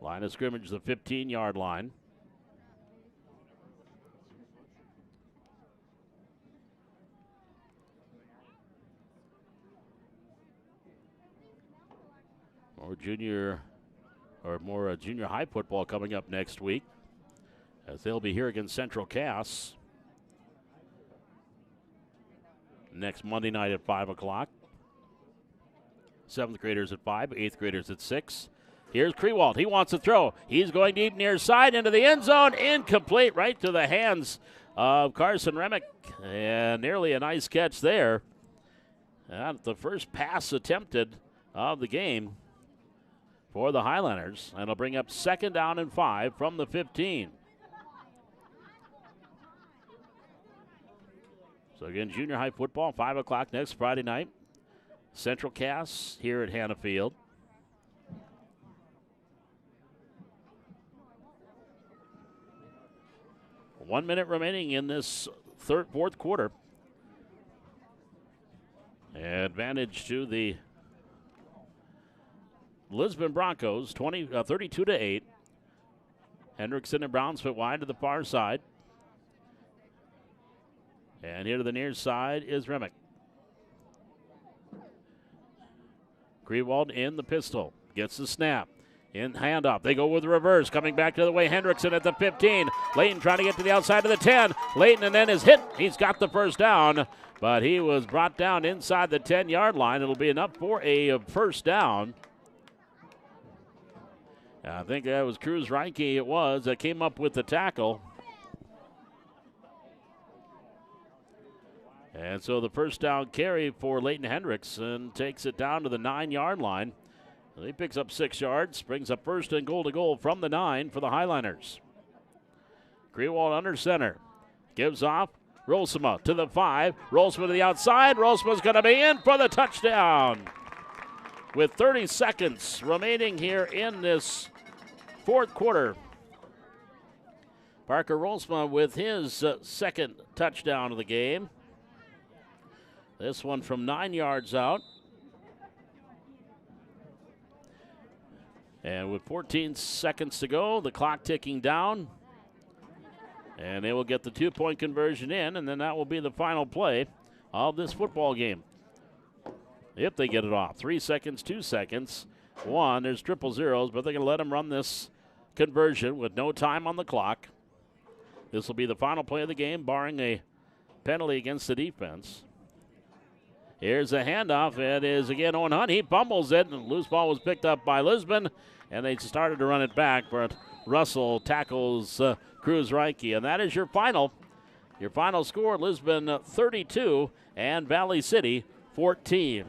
Speaker 1: Line of scrimmage, the 15-yard line. More junior high football coming up next week, as they'll be here against Central Cass next Monday night at 5 o'clock. 7th graders at 5, 8th graders at 6. Here's Grewald. He wants to throw. He's going deep near side into the end zone. Incomplete, right to the hands of Carson Remick. And nearly a nice catch there. And the first pass attempted of the game for the Highlanders. And it'll bring up 2nd down and 5 from the 15. So again, junior high football, 5 o'clock next Friday night. Central Cass here at Hannah Field. One minute remaining in this fourth quarter. Advantage to the Lisbon Broncos, 32-8. Hendrickson and Brownsfoot wide to the far side. And here to the near side is Remick. Grewald in the pistol. Gets the snap. In handoff. They go with the reverse. Coming back to the way. Hendrickson at the 15. Layton trying to get to the outside of the 10. Layton and then is hit. He's got the first down, but he was brought down inside the 10-yard line. It'll be enough for a first down. I think that was Cruz Reinke. It was that came up with the tackle. And so the first down carry for Layton Hendrickson takes it down to the 9-yard line. He picks up 6 yards, brings up 1st and goal to goal from the 9 for the Highliners. Grewald under center. Gives off. Rolsema to the 5. Rolsema to the outside. Rolsema's going to be in for the touchdown. With 30 seconds remaining here in this fourth quarter. Parker Rolsema with his second touchdown of the game. This one from 9 yards out. And with 14 seconds to go, the clock ticking down. And they will get the 2-point conversion in, and then that will be the final play of this football game. If they get it off. 3 seconds, 2 seconds. 1, there's triple zeros, but they're going to let them run this conversion with no time on the clock. This will be the final play of the game, barring a penalty against the defense. Here's a handoff. It is again Owen Hunt. He fumbles it, and the loose ball was picked up by Lisbon, and they started to run it back, but Russell tackles Cruz Reinke. And that is your final score, Lisbon 32 and Valley City 14.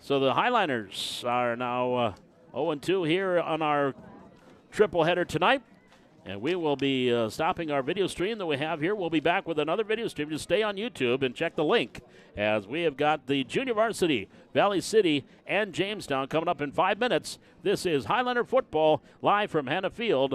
Speaker 1: So the Highliners are now 0-2 here on our triple header tonight. And we will be stopping our video stream that we have here. We'll be back with another video stream. Just stay on YouTube and check the link, as we have got the junior varsity, Valley City and Jamestown coming up in 5 minutes. This is Highlander football live from Hannah Field.